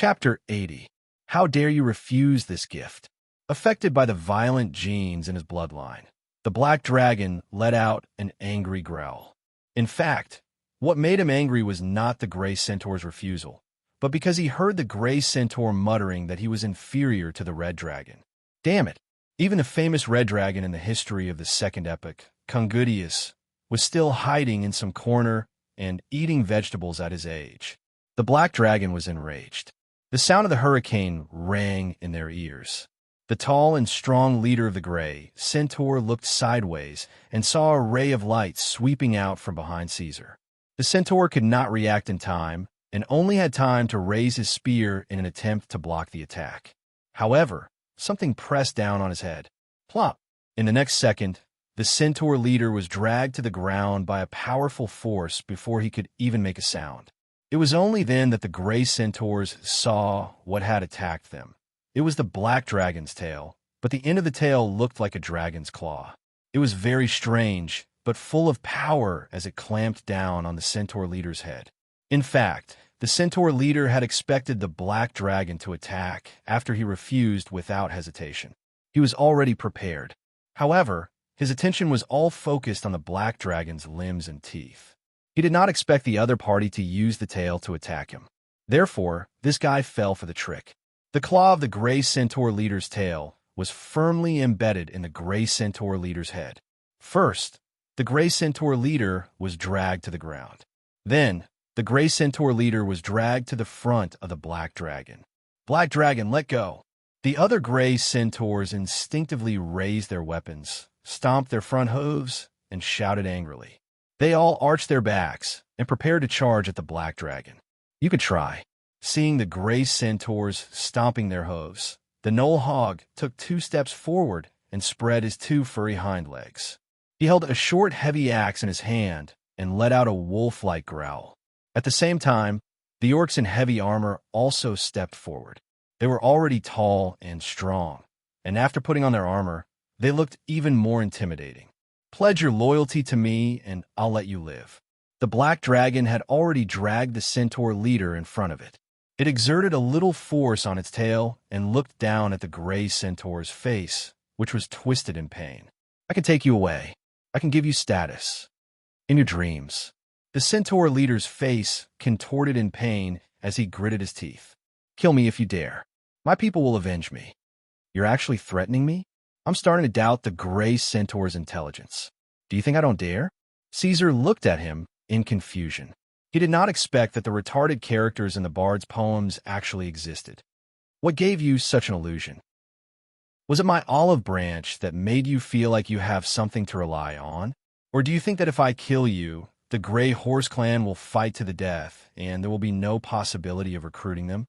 Chapter 80. How dare you refuse this gift? Affected by the violent genes in his bloodline, the black dragon let out an angry growl. In fact, what made him angry was not the gray centaur's refusal, but because he heard the gray centaur muttering that he was inferior to the red dragon. Damn it! Even the famous red dragon in the history of the second epoch, Congudius, was still hiding in some corner and eating vegetables at his age. The black dragon was enraged. The sound of the hurricane rang in their ears. The tall and strong leader of the gray centaur looked sideways and saw a ray of light sweeping out from behind Caesar. The centaur could not react in time and only had time to raise his spear in an attempt to block the attack. However, something pressed down on his head. Plop! In the next second, the centaur leader was dragged to the ground by a powerful force before he could even make a sound. It was only then that the gray centaurs saw what had attacked them. It was the black dragon's tail, but the end of the tail looked like a dragon's claw. It was very strange, but full of power as it clamped down on the centaur leader's head. In fact, the centaur leader had expected the black dragon to attack after he refused without hesitation. He was already prepared. However, his attention was all focused on the black dragon's limbs and teeth. He did not expect the other party to use the tail to attack him. Therefore, this guy fell for the trick. The claw of the gray centaur leader's tail was firmly embedded in the gray centaur leader's head. First, the gray centaur leader was dragged to the ground. Then, the gray centaur leader was dragged to the front of the black dragon. Black dragon, let go! The other gray centaurs instinctively raised their weapons, stomped their front hooves, and shouted angrily. They all arched their backs and prepared to charge at the black dragon. You could try. Seeing the gray centaurs stomping their hooves, the Knoll hog took 2 steps forward and spread his 2 furry hind legs. He held a short, heavy axe in his hand and let out a wolf-like growl. At the same time, the orcs in heavy armor also stepped forward. They were already tall and strong, and after putting on their armor, they looked even more intimidating. Pledge your loyalty to me, and I'll let you live. The black dragon had already dragged the centaur leader in front of it. It exerted a little force on its tail and looked down at the gray centaur's face, which was twisted in pain. I can take you away. I can give you status. In your dreams. The centaur leader's face contorted in pain as he gritted his teeth. Kill me if you dare. My people will avenge me. You're actually threatening me? I'm starting to doubt the gray centaur's intelligence. Do you think I don't dare? Caesar looked at him in confusion. He did not expect that the retarded characters in the bard's poems actually existed. What gave you such an illusion? Was it my olive branch that made you feel like you have something to rely on? Or do you think that if I kill you, the Gray Horse clan will fight to the death and there will be no possibility of recruiting them?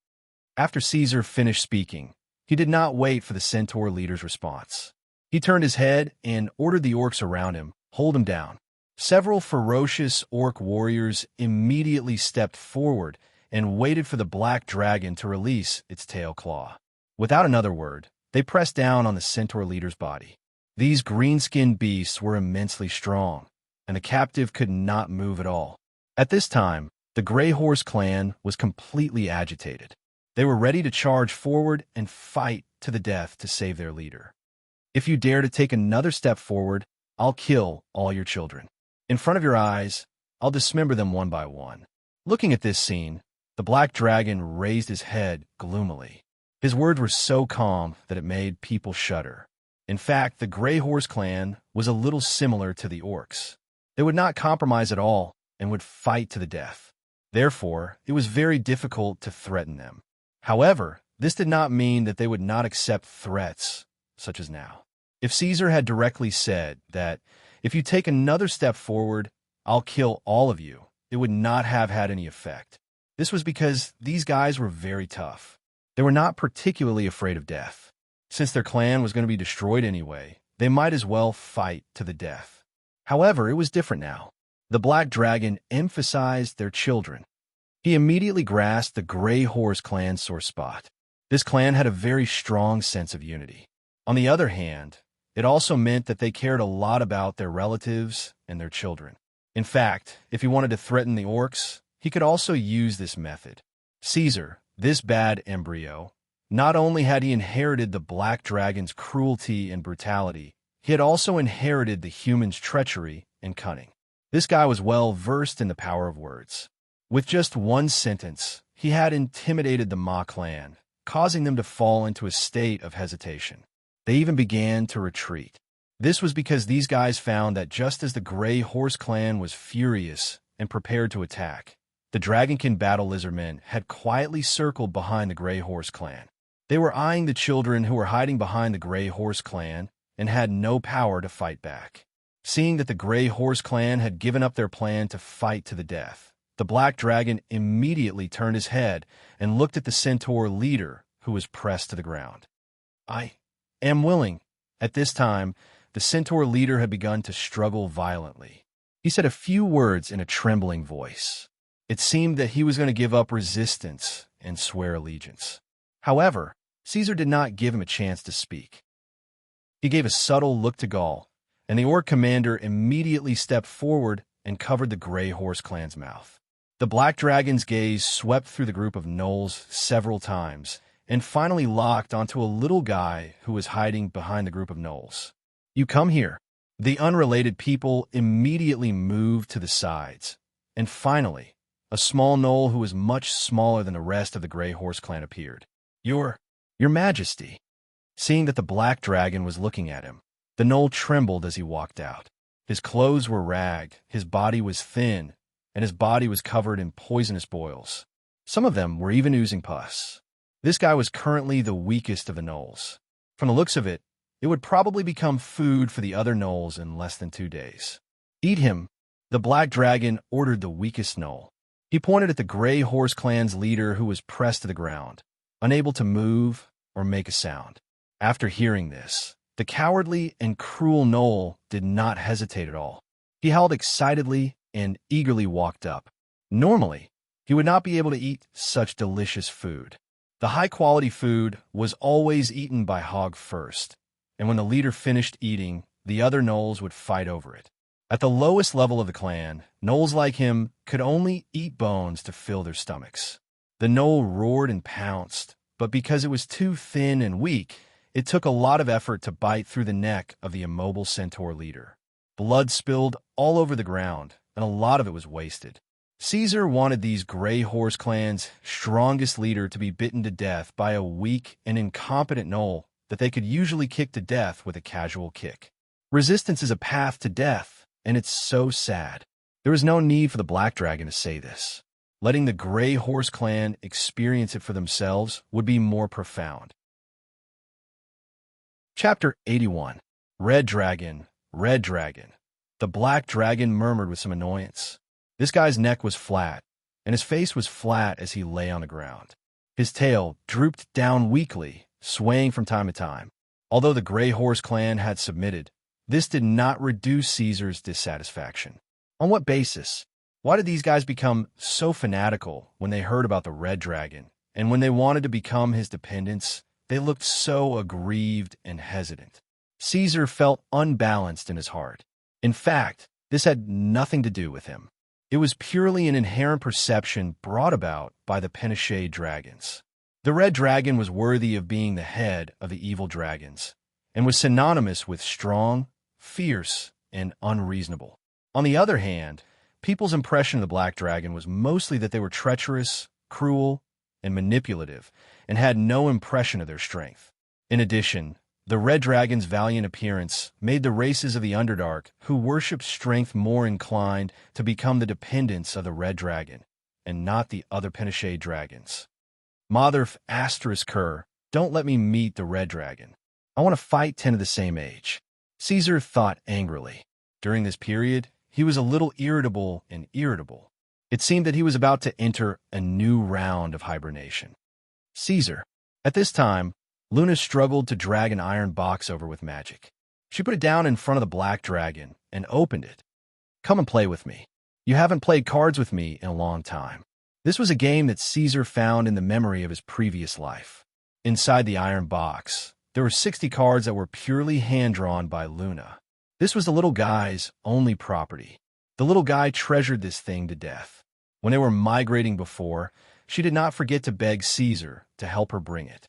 After Caesar finished speaking, he did not wait for the centaur leader's response. He turned his head and ordered the orcs around him, hold him down. Several ferocious orc warriors immediately stepped forward and waited for the black dragon to release its tail claw. Without another word, they pressed down on the centaur leader's body. These green-skinned beasts were immensely strong, and the captive could not move at all. At this time, the Gray Horse clan was completely agitated. They were ready to charge forward and fight to the death to save their leader. If you dare to take another step forward, I'll kill all your children. In front of your eyes, I'll dismember them one by one. Looking at this scene, the black dragon raised his head gloomily. His words were so calm that it made people shudder. In fact, the Gray Horse clan was a little similar to the orcs. They would not compromise at all and would fight to the death. Therefore, it was very difficult to threaten them. However, this did not mean that they would not accept threats, such as now. If Caesar had directly said that, if you take another step forward, I'll kill all of you, it would not have had any effect. This was because these guys were very tough. They were not particularly afraid of death. Since their clan was going to be destroyed anyway, they might as well fight to the death. However, it was different now. The black dragon emphasized their children. He immediately grasped the Gray Horse clan's sore spot. This clan had a very strong sense of unity. On the other hand, it also meant that they cared a lot about their relatives and their children. In fact, if he wanted to threaten the orcs, he could also use this method. Caesar, This bad embryo, not only had he inherited the black dragon's cruelty and brutality, he had also inherited the human's treachery and cunning. This guy was well versed in the power of words. With just one sentence, he had intimidated the Ma clan, causing them to fall into a state of hesitation. They even began to retreat. This was because these guys found that just as the Grey Horse clan was furious and prepared to attack, the Dragonkin battle lizardmen had quietly circled behind the Grey Horse clan. They were eyeing the children who were hiding behind the Grey Horse clan and had no power to fight back. Seeing that the Grey Horse clan had given up their plan to fight to the death, the Black Dragon immediately turned his head and looked at the centaur leader who was pressed to the ground. "I am willing." At this time, the centaur leader had begun to struggle violently. He said a few words in a trembling voice. It seemed that he was going to give up resistance and swear allegiance. However, Caesar did not give him a chance to speak. He gave a subtle look to Gaul, and the orc commander immediately stepped forward and covered the Grey Horse clan's mouth. The Black Dragon's gaze swept through the group of gnolls several times and finally locked onto a little guy who was hiding behind the group of gnolls. "You come here." The unrelated people immediately moved to the sides, and finally, a small gnoll who was much smaller than the rest of the Grey Horse clan appeared. Your Majesty." Seeing that the Black Dragon was looking at him, the gnoll trembled as he walked out. His clothes were ragged, his body was thin, and his body was covered in poisonous boils. Some of them were even oozing pus. This guy was currently the weakest of the gnolls. From the looks of it, it would probably become food for the other gnolls in less than 2 days. "Eat him," the Black Dragon ordered the weakest gnoll. He pointed at the Grey Horse clan's leader who was pressed to the ground, unable to move or make a sound. After hearing this, the cowardly and cruel gnoll did not hesitate at all. He howled excitedly and eagerly walked up. Normally, he would not be able to eat such delicious food. The high-quality food was always eaten by Hog first, and when the leader finished eating, the other gnolls would fight over it. At the lowest level of the clan, gnolls like him could only eat bones to fill their stomachs. The gnoll roared and pounced, but because it was too thin and weak, it took a lot of effort to bite through the neck of the immobile centaur leader. Blood spilled all over the ground, and a lot of it was wasted. Caesar wanted these Grey Horse clan's strongest leader to be bitten to death by a weak and incompetent gnoll that they could usually kick to death with a casual kick. Resistance is a path to death, and it's so sad. There was no need for the Black Dragon to say this. Letting the Grey Horse clan experience it for themselves would be more profound. Chapter 81. Red Dragon, Red Dragon. The Black Dragon murmured with some annoyance. This guy's neck was flat, and his face was flat as he lay on the ground. His tail drooped down weakly, swaying from time to time. Although the Grey Horse clan had submitted, this did not reduce Caesar's dissatisfaction. On what basis? Why did these guys become so fanatical when they heard about the Red Dragon, and when they wanted to become his dependents, they looked so aggrieved and hesitant? Caesar felt unbalanced in his heart. In fact, this had nothing to do with him. It was purely an inherent perception brought about by the Pinochet dragons. The Red Dragon was worthy of being the head of the evil dragons, and was synonymous with strong, fierce, and unreasonable. On the other hand, people's impression of the Black Dragon was mostly that they were treacherous, cruel, and manipulative, and had no impression of their strength. In addition, the Red Dragon's valiant appearance made the races of the Underdark who worshipped strength more inclined to become the dependents of the Red Dragon, and not the other Pinochet dragons. Mother Kerr, don't let me meet the Red Dragon. I want to fight 10 of the same age. Caesar thought angrily. During this period, he was a little irritable. It seemed that he was about to enter a new round of hibernation. Caesar. At this time, Luna struggled to drag an iron box over with magic. She put it down in front of the Black Dragon and opened it. "Come and play with me. You haven't played cards with me in a long time." This was a game that Caesar found in the memory of his previous life. Inside the iron box, there were 60 cards that were purely hand-drawn by Luna. This was the little guy's only property. The little guy treasured this thing to death. When they were migrating before, She did not forget to beg Caesar to help her bring it.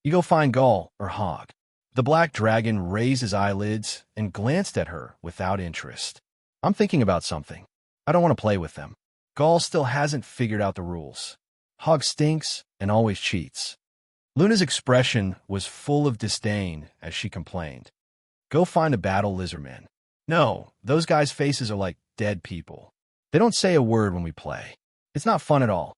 You go find Gaul or Hog. The black dragon raised his eyelids and glanced at her without interest. I'm thinking about something. I don't want to play with them. Gaul still hasn't figured out the rules. Hog stinks and always cheats. Luna's expression was full of disdain as she complained. Go find a battle lizardman. No, those guys' faces are like dead people. They don't say a word when we play. It's not fun at all.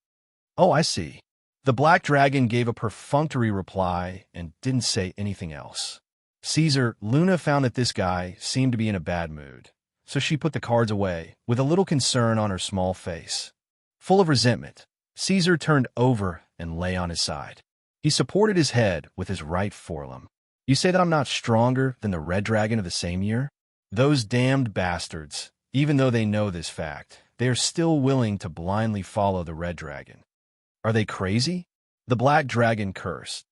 Oh, I see. The black dragon gave a perfunctory reply and didn't say anything else. Caesar, Luna found that this guy seemed to be in a bad mood, so she put the cards away with a little concern on her small face. Full of resentment, Caesar turned over and lay on his side. He supported his head with his right forelimb. You say that I'm not stronger than the red dragon of the same year? Those damned bastards, even though they know this fact, they are still willing to blindly follow the red dragon. Are they crazy? The black dragon cursed.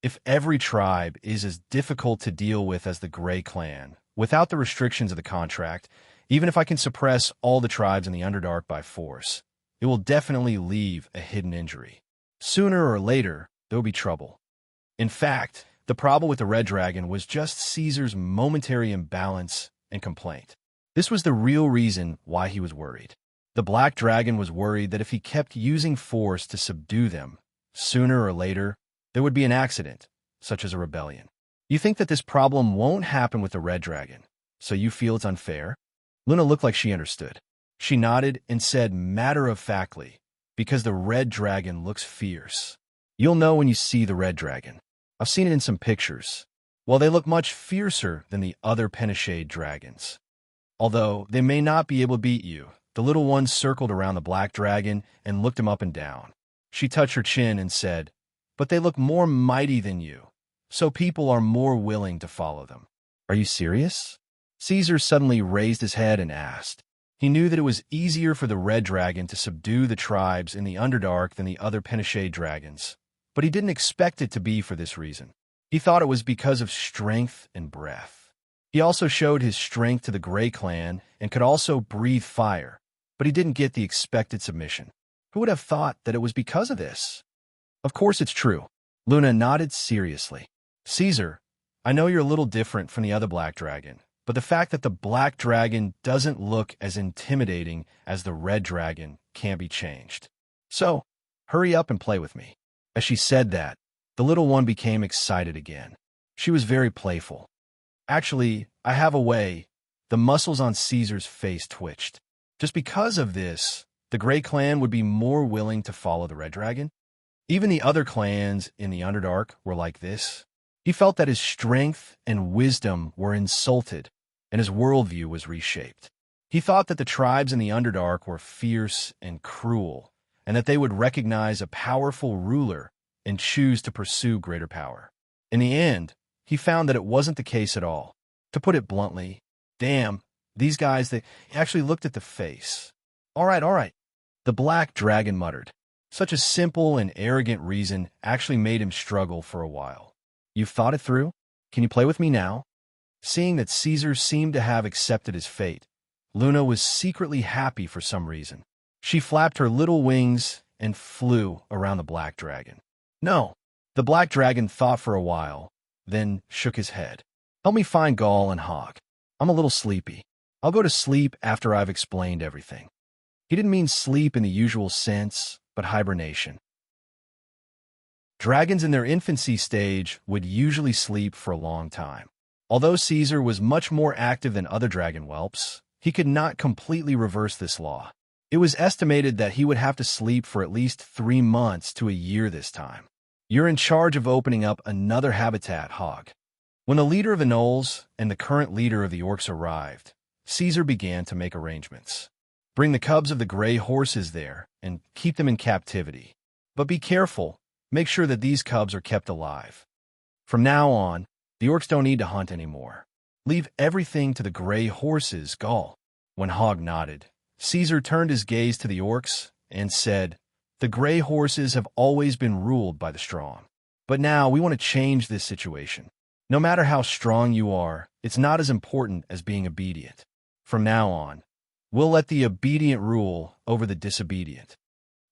If every tribe is as difficult to deal with as the Gray clan, without the restrictions of the contract, even if I can suppress all the tribes in the Underdark by force, it will definitely leave a hidden injury. Sooner or later, there will be trouble. In fact, the problem with the red dragon was just Caesar's momentary imbalance and complaint. This was the real reason why he was worried. The black dragon was worried that if he kept using force to subdue them, sooner or later, there would be an accident, such as a rebellion. You think that this problem won't happen with the red dragon, so you feel it's unfair? Luna looked like she understood. She nodded and said matter-of-factly, because the red dragon looks fierce. You'll know when you see the red dragon. I've seen it in some pictures. Well, they look much fiercer than the other Penishade dragons. Although they may not be able to beat you, the little one circled around the black dragon and looked him up and down. She touched her chin and said, but they look more mighty than you, so people are more willing to follow them. Are you serious? Caesar suddenly raised his head and asked. He knew that it was easier for the red dragon to subdue the tribes in the Underdark than the other Penishade dragons, but he didn't expect it to be for this reason. He thought it was because of strength and breath. He also showed his strength to the Gray clan and could also breathe fire, but he didn't get the expected submission. Who would have thought that it was because of this? Of course it's true. Luna nodded seriously. Caesar, I know you're a little different from the other black dragon, but the fact that the black dragon doesn't look as intimidating as the red dragon can't be changed. So, hurry up and play with me. As she said that, the little one became excited again. She was very playful. Actually, I have a way. The muscles on Caesar's face twitched. Just because of this, the Gray clan would be more willing to follow the red dragon. Even the other clans in the Underdark were like this. He felt that his strength and wisdom were insulted, and his worldview was reshaped. He thought that the tribes in the Underdark were fierce and cruel, and that they would recognize a powerful ruler and choose to pursue greater power. In the end, he found that it wasn't the case at all. To put it bluntly, damn, these guys, they actually looked at the face. All right. The black dragon muttered. Such a simple and arrogant reason actually made him struggle for a while. You've thought it through? Can you play with me now? Seeing that Caesar seemed to have accepted his fate, Luna was secretly happy for some reason. She flapped her little wings and flew around the black dragon. No. The black dragon thought for a while, then shook his head. Help me find Gaul and Hog. I'm a little sleepy. I'll go to sleep after I've explained everything. He didn't mean sleep in the usual sense, but hibernation. Dragons in their infancy stage would usually sleep for a long time. Although Caesar was much more active than other dragon whelps, he could not completely reverse this law. It was estimated that he would have to sleep for at least 3 months to a year this time. You're in charge of opening up another habitat, Hog. When the leader of the Gnolls and the current leader of the Orcs arrived, Caesar began to make arrangements. Bring the cubs of the gray horses there and keep them in captivity. But be careful, make sure that these cubs are kept alive. From now on, the Orcs don't need to hunt anymore. Leave everything to the gray horses, Gaul. When Hog nodded, Caesar turned his gaze to the Orcs and said, the gray horses have always been ruled by the strong. But now we want to change this situation. No matter how strong you are, it's not as important as being obedient. From now on, we'll let the obedient rule over the disobedient.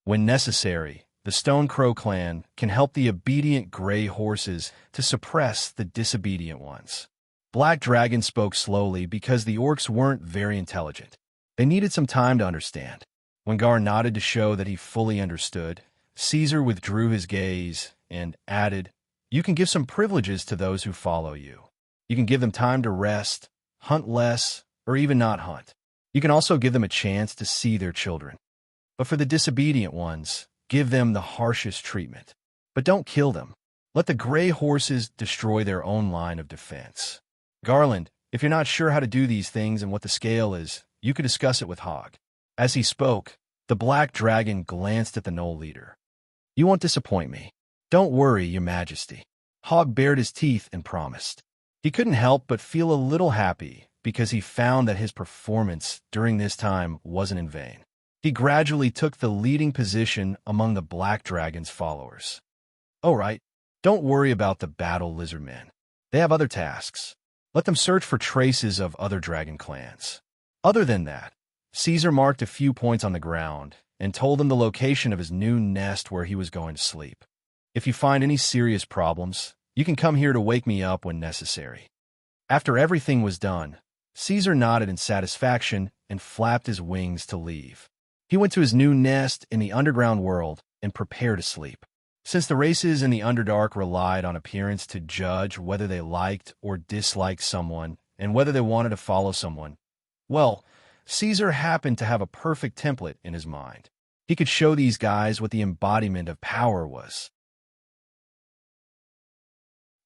When necessary, the Stone Crow clan can help the obedient gray horses to suppress the disobedient ones. Black Dragon spoke slowly because the orcs weren't very intelligent. They needed some time to understand. When Gar nodded to show that he fully understood, Caesar withdrew his gaze and added, "You can give some privileges to those who follow you. You can give them time to rest, hunt less, or even not hunt. You can also give them a chance to see their children. But for the disobedient ones, give them the harshest treatment. But don't kill them. Let the gray horses destroy their own line of defense. Garland, if you're not sure how to do these things and what the scale is, you could discuss it with Hog." As he spoke, the Black Dragon glanced at the Knoll leader. "You won't disappoint me. Don't worry, Your Majesty." Hog bared his teeth and promised. He couldn't help but feel a little happy because he found that his performance during this time wasn't in vain. He gradually took the leading position among the Black Dragon's followers. "All right, don't worry about the battle lizardmen. They have other tasks. Let them search for traces of other dragon clans." Other than that, Caesar marked a few points on the ground and told them the location of his new nest where he was going to sleep. "If you find any serious problems, you can come here to wake me up when necessary." After everything was done, Caesar nodded in satisfaction and flapped his wings to leave. He went to his new nest in the underground world and prepared to sleep. Since the races in the Underdark relied on appearance to judge whether they liked or disliked someone and whether they wanted to follow someone, well, Caesar happened to have a perfect template in his mind. He could show these guys what the embodiment of power was.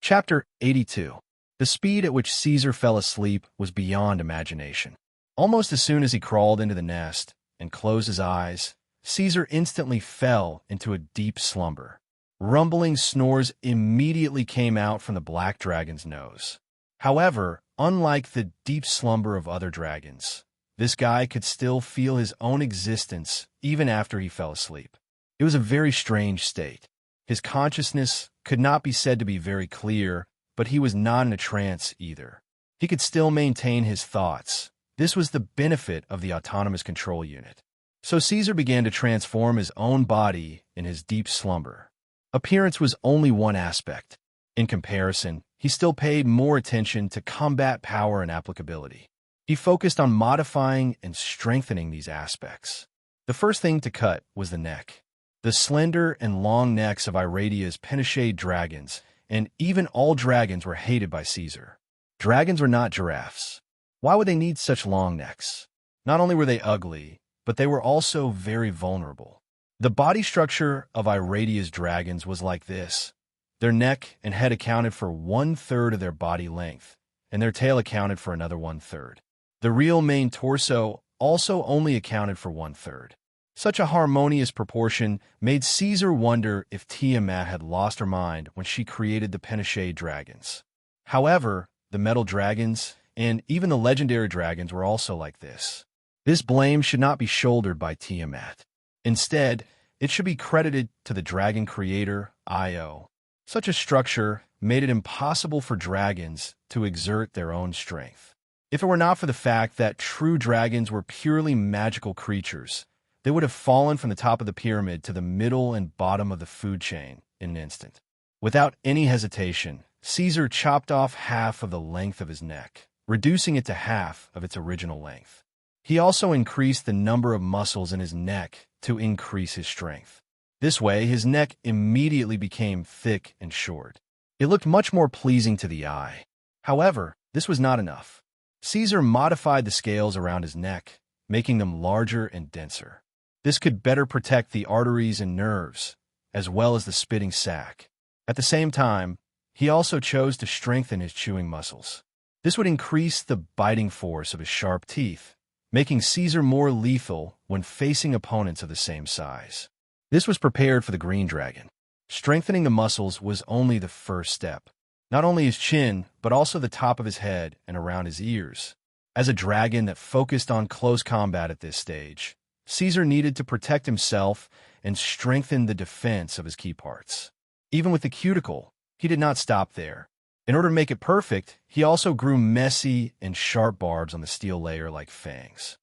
Chapter 82. The speed at which Caesar fell asleep was beyond imagination. Almost as soon as he crawled into the nest and closed his eyes, Caesar instantly fell into a deep slumber. Rumbling snores immediately came out from the Black Dragon's nose. However, unlike the deep slumber of other dragons, this guy could still feel his own existence even after he fell asleep. It was a very strange state. His consciousness could not be said to be very clear, but he was not in a trance either. He could still maintain his thoughts. This was the benefit of the autonomous control unit. So Caesar began to transform his own body in his deep slumber. Appearance was only one aspect. In comparison, he still paid more attention to combat power and applicability. He focused on modifying and strengthening these aspects. The first thing to cut was the neck. The slender and long necks of Iradia's Penishade dragons, and even all dragons, were hated by Caesar. Dragons were not giraffes. Why would they need such long necks? Not only were they ugly, but they were also very vulnerable. The body structure of Iradia's dragons was like this. Their neck and head accounted for 1/3 of their body length, and their tail accounted for another 1/3. The real main torso also only accounted for 1/3. Such a harmonious proportion made Caesar wonder if Tiamat had lost her mind when she created the Penishade dragons. However, the metal dragons and even the legendary dragons were also like this. This blame should not be shouldered by Tiamat. Instead, it should be credited to the dragon creator, Io. Such a structure made it impossible for dragons to exert their own strength. If it were not for the fact that true dragons were purely magical creatures, they would have fallen from the top of the pyramid to the middle and bottom of the food chain in an instant. Without any hesitation, Caesar chopped off half of the length of his neck, reducing it to half of its original length. He also increased the number of muscles in his neck to increase his strength. This way, his neck immediately became thick and short. It looked much more pleasing to the eye. However, this was not enough. Caesar modified the scales around his neck, making them larger and denser. This could better protect the arteries and nerves, as well as the spitting sac. At the same time, he also chose to strengthen his chewing muscles. This would increase the biting force of his sharp teeth, making Caesar more lethal when facing opponents of the same size. This was prepared for the green dragon. Strengthening the muscles was only the first step. Not only his chin, but also the top of his head and around his ears. As a dragon that focused on close combat at this stage, Caesar needed to protect himself and strengthen the defense of his key parts. Even with the cuticle, he did not stop there. In order to make it perfect, he also grew messy and sharp barbs on the steel layer like fangs.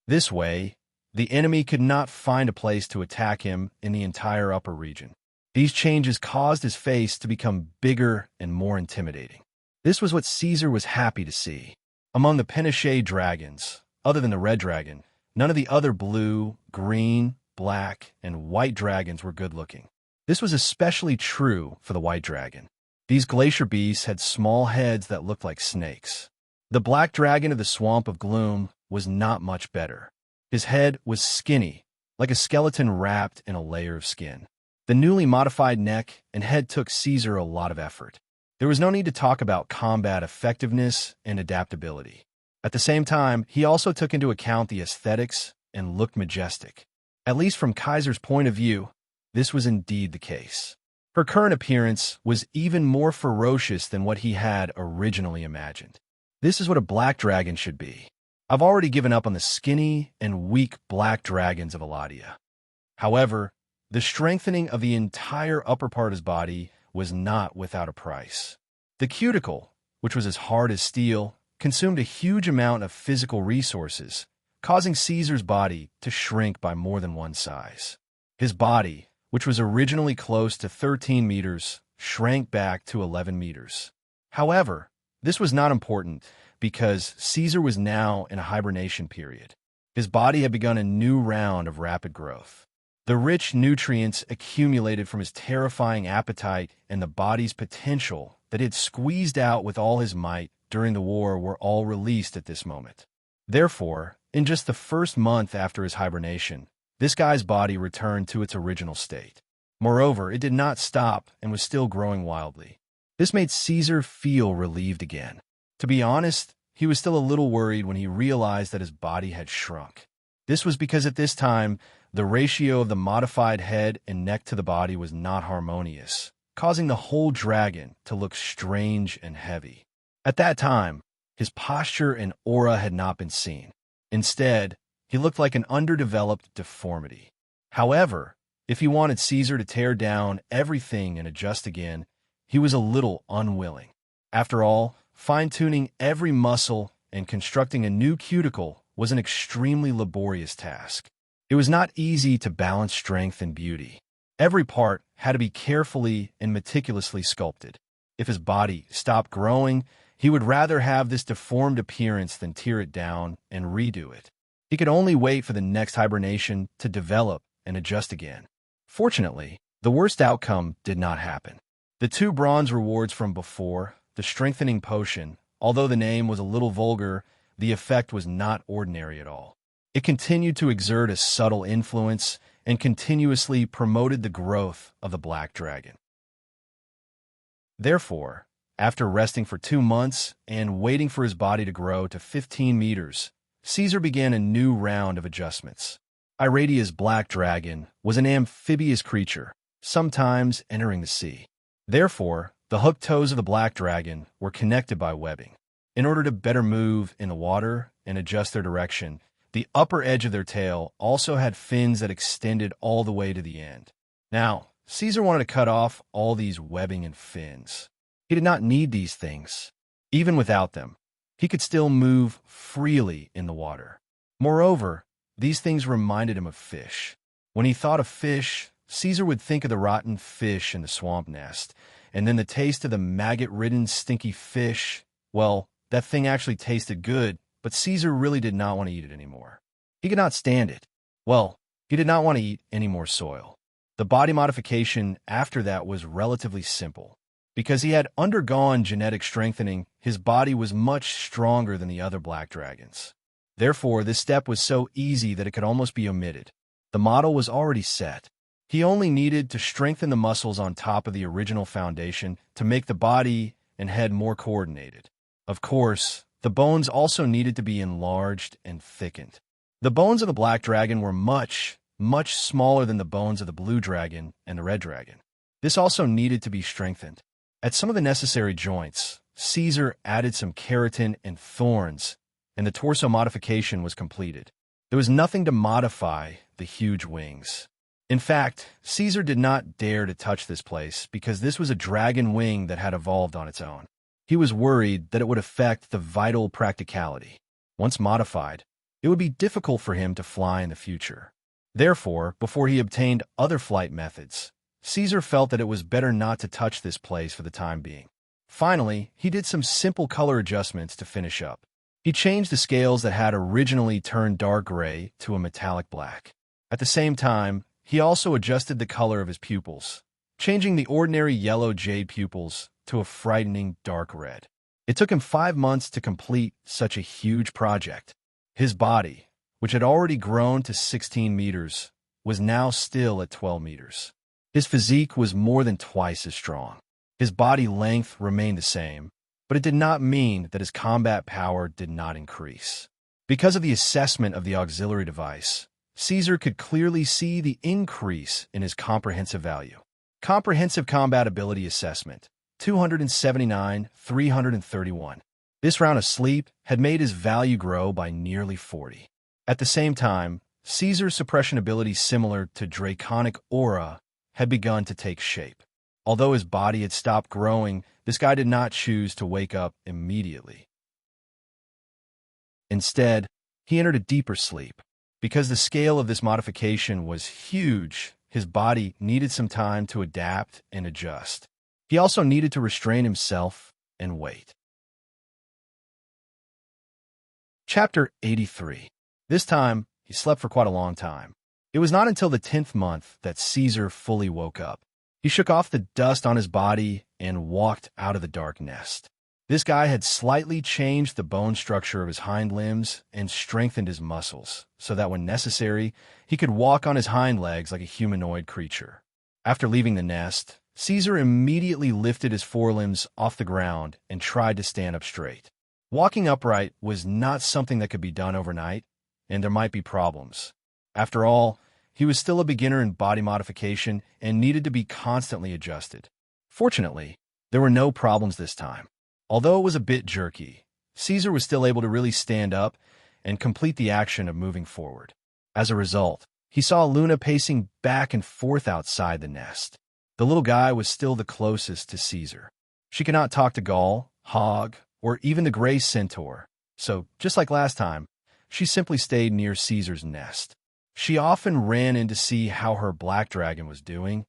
This way, The enemy could not find a place to attack him in the entire upper region. These changes caused his face to become bigger and more intimidating. This was what Caesar was happy to see. Among the Pinochet dragons, other than the red dragon, none of the other blue, green, black, and white dragons were good-looking. This was especially true for the white dragon. These glacier beasts had small heads that looked like snakes. The black dragon of the Swamp of Gloom was not much better. His head was skinny, like a skeleton wrapped in a layer of skin. The newly modified neck and head took Caesar a lot of effort. There was no need to talk about combat effectiveness and adaptability. At the same time, he also took into account the aesthetics and looked majestic. At least from Kaiser's point of view, this was indeed the case. Her current appearance was even more ferocious than what he had originally imagined. This is what a black dragon should be. I've already given up on the skinny and weak black dragons of Eladia. However, the strengthening of the entire upper part of his body was not without a price. The cuticle, which was as hard as steel, consumed a huge amount of physical resources, causing Caesar's body to shrink by more than one size. His body, which was originally close to 13 meters, shrank back to 11 meters. However, this was not important because Caesar was now in a hibernation period. His body had begun a new round of rapid growth. The rich nutrients accumulated from his terrifying appetite and the body's potential that he had squeezed out with all his might during the war were all released at this moment. Therefore, in just the first month after his hibernation, this guy's body returned to its original state. Moreover, it did not stop and was still growing wildly. This made Caesar feel relieved again. To be honest, he was still a little worried when he realized that his body had shrunk. This was because at this time, the ratio of the modified head and neck to the body was not harmonious, causing the whole dragon to look strange and heavy. At that time, his posture and aura had not been seen. Instead, he looked like an underdeveloped deformity. However, if he wanted Caesar to tear down everything and adjust again, he was a little unwilling. After all, fine-tuning every muscle and constructing a new cuticle was an extremely laborious task. It was not easy to balance strength and beauty. Every part had to be carefully and meticulously sculpted. If his body stopped growing, he would rather have this deformed appearance than tear it down and redo it. He could only wait for the next hibernation to develop and adjust again. Fortunately, the worst outcome did not happen. The 2 bronze rewards from before, the strengthening potion, although the name was a little vulgar, the effect was not ordinary at all. It continued to exert a subtle influence and continuously promoted the growth of the black dragon. Therefore, after resting for 2 months and waiting for his body to grow to 15 meters, Caesar began a new round of adjustments. Iradia's black dragon was an amphibious creature, sometimes entering the sea. Therefore, the hooked toes of the black dragon were connected by webbing. In order to better move in the water and adjust their direction, the upper edge of their tail also had fins that extended all the way to the end. Now, Caesar wanted to cut off all these webbing and fins. He did not need these things. Even without them, he could still move freely in the water. Moreover, these things reminded him of fish. When he thought of fish, Caesar would think of the rotten fish in the swamp nest, and then the taste of the maggot-ridden, stinky fish. Well, that thing actually tasted good, but Caesar really did not want to eat it anymore. He could not stand it. Well, he did not want to eat any more soil. The body modification after that was relatively simple. Because he had undergone genetic strengthening, his body was much stronger than the other black dragons. Therefore, this step was so easy that it could almost be omitted. The model was already set. He only needed to strengthen the muscles on top of the original foundation to make the body and head more coordinated. Of course, the bones also needed to be enlarged and thickened. The bones of the black dragon were much, much smaller than the bones of the blue dragon and the red dragon. This also needed to be strengthened. At some of the necessary joints, Caesar added some keratin and thorns, and the torso modification was completed. There was nothing to modify the huge wings. In fact, Caesar did not dare to touch this place because this was a dragon wing that had evolved on its own. He was worried that it would affect the vital practicality. Once modified, it would be difficult for him to fly in the future. Therefore, before he obtained other flight methods, Caesar felt that it was better not to touch this place for the time being. Finally, he did some simple color adjustments to finish up. He changed the scales that had originally turned dark gray to a metallic black. At the same time, he also adjusted the color of his pupils, changing the ordinary yellow jade pupils to a frightening dark red. It took him 5 months to complete such a huge project. His body, which had already grown to 16 meters, was now still at 12 meters. His physique was more than twice as strong. His body length remained the same, but it did not mean that his combat power did not increase. Because of the assessment of the auxiliary device, Caesar could clearly see the increase in his comprehensive value. Comprehensive Combat Ability Assessment, 279, 331. This round of sleep had made his value grow by nearly 40. At the same time, Caesar's suppression ability, similar to Draconic Aura, had begun to take shape. Although his body had stopped growing, this guy did not choose to wake up immediately. Instead, he entered a deeper sleep. Because the scale of this modification was huge, his body needed some time to adapt and adjust. He also needed to restrain himself and wait. Chapter 83. This time, he slept for quite a long time. It was not until the 10th month that Caesar fully woke up. He shook off the dust on his body and walked out of the dark nest. This guy had slightly changed the bone structure of his hind limbs and strengthened his muscles, so that when necessary, he could walk on his hind legs like a humanoid creature. After leaving the nest, Caesar immediately lifted his forelimbs off the ground and tried to stand up straight. Walking upright was not something that could be done overnight, and there might be problems. After all, he was still a beginner in body modification and needed to be constantly adjusted. Fortunately, there were no problems this time. Although it was a bit jerky, Caesar was still able to really stand up and complete the action of moving forward. As a result, he saw Luna pacing back and forth outside the nest. The little guy was still the closest to Caesar. She could not talk to Gaul, Hog, or even the gray centaur, so just like last time, she simply stayed near Caesar's nest. She often ran in to see how her black dragon was doing,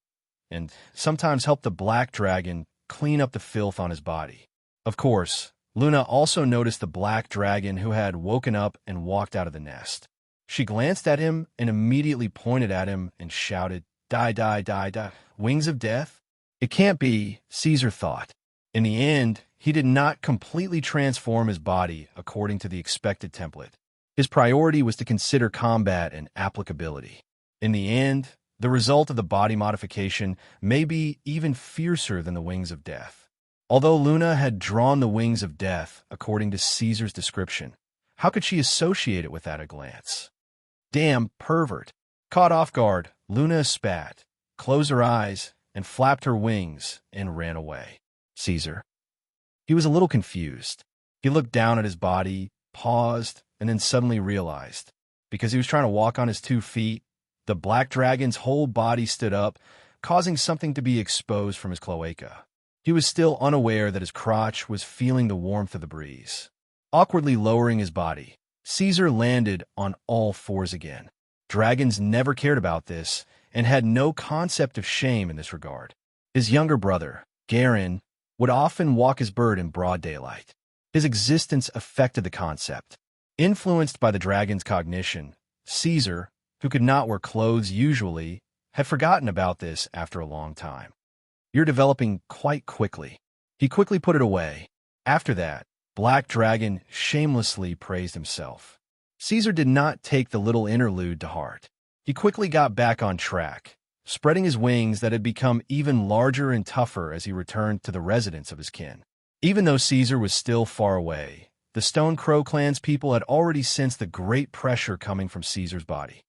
and sometimes helped the black dragon clean up the filth on his body. Of course, Luna also noticed the black dragon who had woken up and walked out of the nest. She glanced at him and immediately pointed at him and shouted, "Die, die, die, die, wings of death?" It can't be, Caesar thought. In the end, he did not completely transform his body according to the expected template. His priority was to consider combat and applicability. In the end, the result of the body modification may be even fiercer than the wings of death. Although Luna had drawn the wings of death according to Caesar's description, how could she associate it with at a glance? Damn pervert. Caught off guard, Luna spat, closed her eyes, and flapped her wings and ran away. Caesar. He was a little confused. He looked down at his body, paused, and then suddenly realized, because he was trying to walk on his 2 feet, the black dragon's whole body stood up, causing something to be exposed from his cloaca. He was still unaware that his crotch was feeling the warmth of the breeze. Awkwardly lowering his body, Caesar landed on all fours again. Dragons never cared about this and had no concept of shame in this regard. His younger brother, Garin, would often walk his bird in broad daylight. His existence affected the concept. Influenced by the dragon's cognition, Caesar, who could not wear clothes usually, had forgotten about this after a long time. You're developing quite quickly. He quickly put it away. After that, Black Dragon shamelessly praised himself. Caesar did not take the little interlude to heart. He quickly got back on track, spreading his wings that had become even larger and tougher as he returned to the residence of his kin. Even though Caesar was still far away, the Stone Crow clan's people had already sensed the great pressure coming from Caesar's body.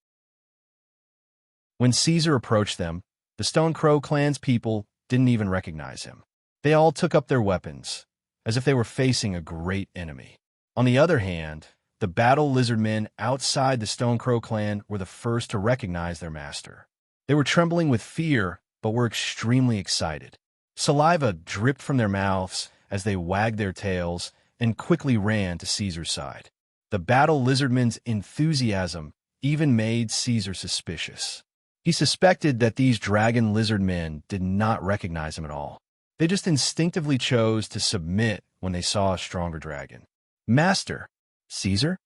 When Caesar approached them, the Stone Crow clan's people didn't even recognize him. They all took up their weapons, as if they were facing a great enemy. On the other hand, the battle lizard men outside the Stone Crow clan were the first to recognize their master. They were trembling with fear, but were extremely excited. Saliva dripped from their mouths as they wagged their tails and quickly ran to Caesar's side. The battle lizardmen's enthusiasm even made Caesar suspicious. He suspected that these dragon lizard men did not recognize him at all. They just instinctively chose to submit when they saw a stronger dragon. "Master, Caesar?"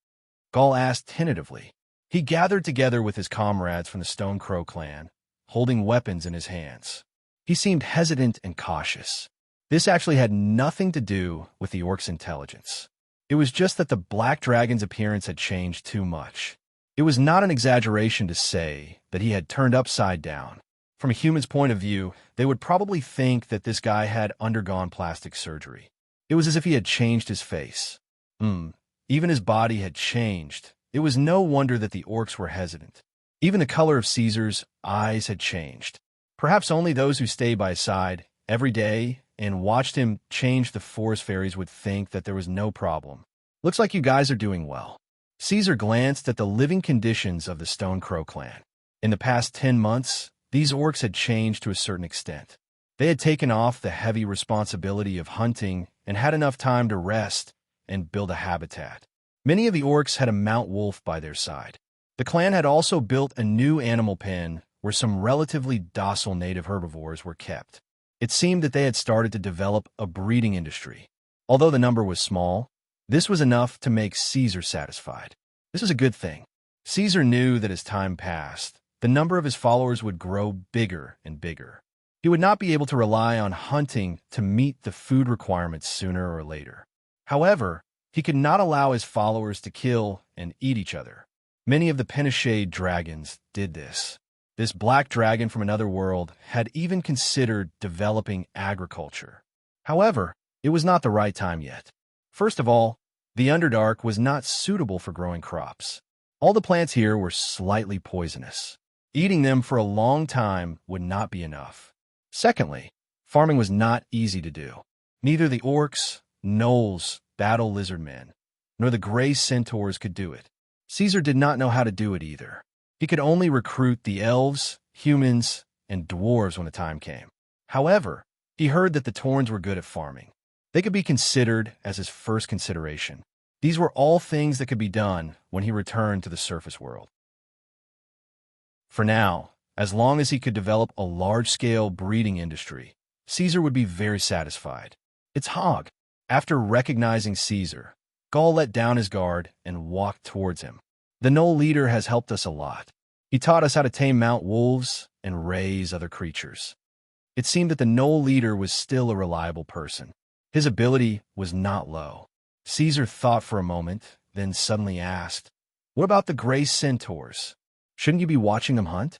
Gaul asked tentatively. He gathered together with his comrades from the Stone Crow clan, holding weapons in his hands. He seemed hesitant and cautious. This actually had nothing to do with the orc's intelligence. It was just that the black dragon's appearance had changed too much. It was not an exaggeration to say that he had turned upside down. From a human's point of view, they would probably think that this guy had undergone plastic surgery. It was as if he had changed his face. Even his body had changed. It was no wonder that the orcs were hesitant. Even the color of Caesar's eyes had changed. Perhaps only those who stayed by his side every day and watched him change the forest fairies would think that there was no problem. "Looks like you guys are doing well." Caesar glanced at the living conditions of the Stone Crow clan. In the past 10 months, these orcs had changed to a certain extent. They had taken off the heavy responsibility of hunting and had enough time to rest and build a habitat. Many of the orcs had a mount wolf by their side. The clan had also built a new animal pen where some relatively docile native herbivores were kept. It seemed that they had started to develop a breeding industry. Although the number was small, this was enough to make Caesar satisfied. This was a good thing. Caesar knew that as time passed, the number of his followers would grow bigger and bigger. He would not be able to rely on hunting to meet the food requirements sooner or later. However, he could not allow his followers to kill and eat each other. Many of the Penishade dragons did this. This black dragon from another world had even considered developing agriculture. However, it was not the right time yet. First of all, the Underdark was not suitable for growing crops. All the plants here were slightly poisonous. Eating them for a long time would not be enough. Secondly, farming was not easy to do. Neither the orcs, gnolls, battle lizard men, nor the gray centaurs could do it. Caesar did not know how to do it either. He could only recruit the elves, humans, and dwarves when the time came. However, he heard that the Taurns were good at farming. They could be considered as his first consideration. These were all things that could be done when he returned to the surface world. For now, as long as he could develop a large-scale breeding industry, Caesar would be very satisfied. "It's Hog." After recognizing Caesar, Gaul let down his guard and walked towards him. "The Gnoll leader has helped us a lot. He taught us how to tame mount wolves and raise other creatures." It seemed that the Gnoll leader was still a reliable person. His ability was not low. Caesar thought for a moment, then suddenly asked, "What about the gray centaurs? Shouldn't you be watching them hunt?"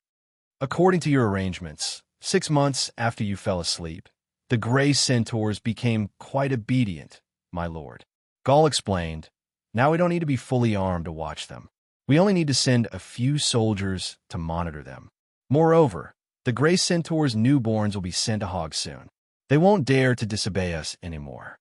"According to your arrangements, 6 months after you fell asleep, the gray centaurs became quite obedient, my lord." Gaul explained, "Now we don't need to be fully armed to watch them. We only need to send a few soldiers to monitor them. Moreover, the gray centaurs' newborns will be sent to Hog soon. They won't dare to disobey us anymore."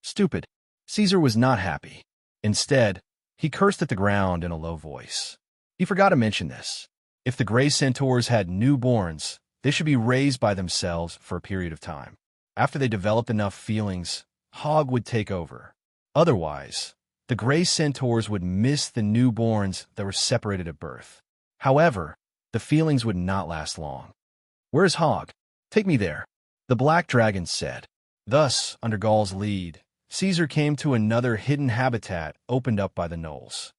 Stupid. Caesar was not happy. Instead, he cursed at the ground in a low voice. He forgot to mention this. If the gray centaurs had newborns, they should be raised by themselves for a period of time. After they developed enough feelings, Hog would take over. Otherwise, the gray centaurs would miss the newborns that were separated at birth. However, the feelings would not last long. "Where's Hog? Take me there," the black dragon said. Thus, under Gaul's lead, Caesar came to another hidden habitat opened up by the gnolls.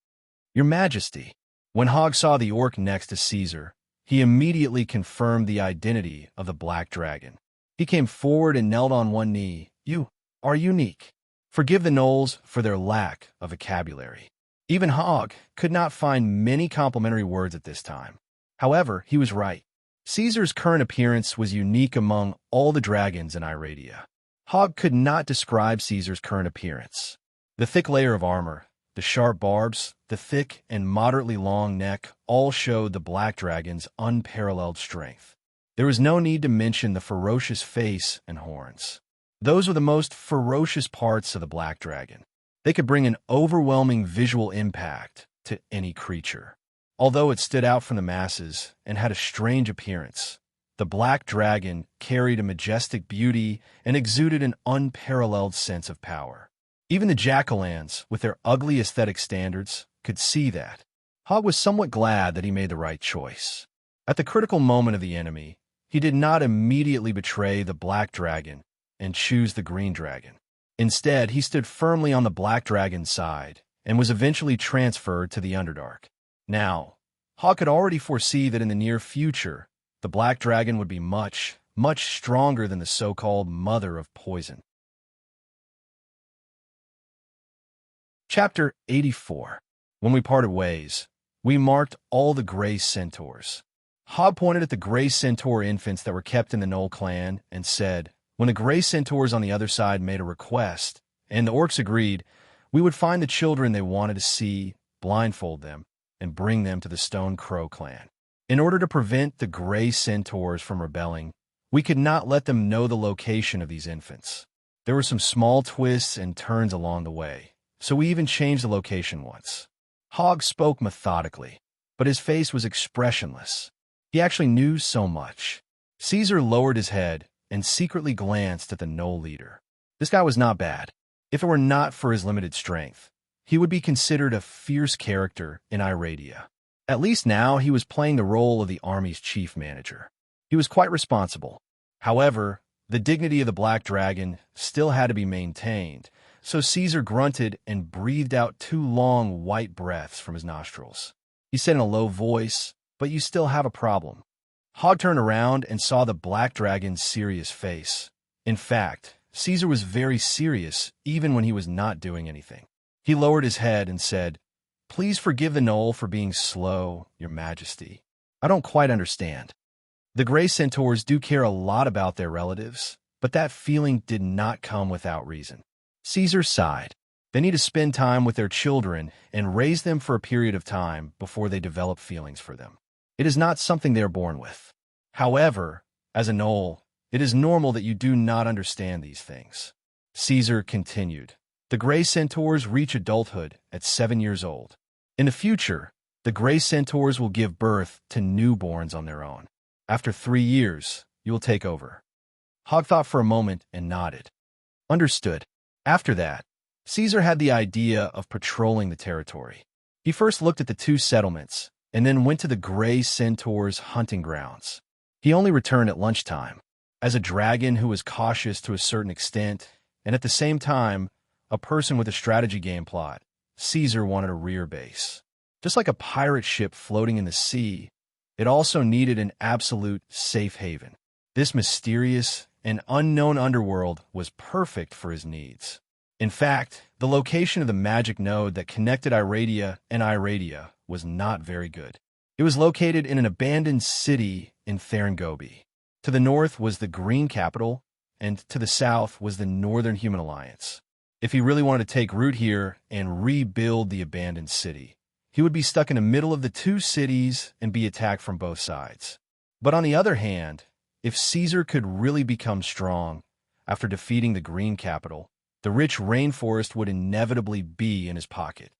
"Your Majesty." When Hog saw the orc next to Caesar, he immediately confirmed the identity of the black dragon. He came forward and knelt on one knee. "You are unique. Forgive the gnolls for their lack of vocabulary." Even Hog could not find many complimentary words at this time. However, he was right. Caesar's current appearance was unique among all the dragons in Iradia. Hog could not describe Caesar's current appearance. The thick layer of armor, the sharp barbs, the thick and moderately long neck all showed the black dragon's unparalleled strength. There was no need to mention the ferocious face and horns. Those were the most ferocious parts of the black dragon. They could bring an overwhelming visual impact to any creature. Although it stood out from the masses and had a strange appearance, the black dragon carried a majestic beauty and exuded an unparalleled sense of power. Even the jack-o'-lanterns, with their ugly aesthetic standards, could see that. Hogg was somewhat glad that he made the right choice. At the critical moment of the enemy, he did not immediately betray the black dragon and choose the green dragon. Instead, he stood firmly on the black dragon's side and was eventually transferred to the Underdark. Now, Hogg could already foresee that in the near future, the black dragon would be much, much stronger than the so-called mother of poison. Chapter 84. When we parted ways, we marked all the gray centaurs. Hogg pointed at the gray centaur infants that were kept in the Knoll clan and said, when the gray centaurs on the other side made a request, and the orcs agreed, we would find the children they wanted to see, blindfold them, and bring them to the Stone Crow clan. In order to prevent the gray centaurs from rebelling, we could not let them know the location of these infants. There were some small twists and turns along the way, so we even changed the location once. Hogg spoke methodically, but his face was expressionless. He actually knew so much. Caesar lowered his head and secretly glanced at the Knoll leader. This guy was not bad. If it were not for his limited strength, he would be considered a fierce character in Iradia. At least now he was playing the role of the army's chief manager. He was quite responsible. However, the dignity of the Black Dragon still had to be maintained, so Caesar grunted and breathed out 2 long white breaths from his nostrils. He said in a low voice, "But you still have a problem." Hogg turned around and saw the Black Dragon's serious face. In fact, Caesar was very serious even when he was not doing anything. He lowered his head and said, "Please forgive the Knoll for being slow, Your Majesty. I don't quite understand. The Gray Centaurs do care a lot about their relatives, but that feeling did not come without reason." Caesar sighed. They need to spend time with their children and raise them for a period of time before they develop feelings for them. It is not something they are born with. However, as a Knoll, it is normal that you do not understand these things. Caesar continued. The Gray Centaurs reach adulthood at 7 years old. In the future, the Gray Centaurs will give birth to newborns on their own. After 3 years, you will take over. Hogg thought for a moment and nodded. Understood. After that, Caesar had the idea of patrolling the territory. He first looked at the 2 settlements, and then went to the Gray Centaurs' hunting grounds. He only returned at lunchtime. As a dragon who was cautious to a certain extent, and at the same time, a person with a strategy game plot, Caesar wanted a rear base. Just like a pirate ship floating in the sea, it also needed an absolute safe haven. This mysterious and unknown underworld was perfect for his needs. In fact, the location of the magic node that connected Iradia and Iradia was not very good. It was located in an abandoned city in Therengobi. To the north was the Green Capital, and to the south was the Northern Human Alliance. If he really wanted to take root here and rebuild the abandoned city, he would be stuck in the middle of the 2 cities and be attacked from both sides. But on the other hand, if Caesar could really become strong after defeating the Green Capital, the rich rainforest would inevitably be in his pocket.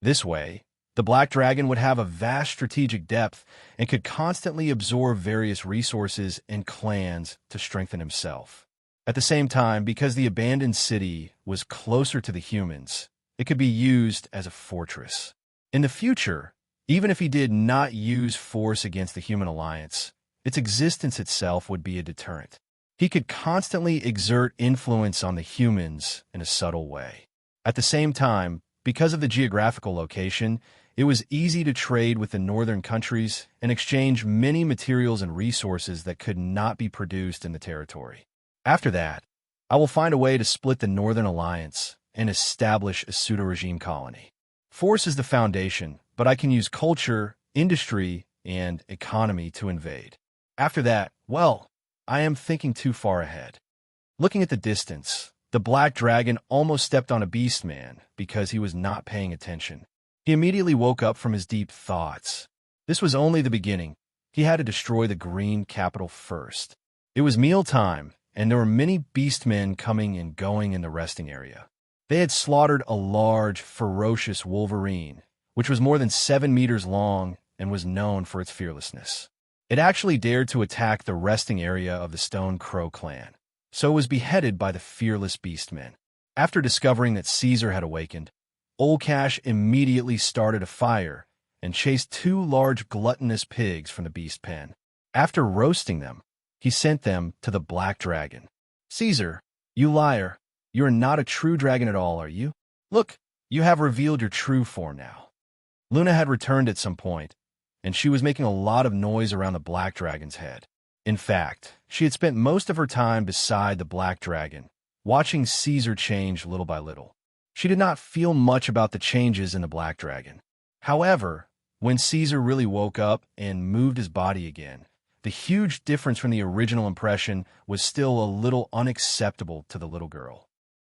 This way, the Black Dragon would have a vast strategic depth and could constantly absorb various resources and clans to strengthen himself. At the same time, because the abandoned city was closer to the humans, it could be used as a fortress. In the future, even if he did not use force against the Human Alliance, its existence itself would be a deterrent. He could constantly exert influence on the humans in a subtle way. At the same time, because of the geographical location, it was easy to trade with the northern countries and exchange many materials and resources that could not be produced in the territory. After that, I will find a way to split the Northern Alliance and establish a pseudo-regime colony. Force is the foundation, but I can use culture, industry, and economy to invade. After that, well, I am thinking too far ahead. Looking at the distance, the Black Dragon almost stepped on a beast man because he was not paying attention. He immediately woke up from his deep thoughts. This was only the beginning. He had to destroy the Green Capital first. It was mealtime, and there were many beastmen coming and going in the resting area. They had slaughtered a large, ferocious wolverine, which was more than 7 meters long and was known for its fearlessness. It actually dared to attack the resting area of the Stone Crow clan. so was beheaded by the fearless beastmen. After discovering that Caesar had awakened, Old Cash immediately started a fire and chased 2 large gluttonous pigs from the beast pen. After roasting them, he sent them to the black dragon. "Caesar, you liar, you are not a true dragon at all, are you? Look, you have revealed your true form now." Luna had returned at some point, and she was making a lot of noise around the black dragon's head. In fact, she had spent most of her time beside the black dragon, watching Caesar change little by little. She did not feel much about the changes in the black dragon. However, when Caesar really woke up and moved his body again, the huge difference from the original impression was still a little unacceptable to the little girl.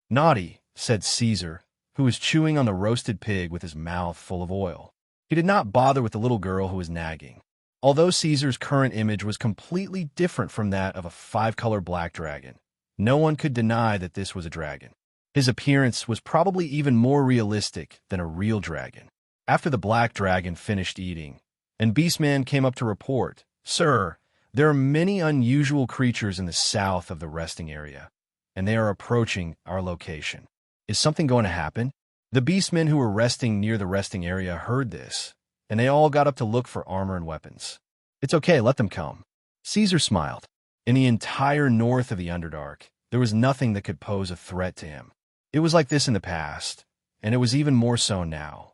"Naughty," said Caesar, who was chewing on the roasted pig with his mouth full of oil. He did not bother with the little girl who was nagging. Although Caesar's current image was completely different from that of a 5-color black dragon, no one could deny that this was a dragon. His appearance was probably even more realistic than a real dragon. After the black dragon finished eating, and Beastman came up to report, "Sir, there are many unusual creatures in the south of the resting area, and they are approaching our location. Is something going to happen?" The beastmen who were resting near the resting area heard this, and they all got up to look for armor and weapons. "It's okay, let them come." Caesar smiled. In the entire north of the Underdark, there was nothing that could pose a threat to him. It was like this in the past, and it was even more so now.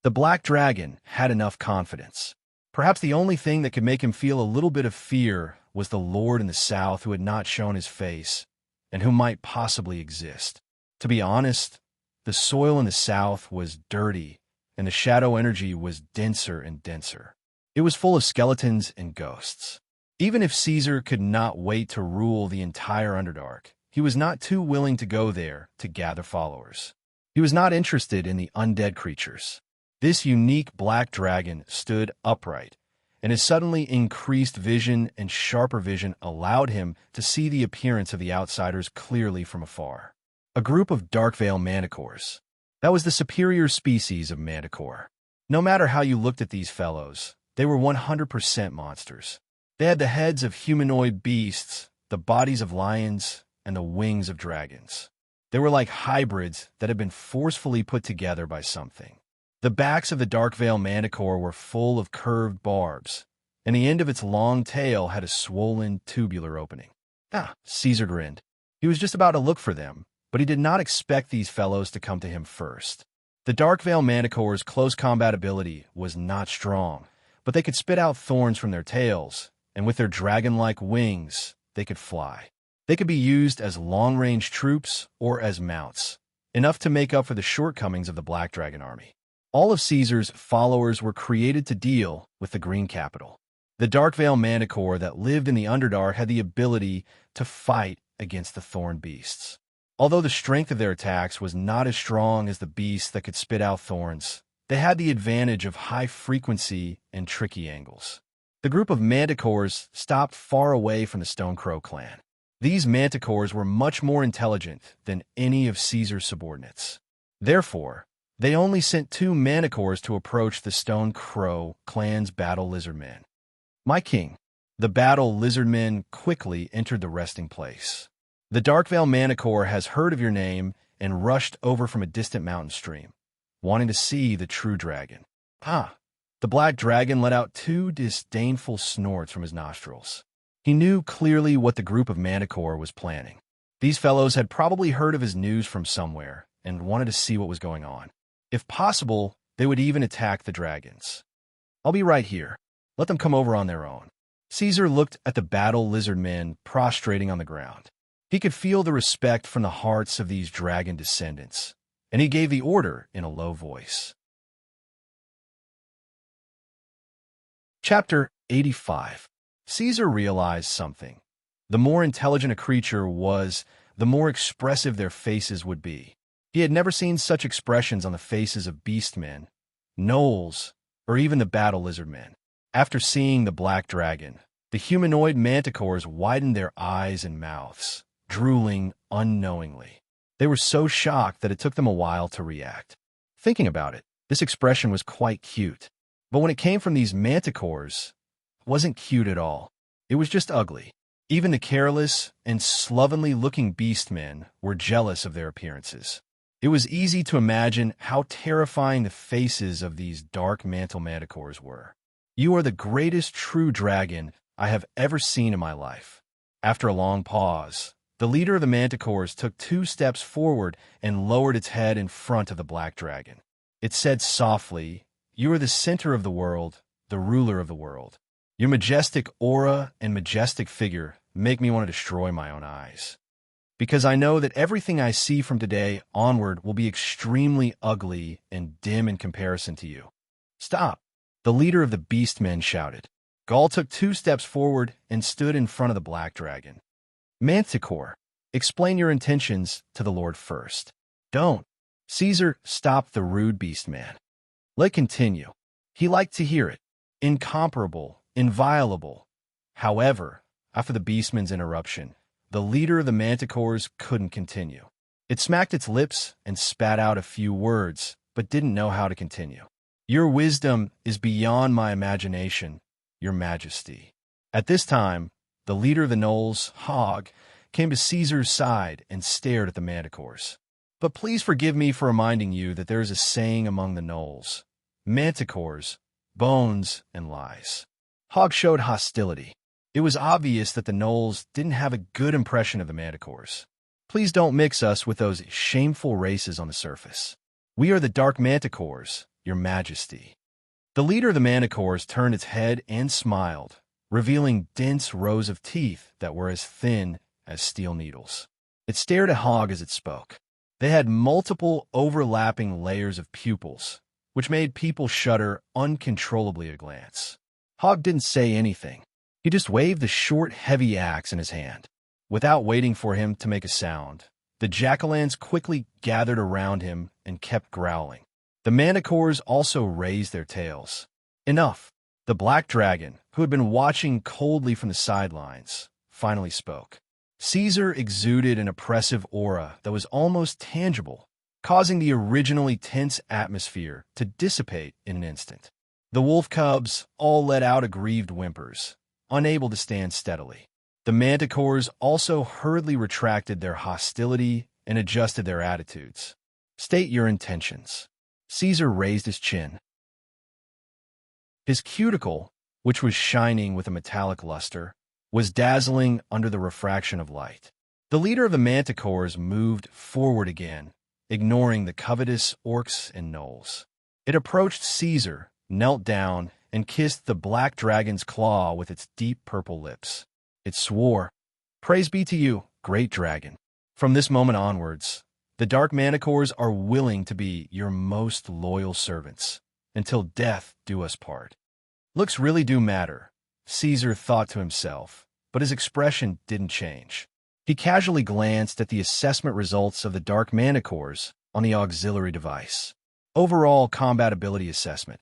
The black dragon had enough confidence. Perhaps the only thing that could make him feel a little bit of fear was the lord in the south who had not shown his face, and who might possibly exist. To be honest, the soil in the south was dirty, and the shadow energy was denser and denser. It was full of skeletons and ghosts. Even if Caesar could not wait to rule the entire Underdark, he was not too willing to go there to gather followers. He was not interested in the undead creatures. This unique black dragon stood upright, and his suddenly increased vision and sharper vision allowed him to see the appearance of the outsiders clearly from afar. A group of Darkvale manticores. That was the superior species of manticore. No matter how you looked at these fellows, they were 100% monsters. They had the heads of humanoid beasts, the bodies of lions, and the wings of dragons. They were like hybrids that had been forcefully put together by something. The backs of the Darkvale manticore were full of curved barbs, and the end of its long tail had a swollen tubular opening. Caesar grinned. He was just about to look for them, but he did not expect these fellows to come to him first. The Darkvale manticore's close combat ability was not strong, but they could spit out thorns from their tails, and with their dragon-like wings, they could fly. They could be used as long-range troops or as mounts, enough to make up for the shortcomings of the Black Dragon army. All of Caesar's followers were created to deal with the Green Capital. The Darkvale manticore that lived in the Underdark had the ability to fight against the Thorn Beasts. Although the strength of their attacks was not as strong as the beasts that could spit out thorns, they had the advantage of high frequency and tricky angles. The group of manticores stopped far away from the Stone Crow clan. These manticores were much more intelligent than any of Caesar's subordinates. Therefore, they only sent 2 manticores to approach the Stone Crow clan's battle lizardmen. "My king." The battle lizardmen quickly entered the resting place. "The Darkvale manticore has heard of your name and rushed over from a distant mountain stream, wanting to see the true dragon." The black dragon let out 2 disdainful snorts from his nostrils. He knew clearly what the group of manticore was planning. These fellows had probably heard of his news from somewhere and wanted to see what was going on. If possible, they would even attack the dragons. "I'll be right here. Let them come over on their own." Caesar looked at the battle lizard men prostrating on the ground. He could feel the respect from the hearts of these dragon descendants, and he gave the order in a low voice. Chapter 85. Caesar realized something. The more intelligent a creature was, the more expressive their faces would be. He had never seen such expressions on the faces of beastmen, gnolls, or even the battle lizardmen. After seeing the black dragon, the humanoid manticores widened their eyes and mouths, drooling unknowingly. They were so shocked that it took them a while to react. Thinking about it, this expression was quite cute. But when it came from these manticores, it wasn't cute at all. It was just ugly. Even the careless and slovenly-looking beastmen were jealous of their appearances. It was easy to imagine how terrifying the faces of these dark mantle manticores were. "You are the greatest true dragon I have ever seen in my life." After a long pause, the leader of the manticores took 2 steps forward and lowered its head in front of the black dragon. It said softly, "You are the center of the world, the ruler of the world. Your majestic aura and majestic figure make me want to destroy my own eyes. Because I know that everything I see from today onward will be extremely ugly and dim in comparison to you." "Stop!" the leader of the beastmen shouted. Gaul took 2 steps forward and stood in front of the black dragon. "Manticore, explain your intentions to the Lord first." "Don't." Caesar stopped the rude beastman. "Let continue." He liked to hear it. Incomparable, inviolable. However, after the beastman's interruption, the leader of the manticores couldn't continue. It smacked its lips and spat out a few words, but didn't know how to continue. "Your wisdom is beyond my imagination, your majesty." At this time, the leader of the gnolls, Hog, came to Caesar's side and stared at the manticores. "But please forgive me for reminding you that there is a saying among the gnolls: manticores, bones, and lies." Hog showed hostility. It was obvious that the gnolls didn't have a good impression of the manticores. "Please don't mix us with those shameful races on the surface. We are the dark manticores, your majesty." The leader of the manticores turned its head and smiled, revealing dense rows of teeth that were as thin as steel needles. It stared at Hog as it spoke. They had multiple overlapping layers of pupils, which made people shudder uncontrollably at a glance. Hog didn't say anything. He just waved the short, heavy axe in his hand. Without waiting for him to make a sound, the jack-o'-lanterns quickly gathered around him and kept growling. The manticores also raised their tails. "Enough!" The black dragon, who had been watching coldly from the sidelines, finally spoke. Caesar exuded an oppressive aura that was almost tangible, causing the originally tense atmosphere to dissipate in an instant. The wolf cubs all let out aggrieved whimpers, unable to stand steadily. The manticores also hurriedly retracted their hostility and adjusted their attitudes. "State your intentions." Caesar raised his chin. His cuticle, which was shining with a metallic luster, was dazzling under the refraction of light. The leader of the manticores moved forward again, ignoring the covetous orcs and gnolls. It approached Caesar, knelt down, and kissed the black dragon's claw with its deep purple lips. It swore, "Praise be to you, great dragon. From this moment onwards, the dark manticores are willing to be your most loyal servants, until death do us part." Looks really do matter, Caesar thought to himself, but his expression didn't change. He casually glanced at the assessment results of the dark manticores on the auxiliary device. Overall combat ability assessment.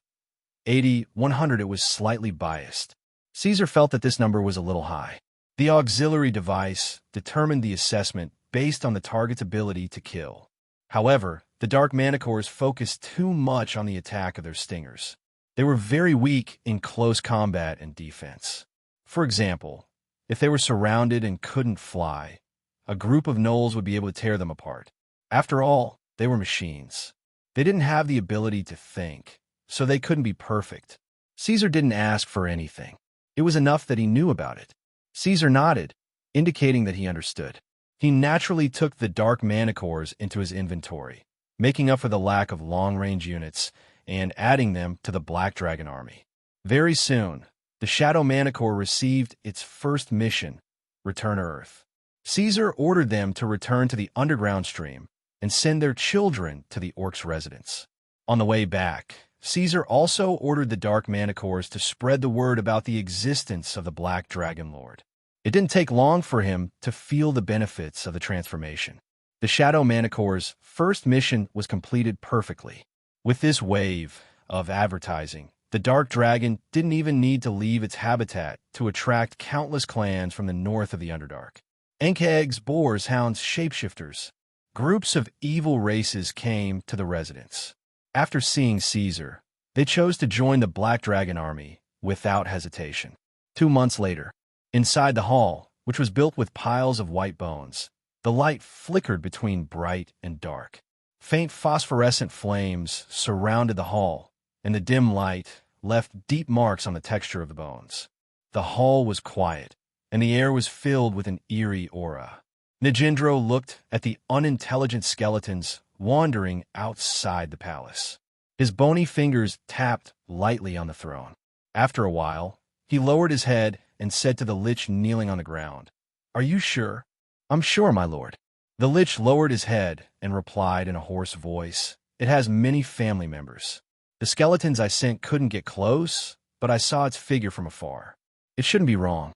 80/100. It was slightly biased. Caesar felt that this number was a little high. The auxiliary device determined the assessment based on the target's ability to kill. However, the dark manticores focused too much on the attack of their stingers. They were very weak in close combat and defense. For example, if they were surrounded and couldn't fly, a group of gnolls would be able to tear them apart. After all, they were machines. They didn't have the ability to think, so they couldn't be perfect. Caesar didn't ask for anything. It was enough that he knew about it. Caesar nodded, indicating that he understood. He naturally took the dark manticores into his inventory, making up for the lack of long-range units and adding them to the Black Dragon army. Very soon, the Shadow Manticore received its first mission, return to Earth. Caesar ordered them to return to the underground stream and send their children to the orcs' residence. On the way back, Caesar also ordered the Dark Manticores to spread the word about the existence of the Black Dragon Lord. It didn't take long for him to feel the benefits of the transformation. The Shadow Manticore's first mission was completed perfectly. With this wave of advertising, the Dark Dragon didn't even need to leave its habitat to attract countless clans from the north of the Underdark. Enkeggs, boars, hounds, shapeshifters. Groups of evil races came to the residence. After seeing Caesar, they chose to join the Black Dragon army without hesitation. 2 months later, inside the hall, which was built with piles of white bones. The light flickered between bright and dark. Faint phosphorescent flames surrounded the hall, and the dim light left deep marks on the texture of the bones. The hall was quiet, and the air was filled with an eerie aura. Nijindro looked at the unintelligent skeletons wandering outside the palace. His bony fingers tapped lightly on the throne. After a while, he lowered his head and said to the lich kneeling on the ground, "Are you sure?" "I'm sure, my lord." The lich lowered his head and replied in a hoarse voice, "It has many family members. The skeletons I sent couldn't get close, but I saw its figure from afar. It shouldn't be wrong.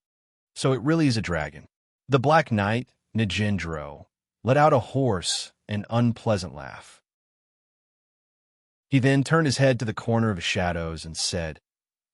So it really is a dragon." The Black Knight, Nijindro, let out a hoarse and unpleasant laugh. He then turned his head to the corner of his shadows and said,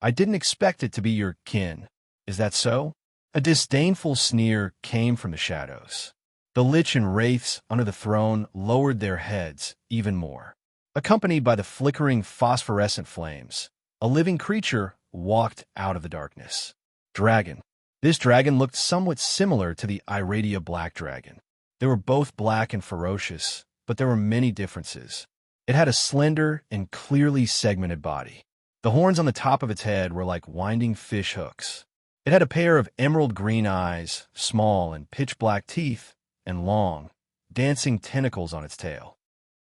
"I didn't expect it to be your kin. Is that so?" A disdainful sneer came from the shadows. The lich and wraiths under the throne lowered their heads even more. Accompanied by the flickering phosphorescent flames, a living creature walked out of the darkness. Dragon. This dragon looked somewhat similar to the Iradia black dragon. They were both black and ferocious, but there were many differences. It had a slender and clearly segmented body. The horns on the top of its head were like winding fish hooks. It had a pair of emerald green eyes, small and pitch-black teeth, and long, dancing tentacles on its tail.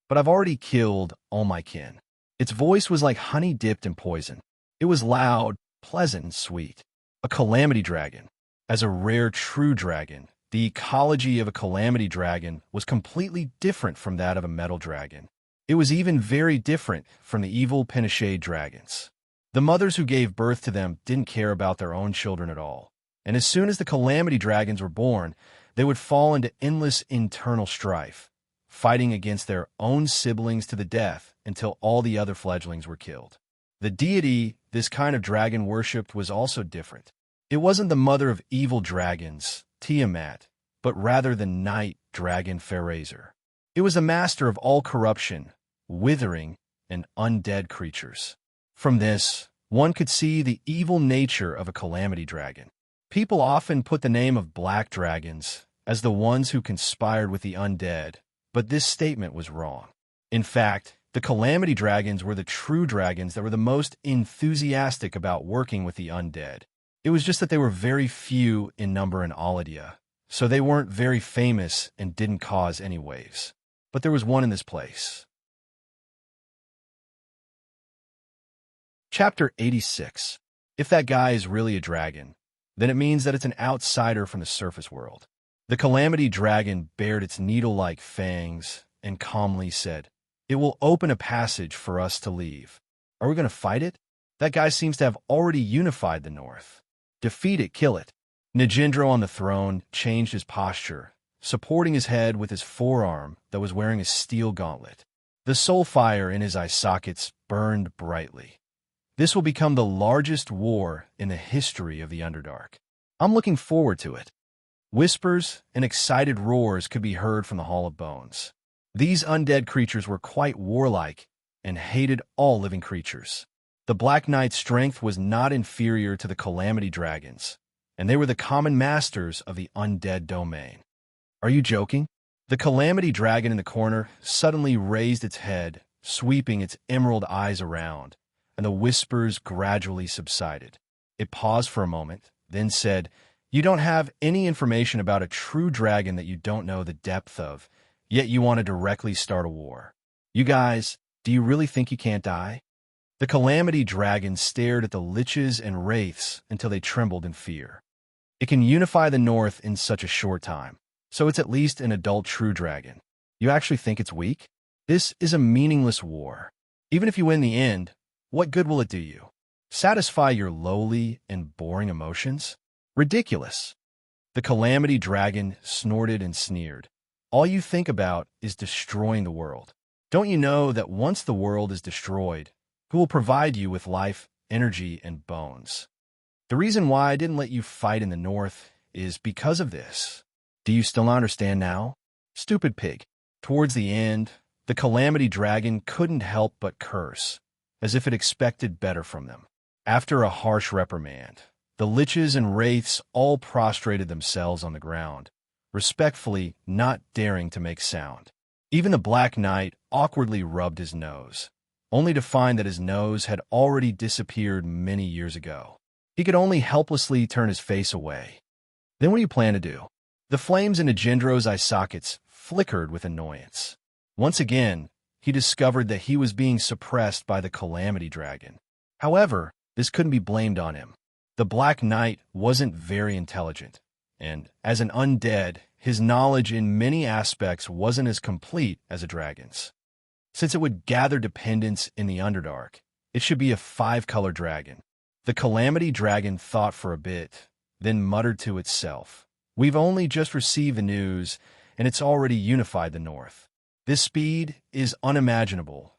"But I've already killed all my kin." Its voice was like honey dipped in poison. It was loud, pleasant, and sweet. A calamity dragon. As a rare true dragon, the ecology of a calamity dragon was completely different from that of a metal dragon. It was even very different from the evil Pinochet dragons. The mothers who gave birth to them didn't care about their own children at all, and as soon as the calamity dragons were born, they would fall into endless internal strife, fighting against their own siblings to the death until all the other fledglings were killed. The deity this kind of dragon worshipped was also different. It wasn't the mother of evil dragons, Tiamat, but rather the night dragon Pharazir. It was the master of all corruption, withering, and undead creatures. From this, one could see the evil nature of a calamity dragon. People often put the name of black dragons as the ones who conspired with the undead, but this statement was wrong. In fact, the calamity dragons were the true dragons that were the most enthusiastic about working with the undead. It was just that they were very few in number in Aladia, so they weren't very famous and didn't cause any waves. But there was one in this place. Chapter 86. If that guy is really a dragon, then it means that it's an outsider from the surface world. The calamity dragon bared its needle-like fangs and calmly said, "It will open a passage for us to leave. Are we going to fight it? That guy seems to have already unified the North. Defeat it, kill it." Nijindro on the throne changed his posture, supporting his head with his forearm that was wearing a steel gauntlet. The soul fire in his eye sockets burned brightly. This will become the largest war in the history of the Underdark. I'm looking forward to it. Whispers and excited roars could be heard from the Hall of Bones. These undead creatures were quite warlike and hated all living creatures. The Black Knight's strength was not inferior to the Calamity Dragons, and they were the common masters of the undead domain. Are you joking? The Calamity Dragon in the corner suddenly raised its head, sweeping its emerald eyes around, and the whispers gradually subsided. It paused for a moment, then said, "You don't have any information about a true dragon that you don't know the depth of, yet you want to directly start a war. You guys, do you really think you can't die?" The Calamity Dragon stared at the liches and wraiths until they trembled in fear. It can unify the North in such a short time, so it's at least an adult true dragon. You actually think it's weak? This is a meaningless war. Even if you win the end, what good will it do you? Satisfy your lowly and boring emotions? Ridiculous. The Calamity Dragon snorted and sneered. All you think about is destroying the world. Don't you know that once the world is destroyed, who will provide you with life, energy, and bones? The reason why I didn't let you fight in the North is because of this. Do you still not understand now? Stupid pig. Towards the end, the Calamity Dragon couldn't help but curse, as if it expected better from them. After a harsh reprimand, The liches and wraiths all prostrated themselves on the ground, respectfully not daring to make sound. Even the Black Knight awkwardly rubbed his nose, only to find that his nose had already disappeared many years ago. He could only helplessly turn his face away. Then what do you plan to do? The flames in Najindro's eye sockets flickered with annoyance. Once again, he discovered that he was being suppressed by the Calamity Dragon. However, this couldn't be blamed on him. The Black Knight wasn't very intelligent, and as an undead, his knowledge in many aspects wasn't as complete as a dragon's. Since it would gather dependence in the Underdark, it should be a 5-color dragon. The Calamity Dragon thought for a bit, then muttered to itself, "We've only just received the news, and it's already unified the North. This speed is unimaginable.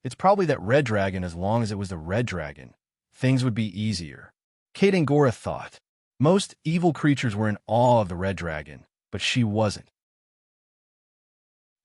It's probably that red dragon. As long as it was the red dragon, things would be easier." Kate Angora thought. Most evil creatures were in awe of the red dragon, but she wasn't.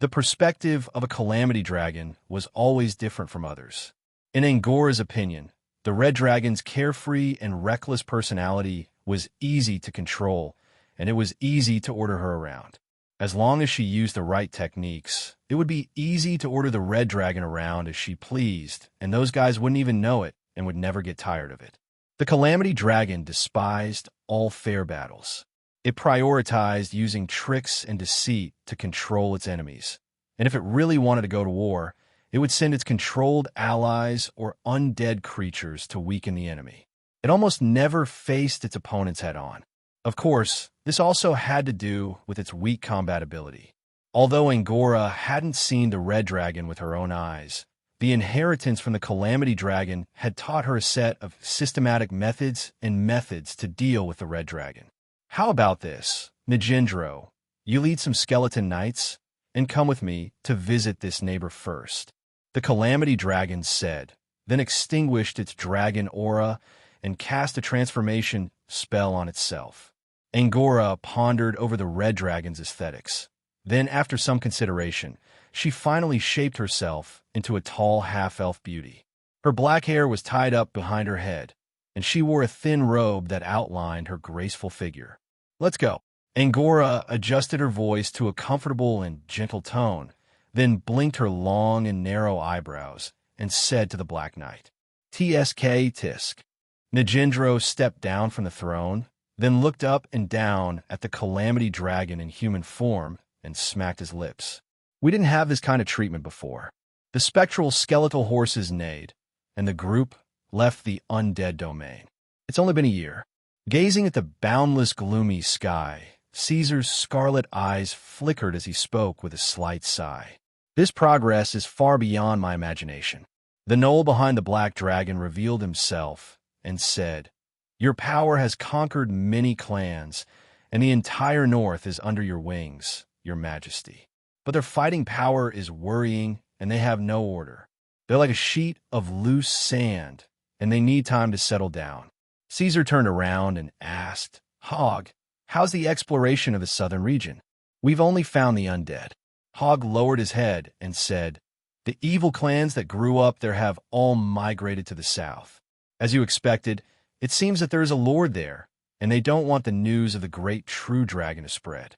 The perspective of a Calamity Dragon was always different from others. In Angora's opinion, the red dragon's carefree and reckless personality was easy to control, and it was easy to order her around. As long as she used the right techniques, it would be easy to order the red dragon around as she pleased, and those guys wouldn't even know it and would never get tired of it. The Calamity Dragon despised all fair battles. It prioritized using tricks and deceit to control its enemies, and if it really wanted to go to war, it would send its controlled allies or undead creatures to weaken the enemy. It almost never faced its opponents head-on. Of course, this also had to do with its weak combat ability. Although Angora hadn't seen the red dragon with her own eyes, the inheritance from the Calamity Dragon had taught her a set of systematic methods to deal with the red dragon. How about this, Najindro? You lead some skeleton knights and come with me to visit this neighbor first. The Calamity Dragon said, then extinguished its dragon aura and cast a transformation spell on itself. Angora pondered over the red dragon's aesthetics. Then, after some consideration, she finally shaped herself into a tall half-elf beauty. Her black hair was tied up behind her head, and she wore a thin robe that outlined her graceful figure. "Let's go." Angora adjusted her voice to a comfortable and gentle tone, then blinked her long and narrow eyebrows and said to the Black Knight, "TSK Tisk." Najindro stepped down from the throne, then looked up and down at the Calamity Dragon in human form and smacked his lips. We didn't have this kind of treatment before. The spectral skeletal horses neighed, and the group left the undead domain. It's only been a year. Gazing at the boundless gloomy sky, Caesar's scarlet eyes flickered as he spoke with a slight sigh. This progress is far beyond my imagination. The knoll behind the black dragon revealed himself and said, "Your power has conquered many clans, and the entire north is under your wings, your majesty. But their fighting power is worrying, and they have no order. They're like a sheet of loose sand, and they need time to settle down." Caesar turned around and asked, "Hog, how's the exploration of the southern region?" "We've only found the undead." Hog lowered his head and said, "The evil clans that grew up there have all migrated to the south. As you expected, it seems that there is a lord there, and they don't want the news of the great true dragon to spread.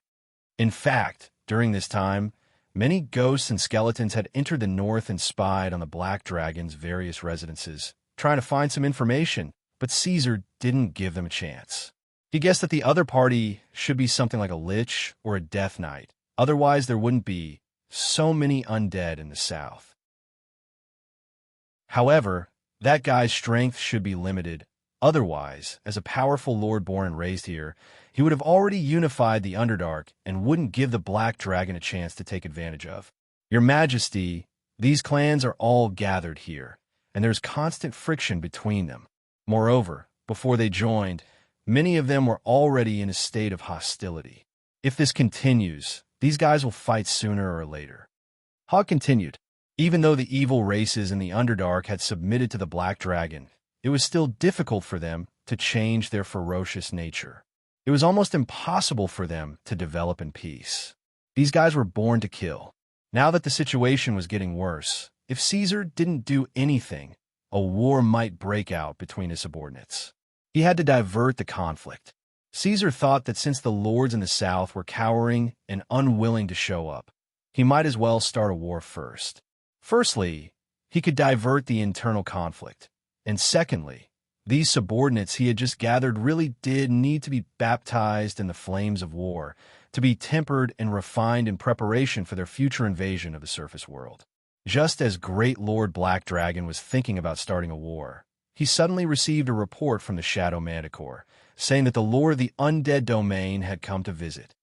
In fact, during this time, many ghosts and skeletons had entered the north and spied on the black dragon's various residences, trying to find some information, but Caesar didn't give them a chance. He guessed that the other party should be something like a lich or a death knight. Otherwise, there wouldn't be so many undead in the south. However, that guy's strength should be limited. Otherwise, as a powerful lord born and raised here, he would have already unified the Underdark and wouldn't give the Black Dragon a chance to take advantage of. Your Majesty, these clans are all gathered here, and there's constant friction between them. Moreover, before they joined, many of them were already in a state of hostility. If this continues, these guys will fight sooner or later." Hog continued, "Even though the evil races in the Underdark had submitted to the Black Dragon, it was still difficult for them to change their ferocious nature. It was almost impossible for them to develop in peace. These guys were born to kill. Now that the situation was getting worse, if Caesar didn't do anything, a war might break out between his subordinates. He had to divert the conflict. Caesar thought that since the lords in the south were cowering and unwilling to show up, he might as well start a war first. Firstly, he could divert the internal conflict. And secondly, these subordinates he had just gathered really did need to be baptized in the flames of war, to be tempered and refined in preparation for their future invasion of the surface world. Just as Great Lord Black Dragon was thinking about starting a war, he suddenly received a report from the Shadow Manticore, saying that the Lord of the Undead Domain had come to visit.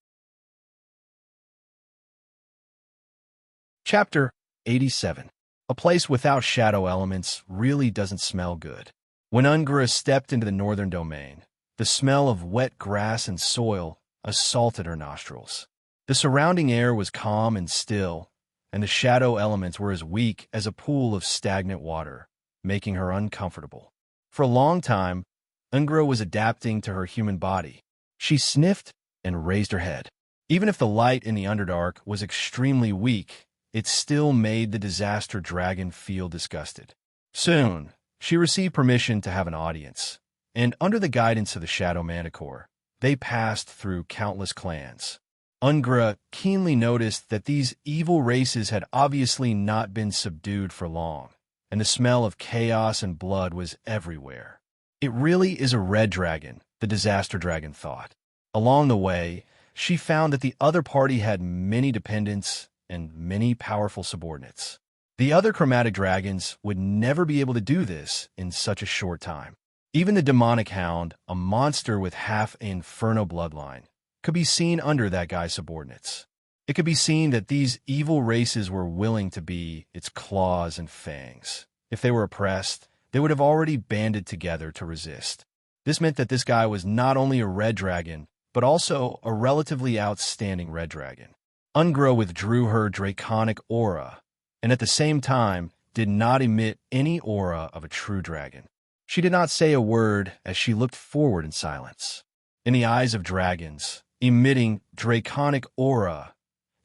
Chapter 87. A place without shadow elements really doesn't smell good. When Ungra stepped into the northern domain, the smell of wet grass and soil assaulted her nostrils. The surrounding air was calm and still, and the shadow elements were as weak as a pool of stagnant water, making her uncomfortable. For a long time, Ungra was adapting to her human body. She sniffed and raised her head. Even if the light in the Underdark was extremely weak, it still made the disaster dragon feel disgusted. Soon, she received permission to have an audience, and under the guidance of the Shadow Manticore, they passed through countless clans. Ungra keenly noticed that these evil races had obviously not been subdued for long, and the smell of chaos and blood was everywhere. It really is a red dragon, the disaster dragon thought. Along the way, she found that the other party had many dependents and many powerful subordinates. The other chromatic dragons would never be able to do this in such a short time. Even the demonic hound, a monster with half inferno bloodline, could be seen under that guy's subordinates. It could be seen that these evil races were willing to be its claws and fangs. If they were oppressed, they would have already banded together to resist. This meant that this guy was not only a red dragon, but also a relatively outstanding red dragon. Ungra withdrew her draconic aura, and at the same time did not emit any aura of a true dragon. She did not say a word as she looked forward in silence. In the eyes of dragons, emitting draconic aura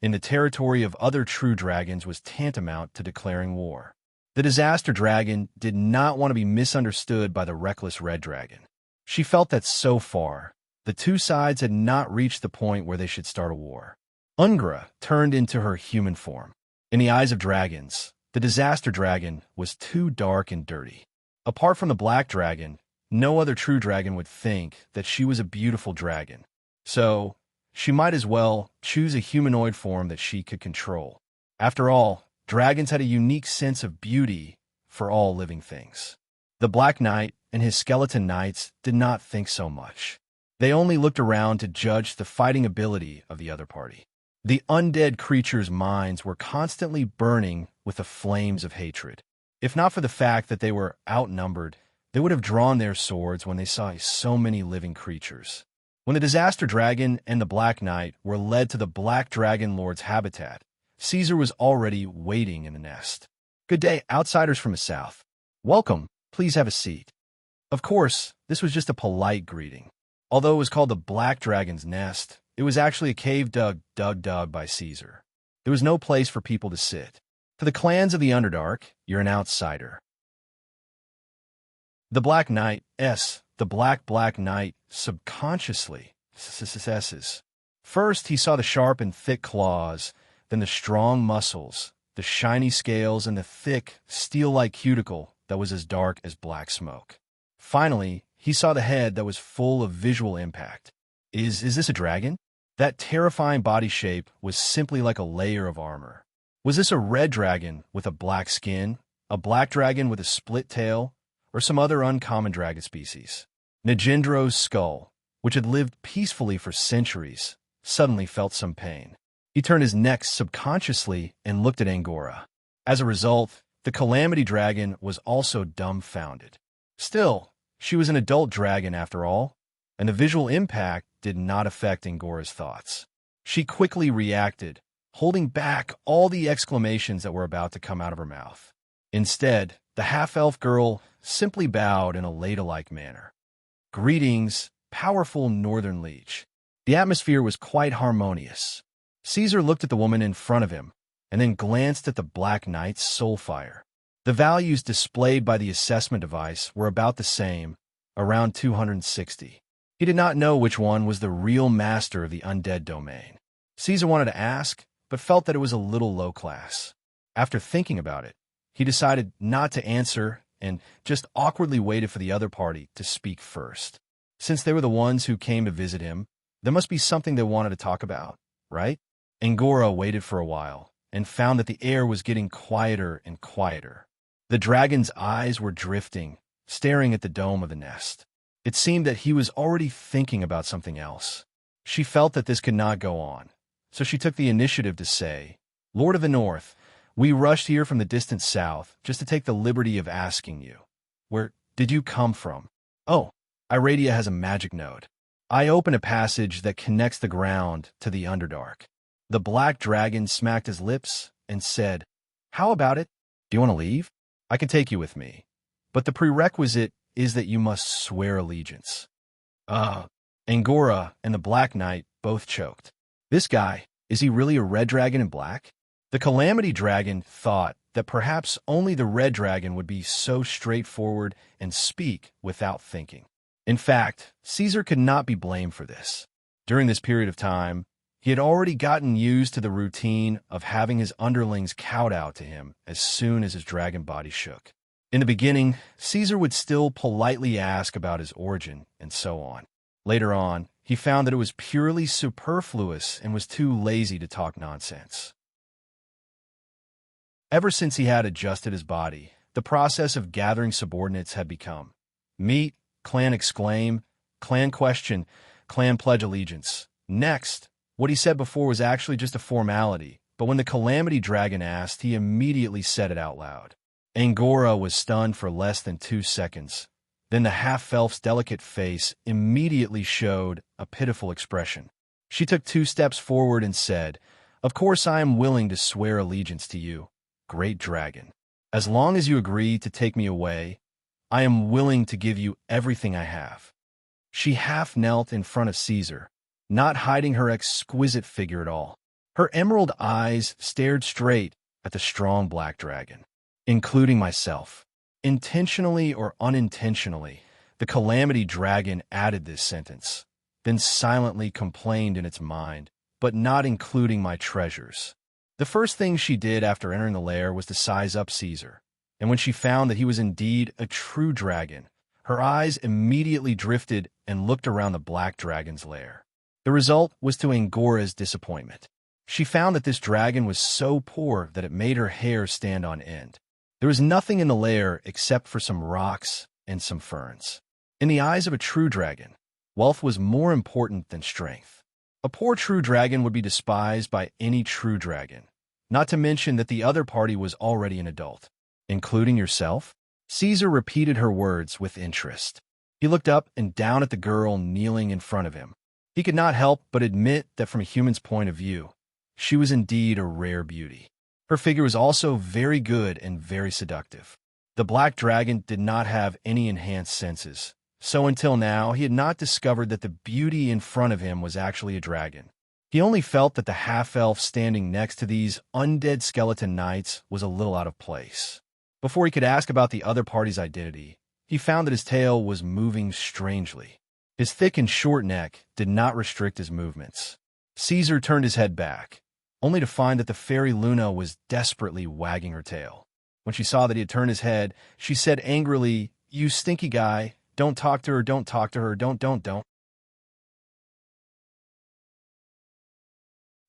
in the territory of other true dragons was tantamount to declaring war. The disaster dragon did not want to be misunderstood by the reckless red dragon. She felt that so far, the two sides had not reached the point where they should start a war. Ungra turned into her human form. In the eyes of dragons, the disaster dragon was too dark and dirty. Apart from the black dragon, no other true dragon would think that she was a beautiful dragon. So, she might as well choose a humanoid form that she could control. After all, dragons had a unique sense of beauty for all living things. The Black Knight and his skeleton knights did not think so much. They only looked around to judge the fighting ability of the other party. The undead creatures' minds were constantly burning with the flames of hatred. If not for the fact that they were outnumbered, they would have drawn their swords when they saw so many living creatures. When the disaster dragon and the Black Knight were led to the Black Dragon Lord's habitat, Caesar was already waiting in the nest. "Good day, outsiders from the south. Welcome, please have a seat." Of course, this was just a polite greeting. Although it was called the Black Dragon's Nest, it was actually a cave dug by Caesar. There was no place for people to sit. To the clans of the Underdark, you're an outsider. The Black Knight, the Black Knight, subconsciously sesses. First, he saw the sharp and thick claws, then the strong muscles, the shiny scales, and the thick, steel-like cuticle that was as dark as black smoke. Finally, he saw the head that was full of visual impact. Is this a dragon? That terrifying body shape was simply like a layer of armor. Was this a red dragon with a black skin, a black dragon with a split tail, or some other uncommon dragon species? Nagendro's skull, which had lived peacefully for centuries, suddenly felt some pain. He turned his neck subconsciously and looked at Angora. As a result, the Calamity Dragon was also dumbfounded. Still, she was an adult dragon after all, and the visual impact did not affect Angora's thoughts. She quickly reacted, holding back all the exclamations that were about to come out of her mouth. Instead, the half-elf girl simply bowed in a ladylike manner. "Greetings, powerful northern liege." The atmosphere was quite harmonious. Caesar looked at the woman in front of him, and then glanced at the Black Knight's soul fire. The values displayed by the assessment device were about the same, around 260. He did not know which one was the real master of the undead domain. Caesar wanted to ask, but felt that it was a little low class. After thinking about it, he decided not to answer and just awkwardly waited for the other party to speak first. Since they were the ones who came to visit him, there must be something they wanted to talk about, right? Angora waited for a while and found that the air was getting quieter and quieter. The dragon's eyes were drifting, staring at the dome of the nest. It seemed that he was already thinking about something else. She felt that this could not go on, so she took the initiative to say, "Lord of the North, we rushed here from the distant south just to take the liberty of asking you, where did you come from?" "Oh, Iradia has a magic node. I open a passage that connects the ground to the Underdark." The black dragon smacked his lips and said, "How about it? Do you want to leave? I can take you with me. But the prerequisite is that you must swear allegiance." Angora and the Black Knight both choked. This guy, is he really a red dragon in black? The Calamity Dragon thought that perhaps only the red dragon would be so straightforward and speak without thinking. In fact, Caesar could not be blamed for this. During this period of time, he had already gotten used to the routine of having his underlings kowtow to him as soon as his dragon body shook. In the beginning, Caesar would still politely ask about his origin and so on. Later on, he found that it was purely superfluous and was too lazy to talk nonsense. Ever since he had adjusted his body, the process of gathering subordinates had become meet, clan exclaim, clan question, clan pledge allegiance. Next, what he said before was actually just a formality, but when the Calamity Dragon asked, he immediately said it out loud. Angora was stunned for less than 2 seconds. Then the half-elf's delicate face immediately showed a pitiful expression. She took 2 steps forward and said, "Of course I am willing to swear allegiance to you, great dragon. As long as you agree to take me away, I am willing to give you everything I have." She half knelt in front of Caesar, not hiding her exquisite figure at all. Her emerald eyes stared straight at the strong black dragon. "Including myself." Intentionally or unintentionally, the Calamity Dragon added this sentence, then silently complained in its mind, "But not including my treasures." The first thing she did after entering the lair was to size up Caesar, and when she found that he was indeed a true dragon, her eyes immediately drifted and looked around the black dragon's lair. The result was to Angora's disappointment. She found that this dragon was so poor that it made her hair stand on end. There was nothing in the lair except for some rocks and some ferns. In the eyes of a true dragon, wealth was more important than strength. A poor true dragon would be despised by any true dragon, not to mention that the other party was already an adult. "Including yourself?" Caesar repeated her words with interest. He looked up and down at the girl kneeling in front of him. He could not help but admit that from a human's point of view, she was indeed a rare beauty. Her figure was also very good and very seductive. The black dragon did not have any enhanced senses, so until now he had not discovered that the beauty in front of him was actually a dragon. He only felt that the half-elf standing next to these undead skeleton knights was a little out of place. Before he could ask about the other party's identity, he found that his tail was moving strangely. His thick and short neck did not restrict his movements. Caesar turned his head back, only to find that the fairy Luna was desperately wagging her tail. When she saw that he had turned his head, she said angrily, "You stinky guy, don't talk to her, don't talk to her, don't.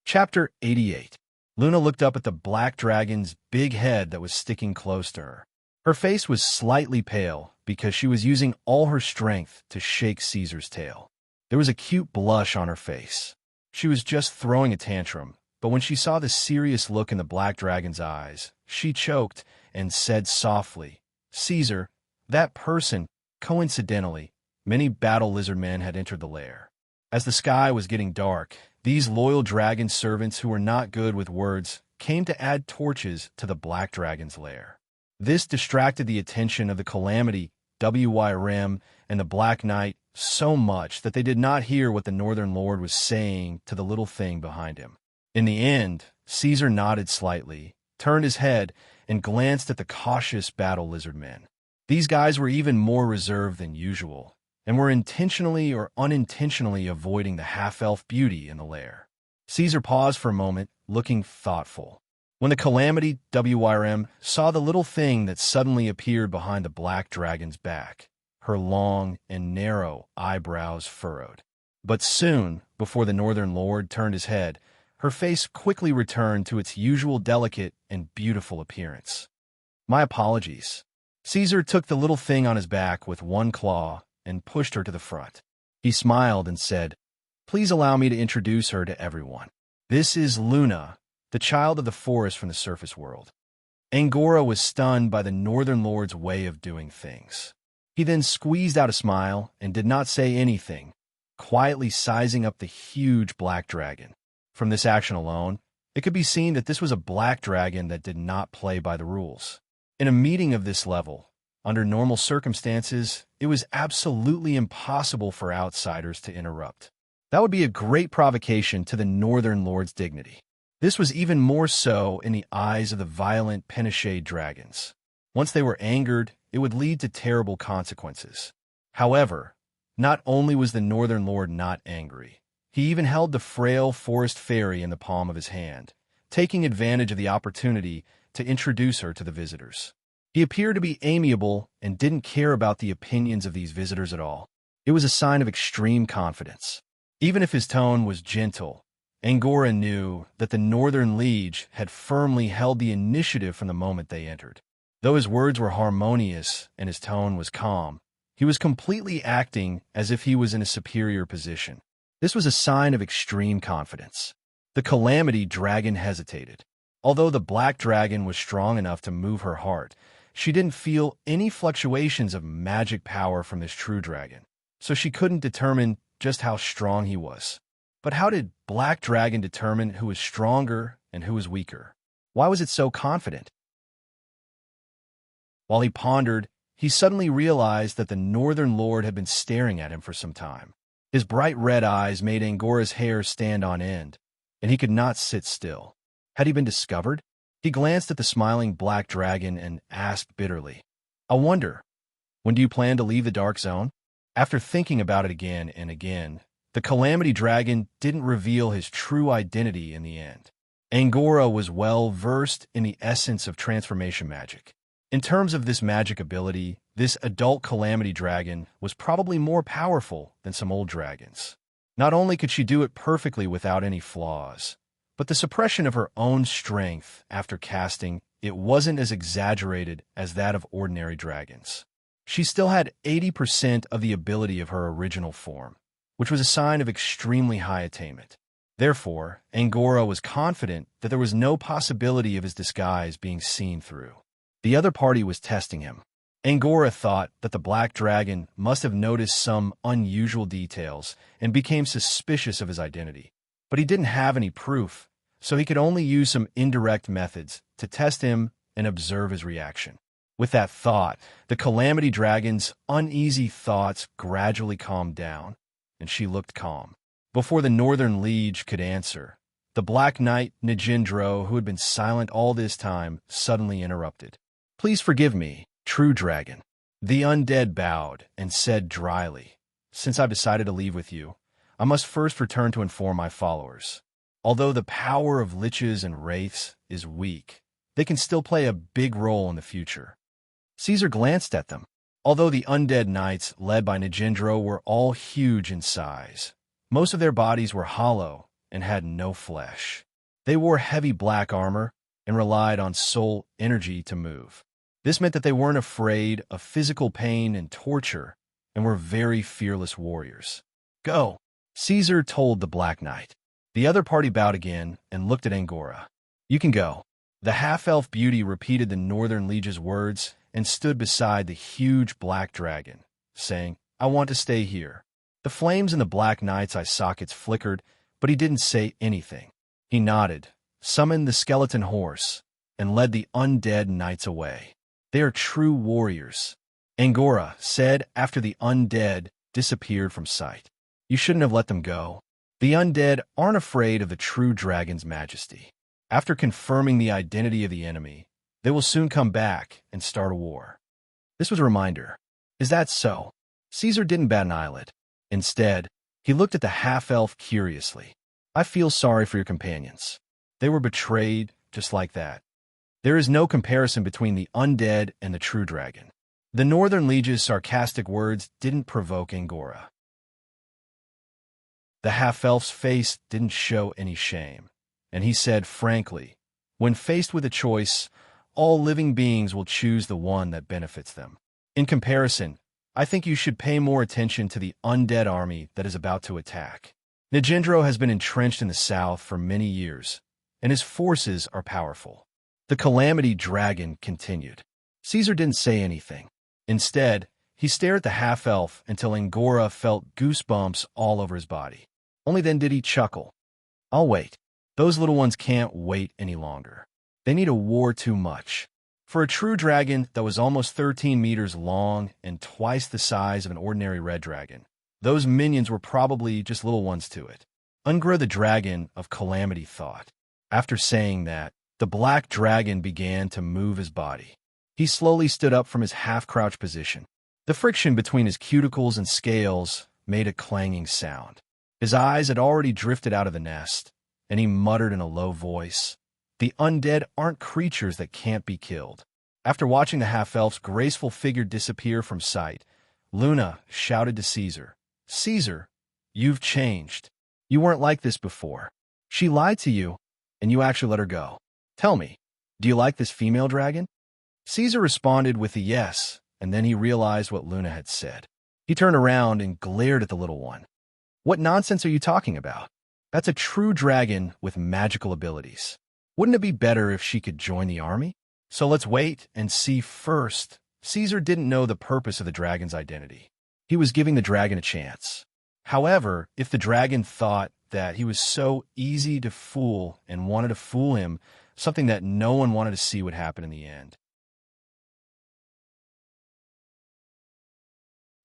Chapter 88. Luna looked up at the black dragon's big head that was sticking close to her. Her face was slightly pale because she was using all her strength to shake Caesar's tail. There was a cute blush on her face. She was just throwing a tantrum, but when she saw the serious look in the black dragon's eyes, she choked and said softly, "Caesar, that person," coincidentally, many battle lizard men had entered the lair. As the sky was getting dark, these loyal dragon servants who were not good with words came to add torches to the black dragon's lair. This distracted the attention of the Calamity, WYRM, and the Black Knight so much that they did not hear what the Northern Lord was saying to the little thing behind him. In the end, Caesar nodded slightly, turned his head, and glanced at the cautious battle lizard men. These guys were even more reserved than usual, and were intentionally or unintentionally avoiding the half-elf beauty in the lair. Caesar paused for a moment, looking thoughtful. When the Calamity WRM saw the little thing that suddenly appeared behind the black dragon's back, her long and narrow eyebrows furrowed. But soon, before the Northern Lord turned his head, her face quickly returned to its usual delicate and beautiful appearance. "My apologies." Caesar took the little thing on his back with one claw and pushed her to the front. He smiled and said, "Please allow me to introduce her to everyone. This is Luna, the child of the forest from the surface world." Angora was stunned by the Northern Lord's way of doing things. He then squeezed out a smile and did not say anything, quietly sizing up the huge black dragon. From this action alone, it could be seen that this was a black dragon that did not play by the rules. In a meeting of this level, under normal circumstances, it was absolutely impossible for outsiders to interrupt. That would be a great provocation to the Northern Lord's dignity. This was even more so in the eyes of the violent Penishade dragons. Once they were angered, it would lead to terrible consequences. However, not only was the Northern Lord not angry, he even held the frail forest fairy in the palm of his hand, taking advantage of the opportunity to introduce her to the visitors. He appeared to be amiable and didn't care about the opinions of these visitors at all. It was a sign of extreme confidence. Even if his tone was gentle, Angora knew that the Northern Liege had firmly held the initiative from the moment they entered. Though his words were harmonious and his tone was calm, he was completely acting as if he was in a superior position. This was a sign of extreme confidence. The Calamity dragon hesitated. Although the black dragon was strong enough to move her heart, she didn't feel any fluctuations of magic power from this true dragon, so she couldn't determine just how strong he was. But how did Black Dragon determine who was stronger and who was weaker? Why was it so confident? While he pondered, he suddenly realized that the Northern Lord had been staring at him for some time. His bright red eyes made Angora's hair stand on end, and he could not sit still. Had he been discovered? He glanced at the smiling black dragon and asked bitterly, "I wonder, when do you plan to leave the Dark Zone?" After thinking about it again and again, the Calamity Dragon didn't reveal his true identity in the end. Angora was well versed in the essence of transformation magic. In terms of this magic ability, this adult Calamity Dragon was probably more powerful than some old dragons. Not only could she do it perfectly without any flaws, but the suppression of her own strength after casting it wasn't as exaggerated as that of ordinary dragons. She still had 80% of the ability of her original form, which was a sign of extremely high attainment. Therefore, Angora was confident that there was no possibility of his disguise being seen through. The other party was testing him. Angora thought that the black dragon must have noticed some unusual details and became suspicious of his identity. But he didn't have any proof, so he could only use some indirect methods to test him and observe his reaction. With that thought, the Calamity Dragon's uneasy thoughts gradually calmed down, and she looked calm. Before the Northern Liege could answer, the Black Knight Nijindro, who had been silent all this time, suddenly interrupted. "Please forgive me, true dragon." The undead bowed and said dryly, "Since I've decided to leave with you, I must first return to inform my followers. Although the power of liches and wraiths is weak, they can still play a big role in the future." Caesar glanced at them. Although the undead knights led by Nijindro were all huge in size, most of their bodies were hollow and had no flesh. They wore heavy black armor and relied on soul energy to move. This meant that they weren't afraid of physical pain and torture and were very fearless warriors. "Go," Caesar told the Black Knight. The other party bowed again and looked at Angora. "You can go." The half-elf beauty repeated the Northern Liege's words and stood beside the huge black dragon, saying, "I want to stay here." The flames in the Black Knight's eye sockets flickered, but he didn't say anything. He nodded, summoned the skeleton horse, and led the undead knights away. "They are true warriors," Angora said after the undead disappeared from sight. "You shouldn't have let them go. The undead aren't afraid of the true dragon's majesty. After confirming the identity of the enemy, they will soon come back and start a war." This was a reminder. "Is that so?" Caesar didn't bat an eyelid. Instead, he looked at the half-elf curiously. I feel sorry for your companions. They were betrayed just like that. There is no comparison between the undead and the true dragon. The Northern Liege's sarcastic words didn't provoke Angora. The half-elf's face didn't show any shame, and he said frankly, when faced with a choice, all living beings will choose the one that benefits them. In comparison, I think you should pay more attention to the undead army that is about to attack. Nijindro has been entrenched in the south for many years, and his forces are powerful. The Calamity Dragon continued. Caesar didn't say anything. Instead, he stared at the half-elf until Angora felt goosebumps all over his body. Only then did he chuckle. I'll wait. Those little ones can't wait any longer. They need a war too much. For a true dragon that was almost 13 meters long and twice the size of an ordinary red dragon, those minions were probably just little ones to it. Ungra the dragon of Calamity thought. After saying that, the black dragon began to move his body. He slowly stood up from his half-crouched position. The friction between his cuticles and scales made a clanging sound. His eyes had already drifted out of the nest, and he muttered in a low voice, "The undead aren't creatures that can't be killed." After watching the half-elf's graceful figure disappear from sight, Luna shouted to Caesar, "Caesar, you've changed. You weren't like this before. She lied to you, and you actually let her go. Tell me, do you like this female dragon?" Caesar responded with a yes, and then he realized what Luna had said. He turned around and glared at the little one. What nonsense are you talking about? That's a true dragon with magical abilities. Wouldn't it be better if she could join the army? So let's wait and see first. Caesar didn't know the purpose of the dragon's identity. He was giving the dragon a chance. However, if the dragon thought that he was so easy to fool and wanted to fool him, something that no one wanted to see would happen in the end.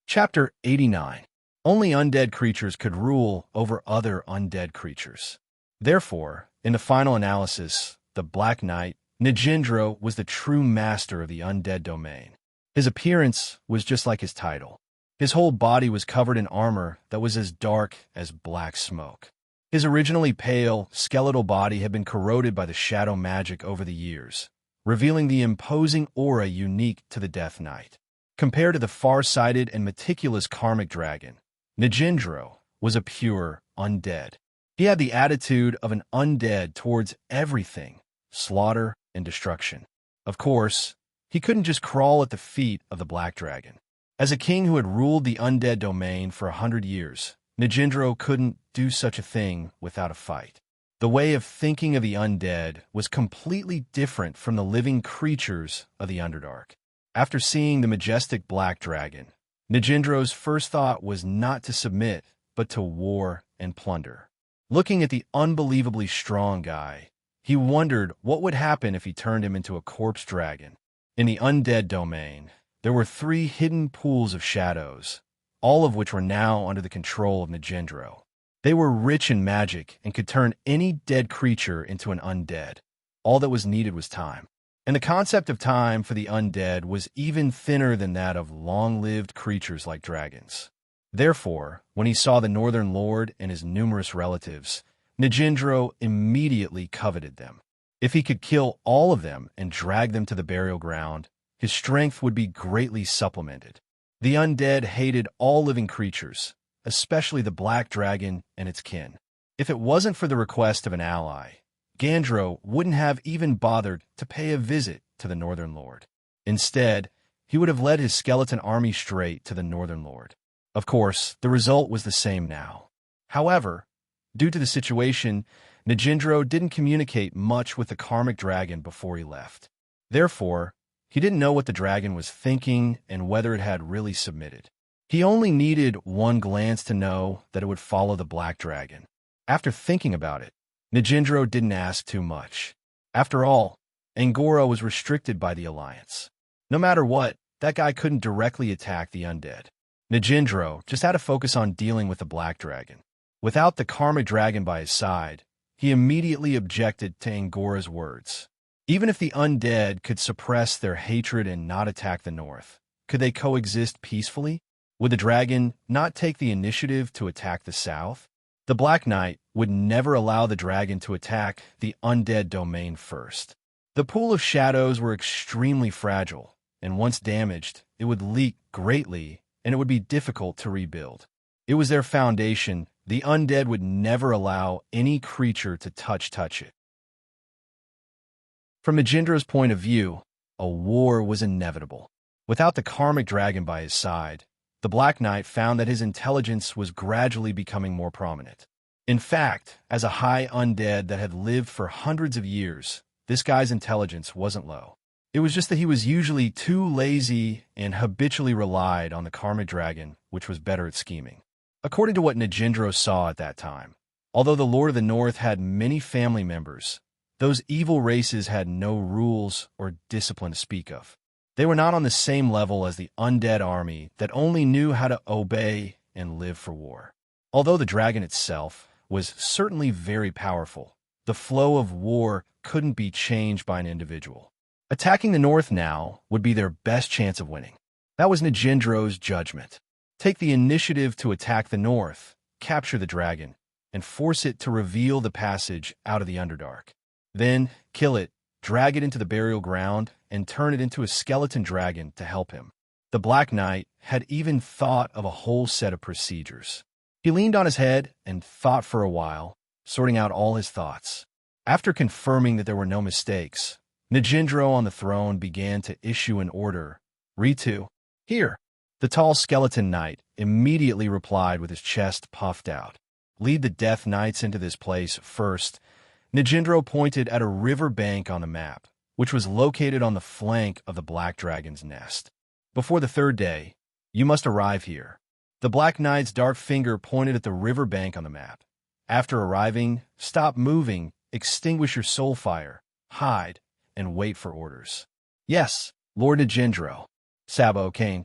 Chapter 89. Only undead creatures could rule over other undead creatures. Therefore, in the final analysis, the Black Knight, Nijindro, was the true master of the undead domain. His appearance was just like his title. His whole body was covered in armor that was as dark as black smoke. His originally pale, skeletal body had been corroded by the shadow magic over the years, revealing the imposing aura unique to the Death Knight. Compared to the far-sighted and meticulous karmic dragon, Nijindro was a pure undead. He had the attitude of an undead towards everything, slaughter and destruction. Of course, he couldn't just crawl at the feet of the black dragon. As a king who had ruled the undead domain for 100 years, Nijindro couldn't do such a thing without a fight. The way of thinking of the undead was completely different from the living creatures of the Underdark. After seeing the majestic black dragon, Nijindro's first thought was not to submit, but to war and plunder. Looking at the unbelievably strong guy, he wondered what would happen if he turned him into a corpse dragon. In the undead domain, there were 3 hidden pools of shadows, all of which were now under the control of Nijindro. They were rich in magic and could turn any dead creature into an undead. All that was needed was time. And the concept of time for the undead was even thinner than that of long-lived creatures like dragons. Therefore, when he saw the Northern Lord and his numerous relatives, Nijindro immediately coveted them. If he could kill all of them and drag them to the burial ground, his strength would be greatly supplemented. The undead hated all living creatures, especially the black dragon and its kin. If it wasn't for the request of an ally, Gandro wouldn't have even bothered to pay a visit to the Northern Lord. Instead, he would have led his skeleton army straight to the Northern Lord. Of course, the result was the same now. However, due to the situation, Nijindro didn't communicate much with the karmic dragon before he left. Therefore, he didn't know what the dragon was thinking and whether it had really submitted. He only needed one glance to know that it would follow the black dragon. After thinking about it, Nijindro didn't ask too much. After all, Angora was restricted by the alliance. No matter what, that guy couldn't directly attack the undead. Nijindro just had to focus on dealing with the black dragon. Without the karmic dragon by his side, he immediately objected to Angora's words. Even if the undead could suppress their hatred and not attack the North, could they coexist peacefully? Would the dragon not take the initiative to attack the south? The Black Knight would never allow the dragon to attack the undead domain first. The pool of shadows were extremely fragile, and once damaged, it would leak greatly and it would be difficult to rebuild. It was their foundation. The undead would never allow any creature to touch it. From Nagendra's point of view, a war was inevitable. Without the karmic dragon by his side, the Black Knight found that his intelligence was gradually becoming more prominent. In fact, as a high undead that had lived for hundreds of years, this guy's intelligence wasn't low. It was just that he was usually too lazy and habitually relied on the karmic dragon, which was better at scheming. According to what Nagendra saw at that time, although the Lord of the North had many family members, those evil races had no rules or discipline to speak of. They were not on the same level as the undead army that only knew how to obey and live for war. Although the dragon itself was certainly very powerful, the flow of war couldn't be changed by an individual. Attacking the north now would be their best chance of winning. That was Nagendra's judgment. Take the initiative to attack the north, capture the dragon, and force it to reveal the passage out of the Underdark. Then kill it, drag it into the burial ground, and turn it into a skeleton dragon to help him. The Black Knight had even thought of a whole set of procedures. He leaned on his head and thought for a while, sorting out all his thoughts. After confirming that there were no mistakes, Nagendra on the throne began to issue an order. Ritu, here. The tall skeleton knight immediately replied with his chest puffed out. Lead the Death Knights into this place first. Nagendra pointed at a river bank on the map, which was located on the flank of the Black Dragon's nest. Before the third day, you must arrive here. The Black Knight's dark finger pointed at the river bank on the map. After arriving, stop moving, extinguish your soul fire, hide, and wait for orders. Yes, Lord Nagendra. Sabo came.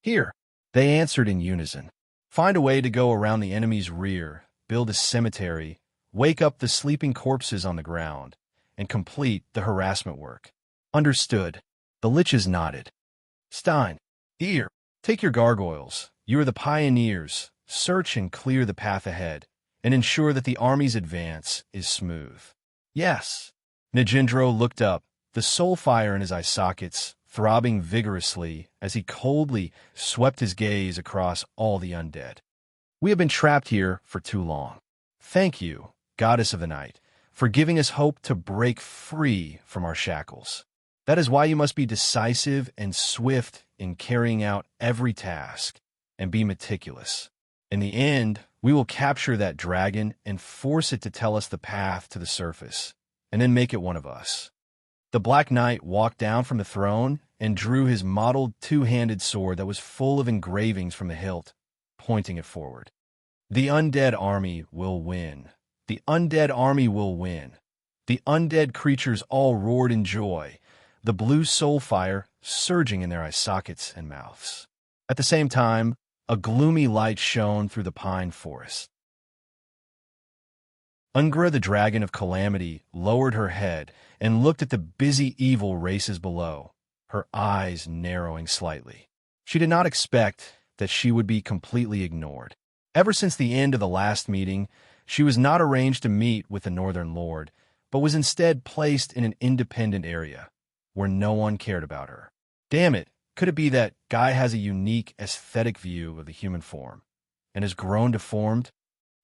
Here. They answered in unison. Find a way to go around the enemy's rear, build a cemetery, wake up the sleeping corpses on the ground, and complete the harassment work. Understood. The liches nodded. Stein. Here. Take your gargoyles. You are the pioneers. Search and clear the path ahead, and ensure that the army's advance is smooth. Yes. Nagendra looked up, the soul fire in his eye sockets throbbing vigorously as he coldly swept his gaze across all the undead. We have been trapped here for too long. Thank you, Goddess of the Night, for giving us hope to break free from our shackles. That is why you must be decisive and swift in carrying out every task, and be meticulous. In the end, we will capture that dragon and force it to tell us the path to the surface, and then make it one of us. The Black Knight walked down from the throne and drew his mottled two-handed sword that was full of engravings from the hilt, pointing it forward. The undead army will win. The undead army will win. The undead creatures all roared in joy, the blue soul fire surging in their eye sockets and mouths. At the same time, a gloomy light shone through the pine forest. Ungra, the dragon of calamity, lowered her head and looked at the busy evil races below, her eyes narrowing slightly. She did not expect that she would be completely ignored. Ever since the end of the last meeting, she was not arranged to meet with the Northern Lord, but was instead placed in an independent area, where no one cared about her. Damn it, could it be that Guy has a unique aesthetic view of the human form, and has grown deformed?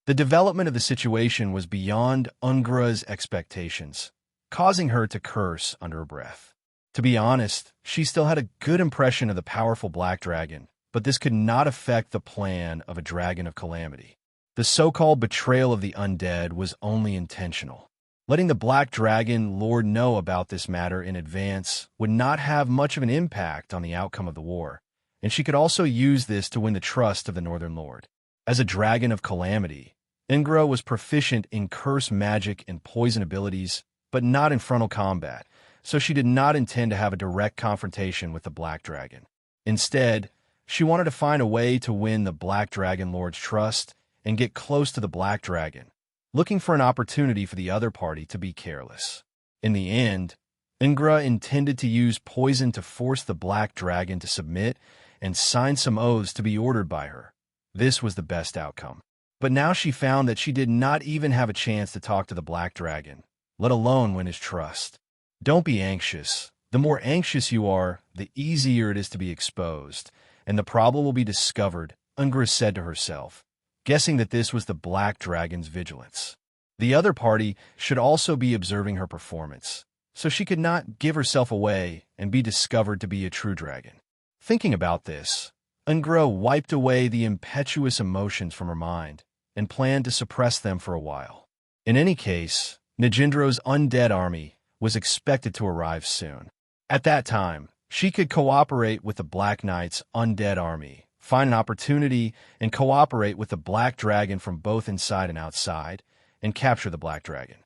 The development of the situation was beyond Ungra's expectations, causing her to curse under her breath. To be honest, she still had a good impression of the powerful Black Dragon, but this could not affect the plan of a Dragon of Calamity. The so-called betrayal of the undead was only intentional. Letting the Black Dragon Lord know about this matter in advance would not have much of an impact on the outcome of the war, and she could also use this to win the trust of the Northern Lord. As a Dragon of Calamity, Ingra was proficient in curse magic and poison abilities, but not in frontal combat, so she did not intend to have a direct confrontation with the Black Dragon. Instead, she wanted to find a way to win the Black Dragon Lord's trust and get close to the Black Dragon, looking for an opportunity for the other party to be careless. In the end, Ingra intended to use poison to force the Black Dragon to submit and signed some oaths to be ordered by her. This was the best outcome. But now she found that she did not even have a chance to talk to the black dragon, let alone win his trust. Don't be anxious. The more anxious you are, the easier it is to be exposed, and the problem will be discovered, Ungra said to herself, guessing that this was the black dragon's vigilance. The other party should also be observing her performance, so she could not give herself away and be discovered to be a true dragon. Thinking about this, Ungra wiped away the impetuous emotions from her mind and planned to suppress them for a while. In any case, Najindro's undead army was expected to arrive soon. At that time, she could cooperate with the Black Knight's undead army, find an opportunity and cooperate with the Black Dragon from both inside and outside, and capture the Black Dragon.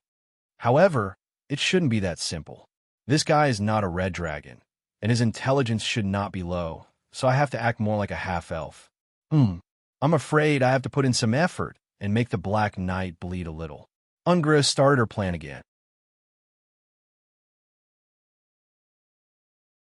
However, it shouldn't be that simple. This guy is not a red dragon, and his intelligence should not be low, so I have to act more like a half-elf. I'm afraid I have to put in some effort and make the Black Knight bleed a little. Ungra started her plan again.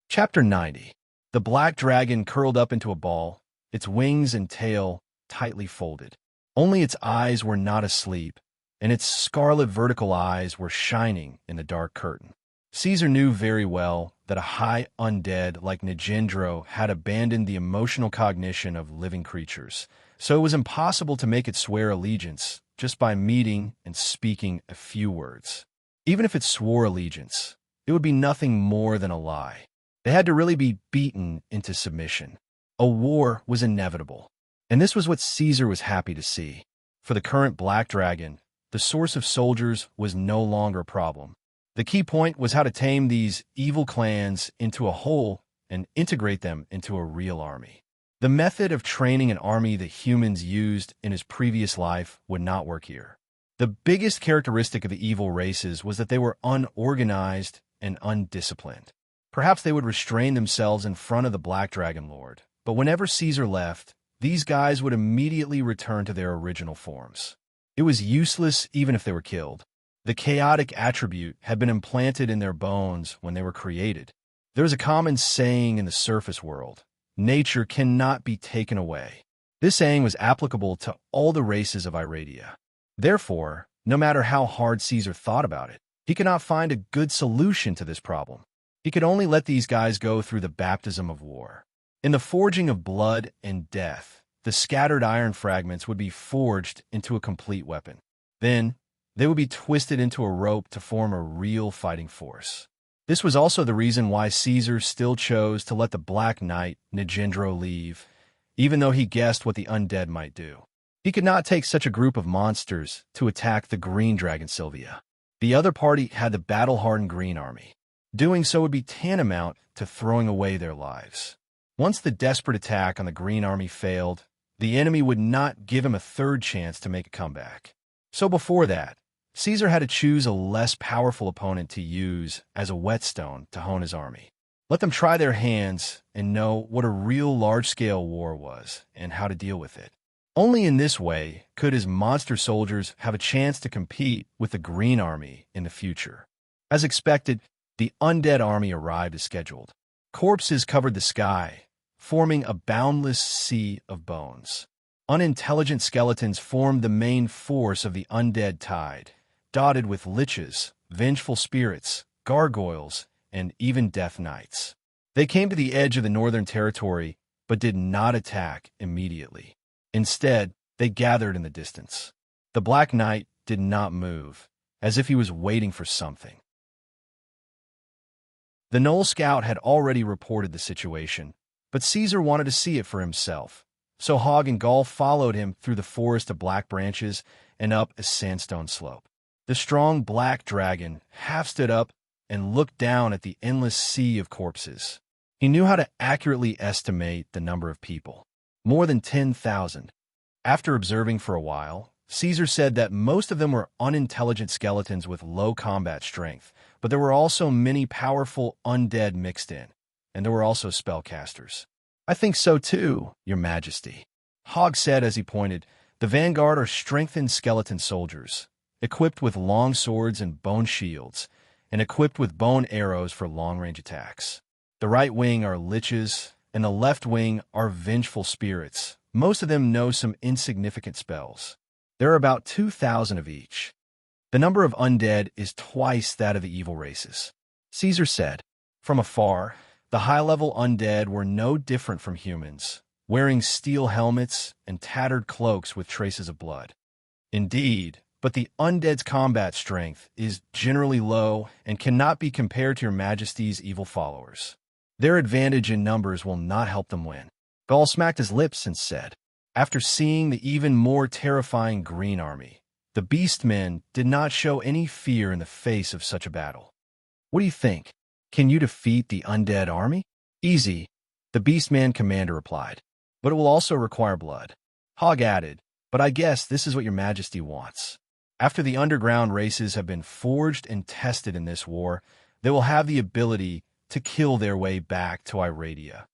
Chapter 90. The black dragon curled up into a ball, its wings and tail tightly folded. Only its eyes were not asleep, and its scarlet vertical eyes were shining in the dark curtain. Caesar knew very well that a high undead like Najindro had abandoned the emotional cognition of living creatures, so it was impossible to make it swear allegiance just by meeting and speaking a few words. Even if it swore allegiance, it would be nothing more than a lie. They had to really be beaten into submission. A war was inevitable, and this was what Caesar was happy to see. For the current Black Dragon, the source of soldiers was no longer a problem. The key point was how to tame these evil clans into a whole and integrate them into a real army. The method of training an army that humans used in his previous life would not work here. The biggest characteristic of the evil races was that they were unorganized and undisciplined. Perhaps they would restrain themselves in front of the Black Dragon Lord, but whenever Caesar left, these guys would immediately return to their original forms. It was useless even if they were killed. The chaotic attribute had been implanted in their bones when they were created. There is a common saying in the surface world: nature cannot be taken away. This saying was applicable to all the races of Iradia. Therefore, no matter how hard Caesar thought about it, he could not find a good solution to this problem. He could only let these guys go through the baptism of war. In the forging of blood and death, the scattered iron fragments would be forged into a complete weapon. Then, they would be twisted into a rope to form a real fighting force. This was also the reason why Caesar still chose to let the Black Knight, Najindro, leave, even though he guessed what the undead might do. He could not take such a group of monsters to attack the Green Dragon Sylvia. The other party had the battle-hardened Green Army. Doing so would be tantamount to throwing away their lives. Once the desperate attack on the Green Army failed, the enemy would not give him a third chance to make a comeback. So before that, Caesar had to choose a less powerful opponent to use as a whetstone to hone his army. Let them try their hands and know what a real large-scale war was and how to deal with it. Only in this way could his monster soldiers have a chance to compete with the Green Army in the future. As expected, the undead army arrived as scheduled. Corpses covered the sky, forming a boundless sea of bones. Unintelligent skeletons formed the main force of the undead tide, dotted with liches, vengeful spirits, gargoyles, and even death knights. They came to the edge of the northern territory, but did not attack immediately. Instead, they gathered in the distance. The Black Knight did not move, as if he was waiting for something. The Knoll Scout had already reported the situation, but Caesar wanted to see it for himself, so Hog and Gull followed him through the forest of black branches and up a sandstone slope. The strong black dragon half stood up and looked down at the endless sea of corpses. He knew how to accurately estimate the number of people. More than 10,000. After observing for a while, Caesar said that most of them were unintelligent skeletons with low combat strength, but there were also many powerful undead mixed in, and there were also spellcasters. I think so too, Your Majesty. Hog said as he pointed, the vanguard are strengthened skeleton soldiers, equipped with long swords and bone shields, and equipped with bone arrows for long-range attacks. The right wing are liches, and the left wing are vengeful spirits. Most of them know some insignificant spells. There are about 2,000 of each. The number of undead is twice that of the evil races. Caesar said. From afar, the high-level undead were no different from humans, wearing steel helmets and tattered cloaks with traces of blood. Indeed, but the undead's combat strength is generally low and cannot be compared to your majesty's evil followers. Their advantage in numbers will not help them win. Gaul smacked his lips and said, after seeing the even more terrifying Green Army, the Beastmen did not show any fear in the face of such a battle. What do you think? Can you defeat the undead army? Easy, the Beastman commander replied, but it will also require blood. Hogg added, but I guess this is what your majesty wants. After the underground races have been forged and tested in this war, they will have the ability to kill their way back to Iradia.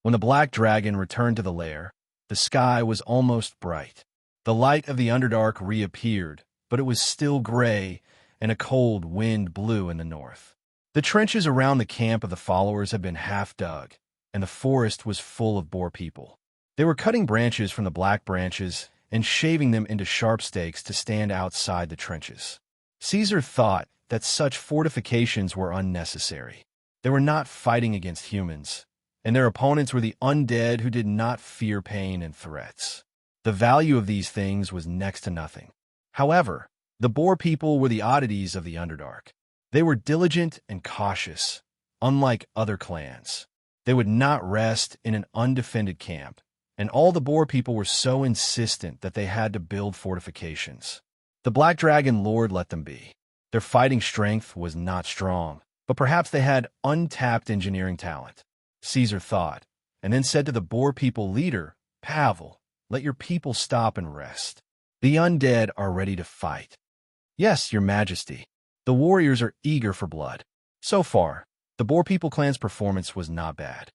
When the black dragon returned to the lair, the sky was almost bright. The light of the Underdark reappeared, but it was still gray, and a cold wind blew in the north. The trenches around the camp of the followers had been half dug, and the forest was full of boar people. They were cutting branches from the black branches and shaving them into sharp stakes to stand outside the trenches. Caesar thought that such fortifications were unnecessary. They were not fighting against humans, and their opponents were the undead who did not fear pain and threats. The value of these things was next to nothing. However, the boar people were the oddities of the Underdark. They were diligent and cautious, unlike other clans. They would not rest in an undefended camp, and all the boar people were so insistent that they had to build fortifications. The Black Dragon Lord let them be. Their fighting strength was not strong, but perhaps they had untapped engineering talent, Caesar thought, and then said to the boar people leader, Pavel, let your people stop and rest. The undead are ready to fight. Yes, your majesty. The warriors are eager for blood. So far, the boar people clan's performance was not bad.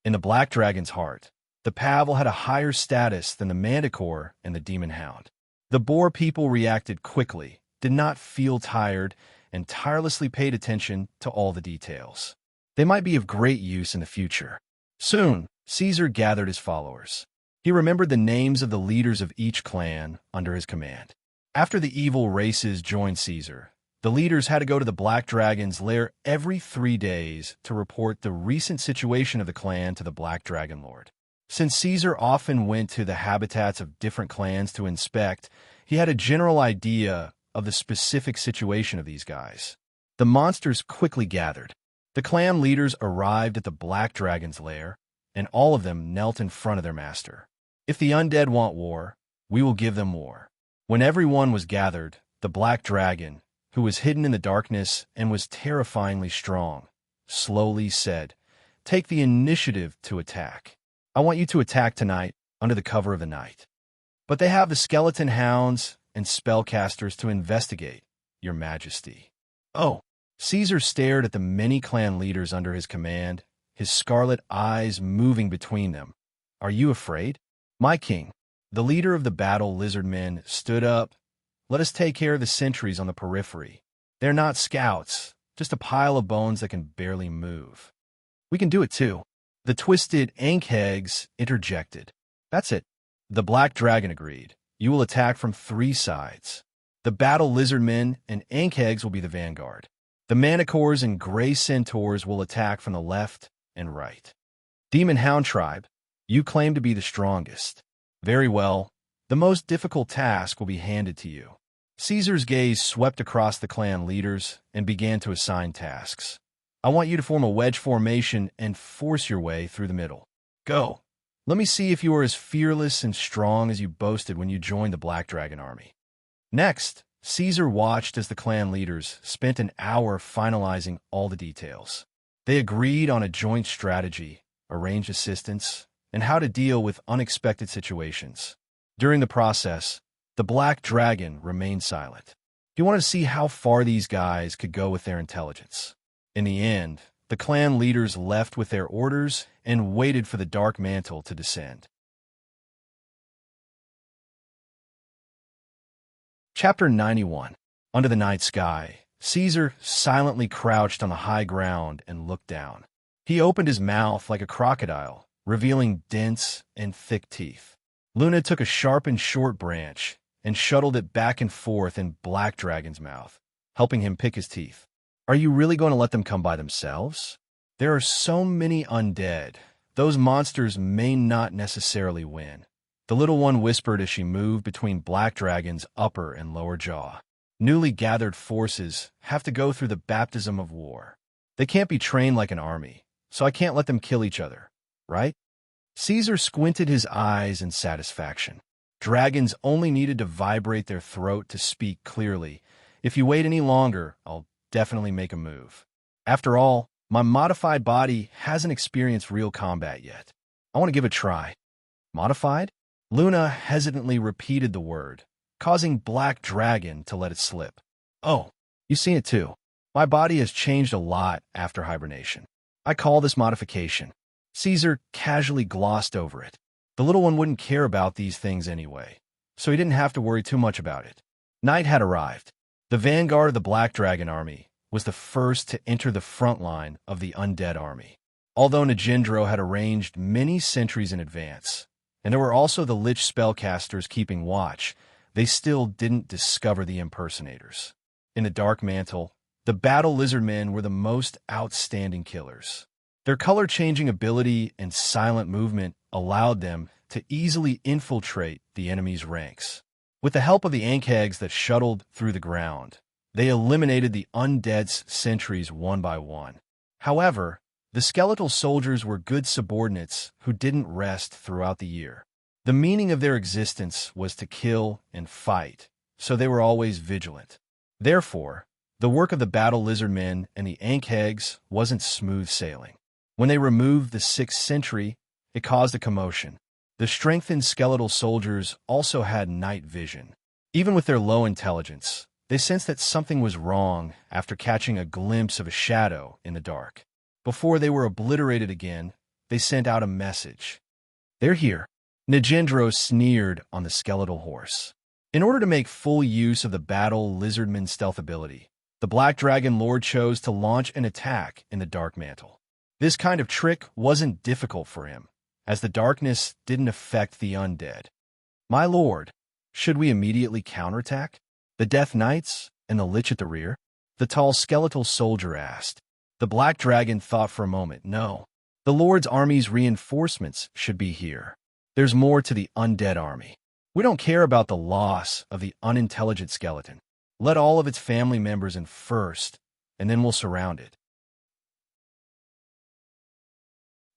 In the Black Dragon's heart, the Pavel had a higher status than the Manticore and the Demon Hound. The boar people reacted quickly, did not feel tired, and tirelessly paid attention to all the details. They might be of great use in the future. Soon, Caesar gathered his followers. He remembered the names of the leaders of each clan under his command. After the evil races joined Caesar, the leaders had to go to the Black Dragon's lair every 3 days to report the recent situation of the clan to the Black Dragon Lord. Since Caesar often went to the habitats of different clans to inspect, he had a general idea of the specific situation of these guys. The monsters quickly gathered. The clan leaders arrived at the Black Dragon's lair, and all of them knelt in front of their master. If the undead want war, we will give them war. When everyone was gathered, the Black Dragon, who was hidden in the darkness and was terrifyingly strong, slowly said, Take the initiative to attack. I want you to attack tonight under the cover of the night. But they have the skeleton hounds and spellcasters to investigate, your majesty. Oh, Caesar stared at the many clan leaders under his command, his scarlet eyes moving between them. Are you afraid? My king, the leader of the battle lizard men, stood up. Let us take care of the sentries on the periphery. They're not scouts, just a pile of bones that can barely move. We can do it too. The twisted Ankhegs interjected. That's it. The Black Dragon agreed. You will attack from 3 sides. The battle lizard men and Ankhegs will be the vanguard. The Manticores and Gray Centaurs will attack from the left and right. Demon Hound tribe, you claim to be the strongest. Very well. The most difficult task will be handed to you. Caesar's gaze swept across the clan leaders and began to assign tasks. I want you to form a wedge formation and force your way through the middle. Go. Let me see if you are as fearless and strong as you boasted when you joined the Black Dragon army. Next, Caesar watched as the clan leaders spent an hour finalizing all the details. They agreed on a joint strategy, arranged assistance, and how to deal with unexpected situations. During the process, the Black Dragon remained silent. He wanted to see how far these guys could go with their intelligence. In the end, the clan leaders left with their orders and waited for the dark mantle to descend. Chapter 91. Under the night sky, Caesar silently crouched on the high ground and looked down. He opened his mouth like a crocodile, revealing dense and thick teeth. Luna took a sharpened short branch and shuttled it back and forth in Black Dragon's mouth, helping him pick his teeth. Are you really going to let them come by themselves? There are so many undead. Those monsters may not necessarily win. The little one whispered as she moved between Black Dragon's upper and lower jaw. Newly gathered forces have to go through the baptism of war. They can't be trained like an army, so I can't let them kill each other, right? Caesar squinted his eyes in satisfaction. Dragons only needed to vibrate their throat to speak clearly. If you wait any longer, I'll definitely make a move. After all, my modified body hasn't experienced real combat yet. I want to give it a try. Modified? Luna hesitantly repeated the word, causing Black Dragon to let it slip. Oh, you see it too. My body has changed a lot after hibernation. I call this modification. Caesar casually glossed over it. The little one wouldn't care about these things anyway, so he didn't have to worry too much about it. Night had arrived. The vanguard of the Black Dragon army was the first to enter the front line of the undead army. Although Nagendro had arranged many sentries in advance, and there were also the Lich spellcasters keeping watch, they still didn't discover the impersonators. In the Dark Mantle, the Battle Lizardmen were the most outstanding killers. Their color-changing ability and silent movement allowed them to easily infiltrate the enemy's ranks. With the help of the ankhegs that shuttled through the ground, they eliminated the undead's sentries one by one. However, the skeletal soldiers were good subordinates who didn't rest throughout the year. The meaning of their existence was to kill and fight, so they were always vigilant. Therefore, the work of the Battle Lizardmen and the ankhegs wasn't smooth sailing. When they removed the 6th sentry, it caused a commotion. The strengthened skeletal soldiers also had night vision. Even with their low intelligence, they sensed that something was wrong after catching a glimpse of a shadow in the dark. Before they were obliterated again, they sent out a message. They're here. Nagendro sneered on the skeletal horse. In order to make full use of the Battle Lizardman stealth ability, the Black Dragon Lord chose to launch an attack in the Dark Mantle. This kind of trick wasn't difficult for him, as the darkness didn't affect the undead. My lord, should we immediately counterattack? The Death Knights and the Lich at the rear? The tall skeletal soldier asked. The Black Dragon thought for a moment. No, the Lord's army's reinforcements should be here. There's more to the undead army. We don't care about the loss of the unintelligent skeleton. Let all of its family members in first, and then we'll surround it.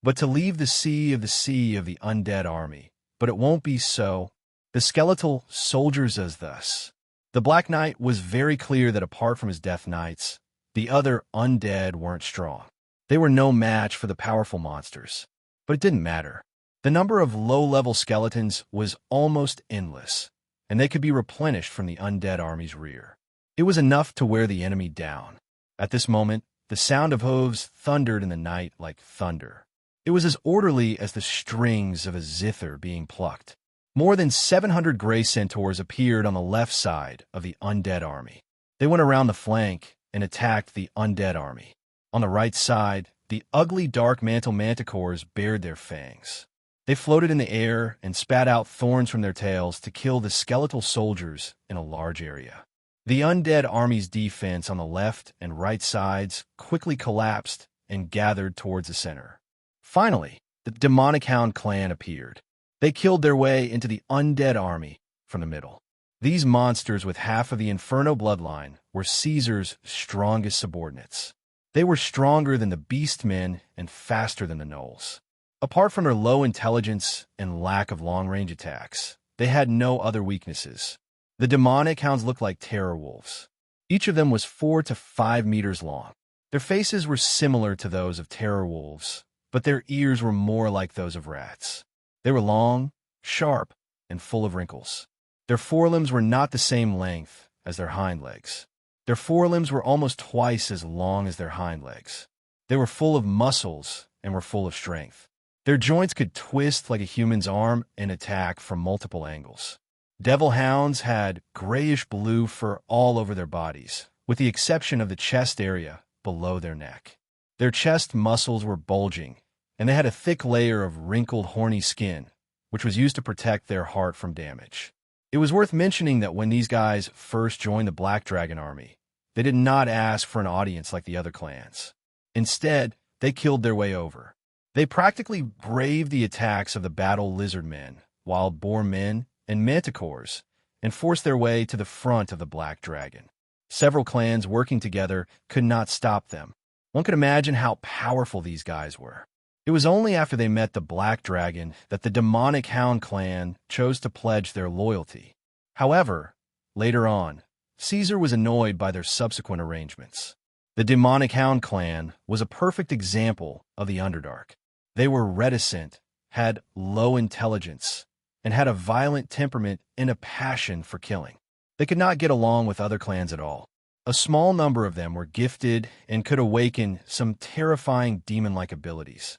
But to leave the sea of the undead army. But it won't be so. The skeletal soldiers as thus. The Black Knight was very clear that apart from his Death Knights, the other undead weren't strong. They were no match for the powerful monsters. But it didn't matter. The number of low-level skeletons was almost endless, and they could be replenished from the undead army's rear. It was enough to wear the enemy down. At this moment, the sound of hooves thundered in the night like thunder. It was as orderly as the strings of a zither being plucked. More than 700 gray centaurs appeared on the left side of the undead army. They went around the flank and attacked the undead army. On the right side, the ugly dark mantle manticores bared their fangs. They floated in the air and spat out thorns from their tails to kill the skeletal soldiers in a large area. The undead army's defense on the left and right sides quickly collapsed and gathered towards the center. Finally, the Demonic Hound clan appeared. They killed their way into the undead army from the middle. These monsters with half of the Inferno bloodline were Caesar's strongest subordinates. They were stronger than the Beastmen and faster than the Gnolls. Apart from their low intelligence and lack of long-range attacks, they had no other weaknesses. The Demonic Hounds looked like terror wolves. Each of them was 4 to 5 meters long. Their faces were similar to those of terror wolves, but their ears were more like those of rats. They were long, sharp, and full of wrinkles. Their forelimbs were not the same length as their hind legs. Their forelimbs were almost twice as long as their hind legs. They were full of muscles and were full of strength. Their joints could twist like a human's arm and attack from multiple angles. Devil hounds had grayish-blue fur all over their bodies, with the exception of the chest area below their neck. Their chest muscles were bulging, and they had a thick layer of wrinkled, horny skin, which was used to protect their heart from damage. It was worth mentioning that when these guys first joined the Black Dragon army, they did not ask for an audience like the other clans. Instead, they killed their way over. They practically braved the attacks of the battle lizard men, wild boar men, and manticores, and forced their way to the front of the Black Dragon. Several clans working together could not stop them. One could imagine how powerful these guys were. It was only after they met the Black Dragon that the Demonic Hound clan chose to pledge their loyalty. However, later on, Caesar was annoyed by their subsequent arrangements. The Demonic Hound clan was a perfect example of the Underdark. They were reticent, had low intelligence, and had a violent temperament and a passion for killing. They could not get along with other clans at all. A small number of them were gifted and could awaken some terrifying demon-like abilities.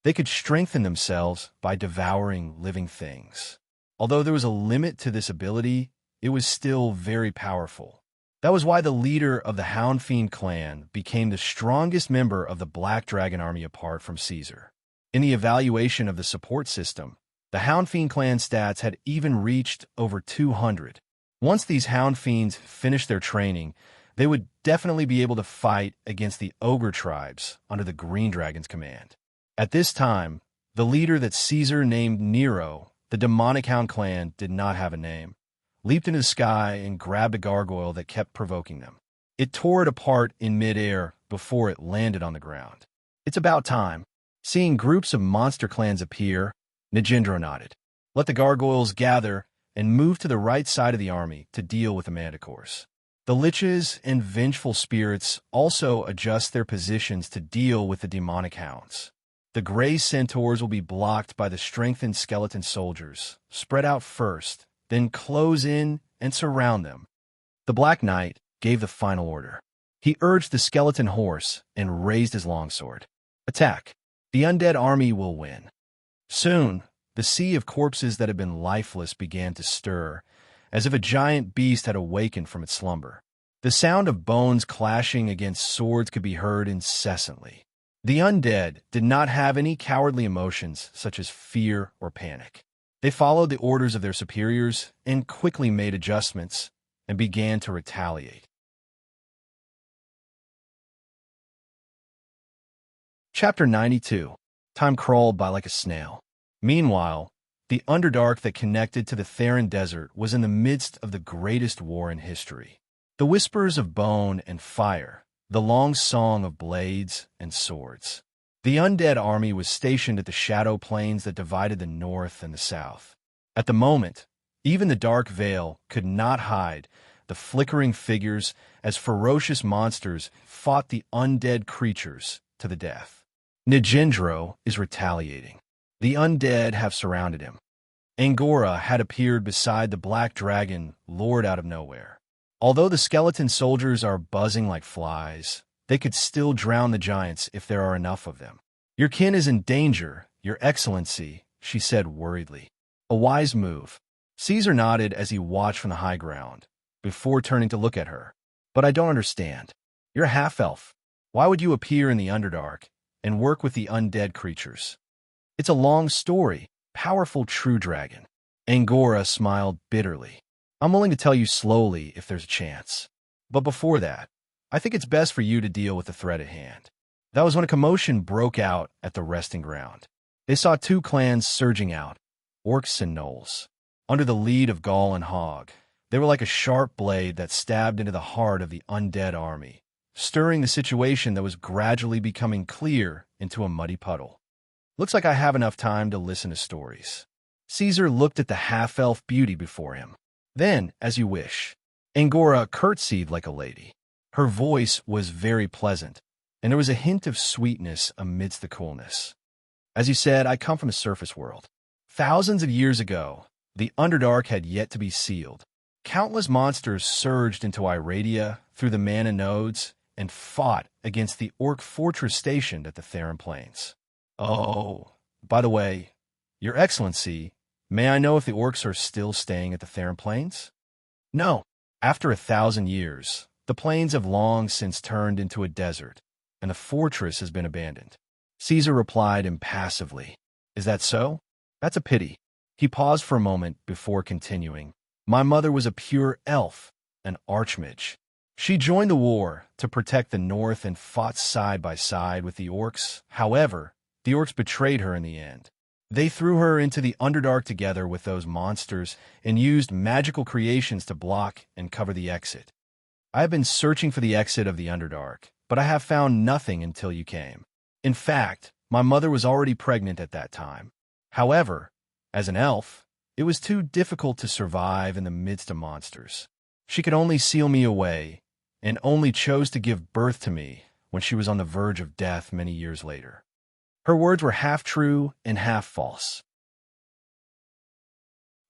They could strengthen themselves by devouring living things. Although there was a limit to this ability, it was still very powerful. That was why the leader of the Hound Fiend clan became the strongest member of the Black Dragon army apart from Caesar. In the evaluation of the support system, the Hound Fiend clan stats had even reached over 200. Once these Hound Fiends finished their training, they would definitely be able to fight against the Ogre tribes under the Green Dragon's command. At this time, the leader that Caesar named Nero, the Demonic Hound clan, did not have a name, leaped into the sky and grabbed a gargoyle that kept provoking them. It tore it apart in midair before it landed on the ground. It's about time. Seeing groups of monster clans appear, Nigendro nodded. Let the gargoyles gather and move to the right side of the army to deal with the manticores. The liches and vengeful spirits also adjust their positions to deal with the demonic hounds. The gray centaurs will be blocked by the strengthened skeleton soldiers, spread out first, then close in and surround them. The Black Knight gave the final order. He urged the skeleton horse and raised his longsword. Attack! The undead army will win. Soon, the sea of corpses that had been lifeless began to stir, as if a giant beast had awakened from its slumber. The sound of bones clashing against swords could be heard incessantly. The undead did not have any cowardly emotions such as fear or panic. They followed the orders of their superiors and quickly made adjustments and began to retaliate. Chapter 92. Time crawled by like a snail. Meanwhile, the Underdark that connected to the Theran Desert was in the midst of the greatest war in history. The whispers of bone and fire, the long song of blades and swords. The undead army was stationed at the shadow plains that divided the north and the south. At the moment, even the dark veil could not hide the flickering figures as ferocious monsters fought the undead creatures to the death. Nigendro is retaliating. The undead have surrounded him. Angora had appeared beside the Black Dragon, lured out of nowhere. Although the skeleton soldiers are buzzing like flies, they could still drown the giants if there are enough of them. Your kin is in danger, Your Excellency, she said worriedly. A wise move. Caesar nodded as he watched from the high ground, before turning to look at her. But I don't understand. You're a half-elf. Why would you appear in the Underdark and work with the undead creatures? It's a long story, powerful true dragon. Angora smiled bitterly. I'm willing to tell you slowly if there's a chance. But before that, I think it's best for you to deal with the threat at hand. That was when a commotion broke out at the resting ground. They saw two clans surging out, orcs and gnolls. Under the lead of Gaul and Hog, they were like a sharp blade that stabbed into the heart of the undead army, stirring the situation that was gradually becoming clear into a muddy puddle. Looks like I have enough time to listen to stories. Caesar looked at the half-elf beauty before him. Then, as you wish. Angora curtsied like a lady. Her voice was very pleasant, and there was a hint of sweetness amidst the coolness. As you said, I come from the surface world. Thousands of years ago, the Underdark had yet to be sealed. Countless monsters surged into Iradia through the Mana Nodes and fought against the orc fortress stationed at the Theran Plains. Oh, by the way, Your Excellency, may I know if the orcs are still staying at the Theran Plains? No. After 1,000 years, The plains have long since turned into a desert, and the fortress has been abandoned. Caesar replied impassively. Is that so? That's a pity. He paused for a moment before continuing. My mother was a pure elf, an archmage. She joined the war to protect the north and fought side by side with the orcs. However, the orcs betrayed her in the end. They threw her into the Underdark together with those monsters and used magical creations to block and cover the exit. I have been searching for the exit of the Underdark, but I have found nothing until you came. In fact, my mother was already pregnant at that time. However, as an elf, it was too difficult to survive in the midst of monsters. She could only seal me away, and only chose to give birth to me when she was on the verge of death many years later. Her words were half true and half false.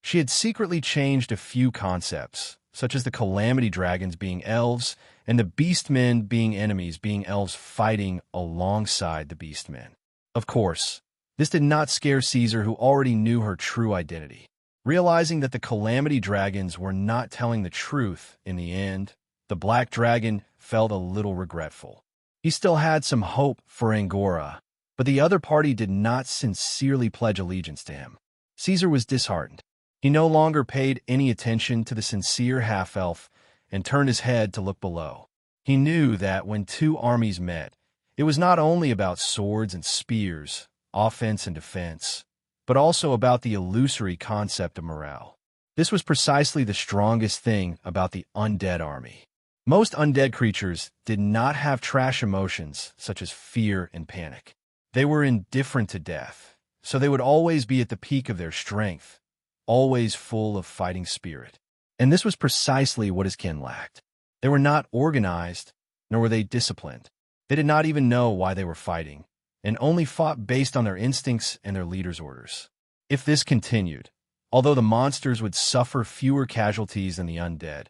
She had secretly changed a few concepts, such as the calamity dragons being elves and the beastmen being enemies, being elves fighting alongside the beastmen. Of course, this did not scare Caesar, who already knew her true identity. Realizing that the calamity dragons were not telling the truth in the end, the black dragon felt a little regretful. He still had some hope for Angora, but the other party did not sincerely pledge allegiance to him. Caesar was disheartened. He no longer paid any attention to the sincere half-elf and turned his head to look below. He knew that when two armies met, it was not only about swords and spears, offense and defense, but also about the illusory concept of morale. This was precisely the strongest thing about the undead army. Most undead creatures did not have trash emotions such as fear and panic. They were indifferent to death, so they would always be at the peak of their strength, always full of fighting spirit. And this was precisely what his kin lacked. They were not organized, nor were they disciplined. They did not even know why they were fighting, and only fought based on their instincts and their leader's orders. If this continued, although the monsters would suffer fewer casualties than the undead,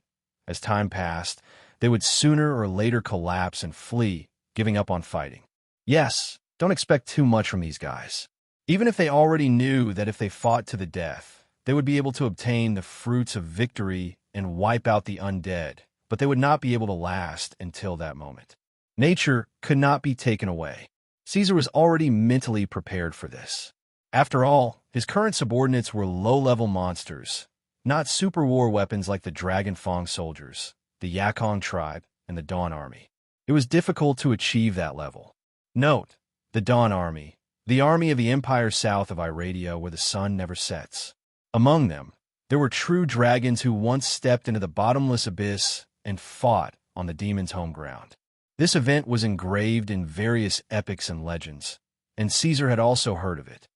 as time passed, they would sooner or later collapse and flee, giving up on fighting. Yes, don't expect too much from these guys. Even if they already knew that if they fought to the death, they would be able to obtain the fruits of victory and wipe out the undead, but they would not be able to last until that moment. Nature could not be taken away. Caesar was already mentally prepared for this. After all, his current subordinates were low-level monsters, not super war weapons like the Dragon Fang soldiers, the Yakong tribe, and the Dawn Army. It was difficult to achieve that level. Note, the Dawn Army, the army of the empire south of Iradia where the sun never sets. Among them, there were true dragons who once stepped into the bottomless abyss and fought on the demon's home ground. This event was engraved in various epics and legends, and Caesar had also heard of it.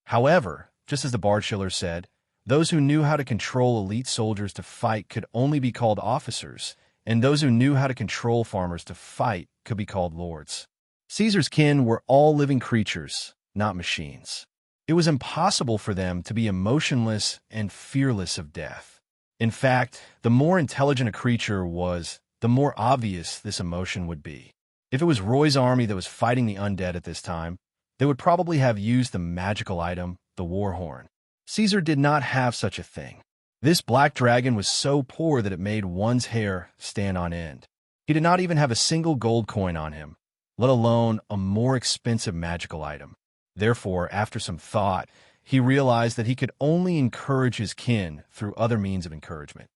However, just as the Bard Schiller said, those who knew how to control elite soldiers to fight could only be called officers, and those who knew how to control farmers to fight could be called lords. Caesar's kin were all living creatures, not machines. It was impossible for them to be emotionless and fearless of death. In fact, the more intelligent a creature was, the more obvious this emotion would be. If it was Roy's army that was fighting the undead at this time, they would probably have used the magical item, the war horn. Caesar did not have such a thing. This black dragon was so poor that it made one's hair stand on end. He did not even have a single gold coin on him, let alone a more expensive magical item. Therefore, after some thought, he realized that he could only encourage his kin through other means of encouragement.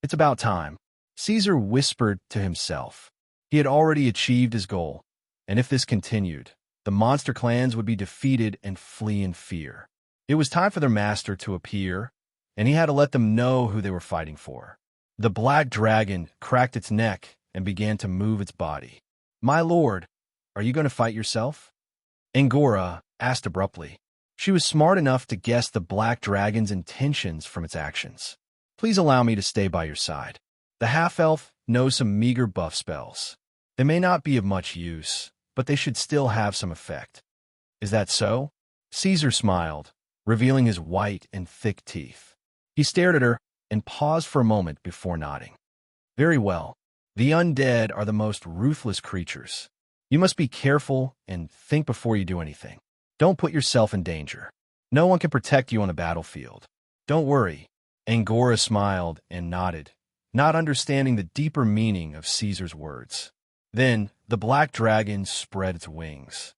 It's about time, Caesar whispered to himself. He had already achieved his goal, and if this continued, the monster clans would be defeated and flee in fear. It was time for their master to appear, and he had to let them know who they were fighting for. The black dragon cracked its neck and began to move its body. My lord, are you going to fight yourself? Angora asked abruptly. She was smart enough to guess the black dragon's intentions from its actions. Please allow me to stay by your side. The half-elf knows some meager buff spells. They may not be of much use, but they should still have some effect. Is that so? Caesar smiled, revealing his white and thick teeth. He stared at her and paused for a moment before nodding. Very well. The undead are the most ruthless creatures. You must be careful and think before you do anything. Don't put yourself in danger. No one can protect you on the battlefield. Don't worry. Angora smiled and nodded, not understanding the deeper meaning of Caesar's words. Then the black dragon spread its wings.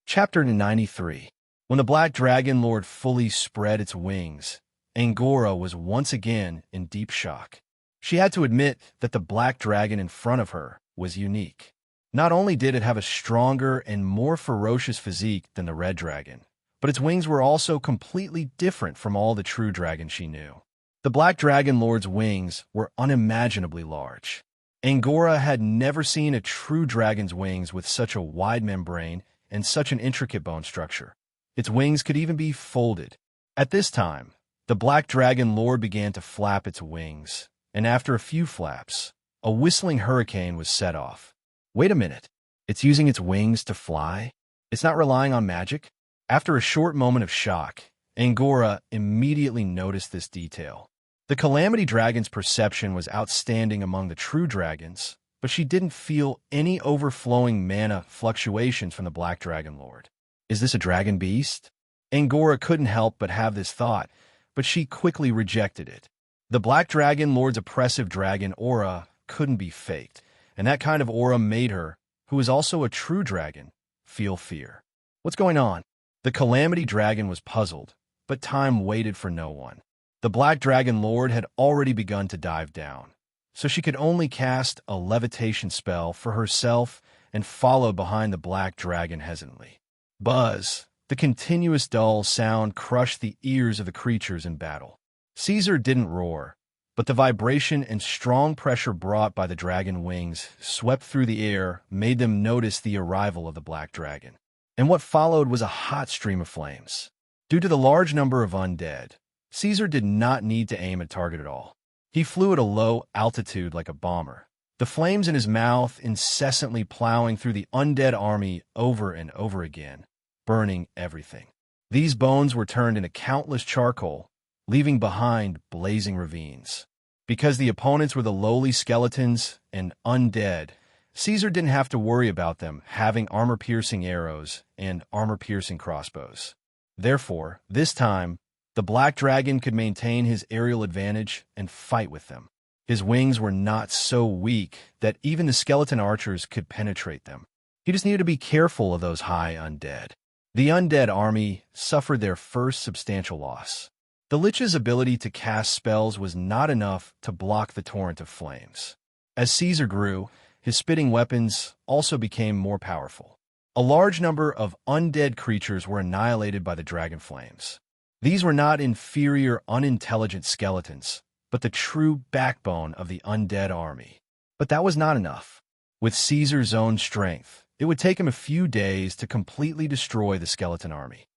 Chapter 93. When the black dragon lord fully spread its wings, Angora was once again in deep shock. She had to admit that the black dragon in front of her was unique. Not only did it have a stronger and more ferocious physique than the red dragon, but its wings were also completely different from all the true dragons she knew. The black dragon lord's wings were unimaginably large. Angora had never seen a true dragon's wings with such a wide membrane and such an intricate bone structure. Its wings could even be folded. At this time, the black dragon lord began to flap its wings, and after a few flaps, a whistling hurricane was set off. Wait a minute. It's using its wings to fly? It's not relying on magic? After a short moment of shock, Angora immediately noticed this detail. The Calamity Dragon's perception was outstanding among the true dragons, but she didn't feel any overflowing mana fluctuations from the Black Dragon Lord. Is this a dragon beast? Angora couldn't help but have this thought, but she quickly rejected it. The Black Dragon Lord's oppressive dragon aura couldn't be faked, and that kind of aura made her, who is also a true dragon, feel fear. What's going on? The Calamity Dragon was puzzled, but time waited for no one. The Black Dragon Lord had already begun to dive down, so she could only cast a levitation spell for herself and follow behind the Black Dragon hesitantly. Buzz, the continuous dull sound, crushed the ears of the creatures in battle. Caesar didn't roar, but the vibration and strong pressure brought by the dragon wings swept through the air, made them notice the arrival of the Black Dragon. And what followed was a hot stream of flames. Due to the large number of undead, Caesar did not need to aim at target at all. He flew at a low altitude like a bomber, the flames in his mouth incessantly plowing through the undead army over and over again, burning everything. These bones were turned into countless charcoal, leaving behind blazing ravines. Because the opponents were the lowly skeletons and undead, Caesar didn't have to worry about them having armor-piercing arrows and armor-piercing crossbows. Therefore, this time, the Black Dragon could maintain his aerial advantage and fight with them. His wings were not so weak that even the skeleton archers could penetrate them. He just needed to be careful of those high undead. The undead army suffered their first substantial loss. The Lich's ability to cast spells was not enough to block the torrent of flames. As Caesar grew, his spitting weapons also became more powerful. A large number of undead creatures were annihilated by the dragon flames. These were not inferior, unintelligent skeletons, but the true backbone of the undead army. But that was not enough. With Caesar's own strength, it would take him a few days to completely destroy the skeleton army.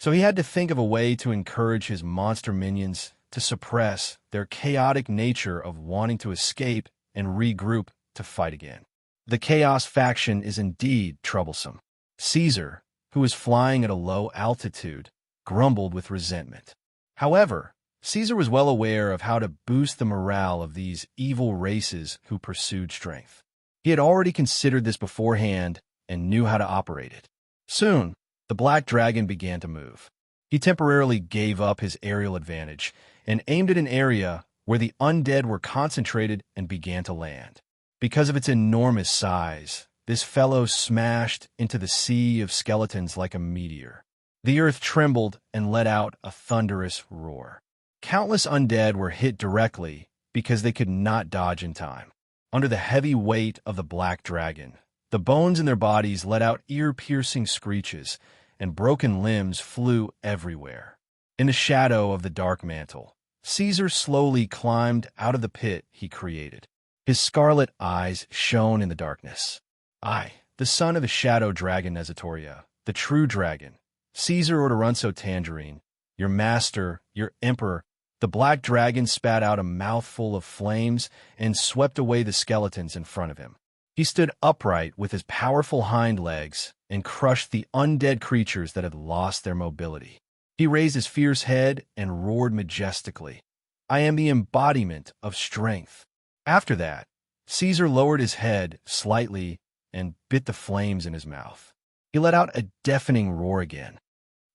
So he had to think of a way to encourage his monster minions to suppress their chaotic nature of wanting to escape and regroup to fight again. The Chaos faction is indeed troublesome. Caesar, who was flying at a low altitude, grumbled with resentment. However, Caesar was well aware of how to boost the morale of these evil races who pursued strength. He had already considered this beforehand and knew how to operate it. Soon, the Black Dragon began to move. He temporarily gave up his aerial advantage and aimed at an area where the undead were concentrated and began to land. Because of its enormous size, this fellow smashed into the sea of skeletons like a meteor. The earth trembled and let out a thunderous roar. Countless undead were hit directly because they could not dodge in time. Under the heavy weight of the Black Dragon, the bones in their bodies let out ear-piercing screeches, and broken limbs flew everywhere. In the shadow of the dark mantle, Caesar slowly climbed out of the pit he created. His scarlet eyes shone in the darkness. I, the son of the shadow dragon Nesatoria, the true dragon, Caesar Ordorunso Tangerine, your master, your emperor. The Black Dragon spat out a mouthful of flames and swept away the skeletons in front of him. He stood upright with his powerful hind legs and crushed the undead creatures that had lost their mobility. He raised his fierce head and roared majestically. I am the embodiment of strength. After that, Caesar lowered his head slightly and bit the flames in his mouth. He let out a deafening roar again.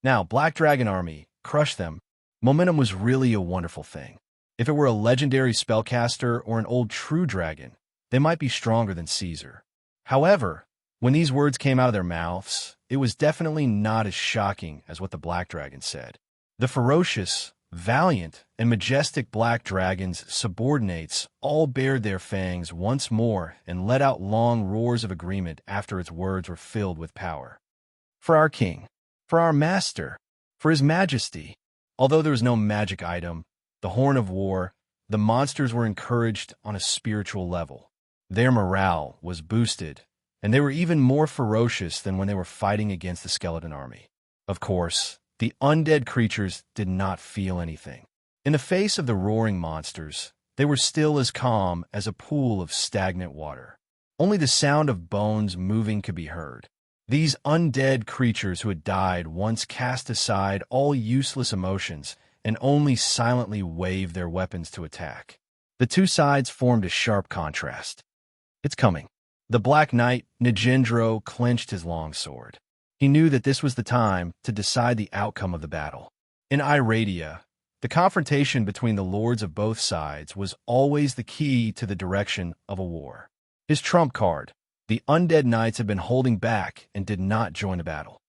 Now, Black Dragon Army, crush them. Momentum was really a wonderful thing. If it were a legendary spellcaster or an old true dragon, they might be stronger than Caesar. However, when these words came out of their mouths, it was definitely not as shocking as what the Black Dragon said. The ferocious, valiant, and majestic Black Dragon's subordinates all bared their fangs once more and let out long roars of agreement after its words were filled with power. For our king, for our master, for his majesty. Although there was no magic item, the Horn of War, the monsters were encouraged on a spiritual level. Their morale was boosted, and they were even more ferocious than when they were fighting against the skeleton army. Of course, the undead creatures did not feel anything. In the face of the roaring monsters, they were still as calm as a pool of stagnant water. Only the sound of bones moving could be heard. These undead creatures who had died once cast aside all useless emotions and only silently waved their weapons to attack. The two sides formed a sharp contrast. It's coming. The Black Knight, Nagendro, clenched his long sword. He knew that this was the time to decide the outcome of the battle. In Iradia, the confrontation between the lords of both sides was always the key to the direction of a war. His trump card, the undead knights, had been holding back and did not join the battle.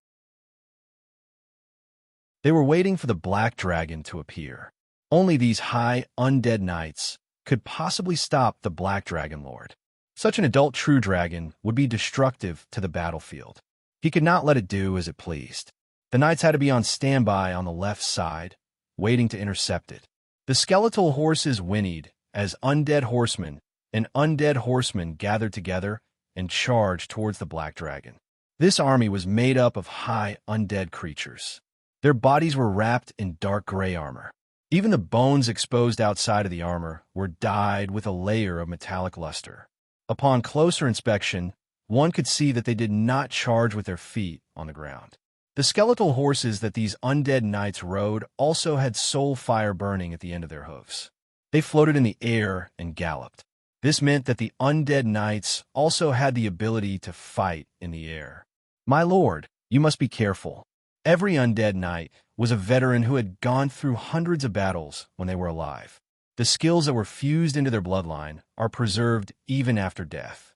They were waiting for the Black Dragon to appear. Only these high undead knights could possibly stop the Black Dragon Lord. Such an adult true dragon would be destructive to the battlefield. He could not let it do as it pleased. The knights had to be on standby on the left side, waiting to intercept it. The skeletal horses whinnied as undead horsemen and undead horsemen gathered together and charged towards the Black Dragon. This army was made up of high undead creatures. Their bodies were wrapped in dark gray armor. Even the bones exposed outside of the armor were dyed with a layer of metallic luster. Upon closer inspection, one could see that they did not charge with their feet on the ground. The skeletal horses that these undead knights rode also had soul fire burning at the end of their hoofs. They floated in the air and galloped. This meant that the undead knights also had the ability to fight in the air. My lord, you must be careful. Every undead knight was a veteran who had gone through hundreds of battles when they were alive. The skills that were fused into their bloodline are preserved even after death.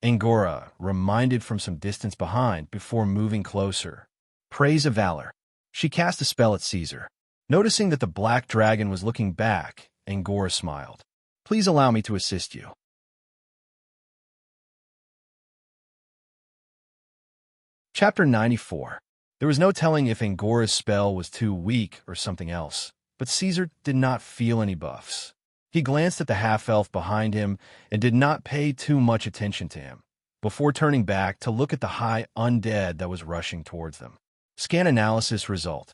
Angora reminded from some distance behind before moving closer. Praise of valor. She cast a spell at Caesar. Noticing that the Black Dragon was looking back, Angora smiled. Please allow me to assist you. Chapter 94. There was no telling if Angora's spell was too weak or something else, but Caesar did not feel any buffs. He glanced at the half-elf behind him and did not pay too much attention to him, before turning back to look at the high undead that was rushing towards them. Scan analysis result.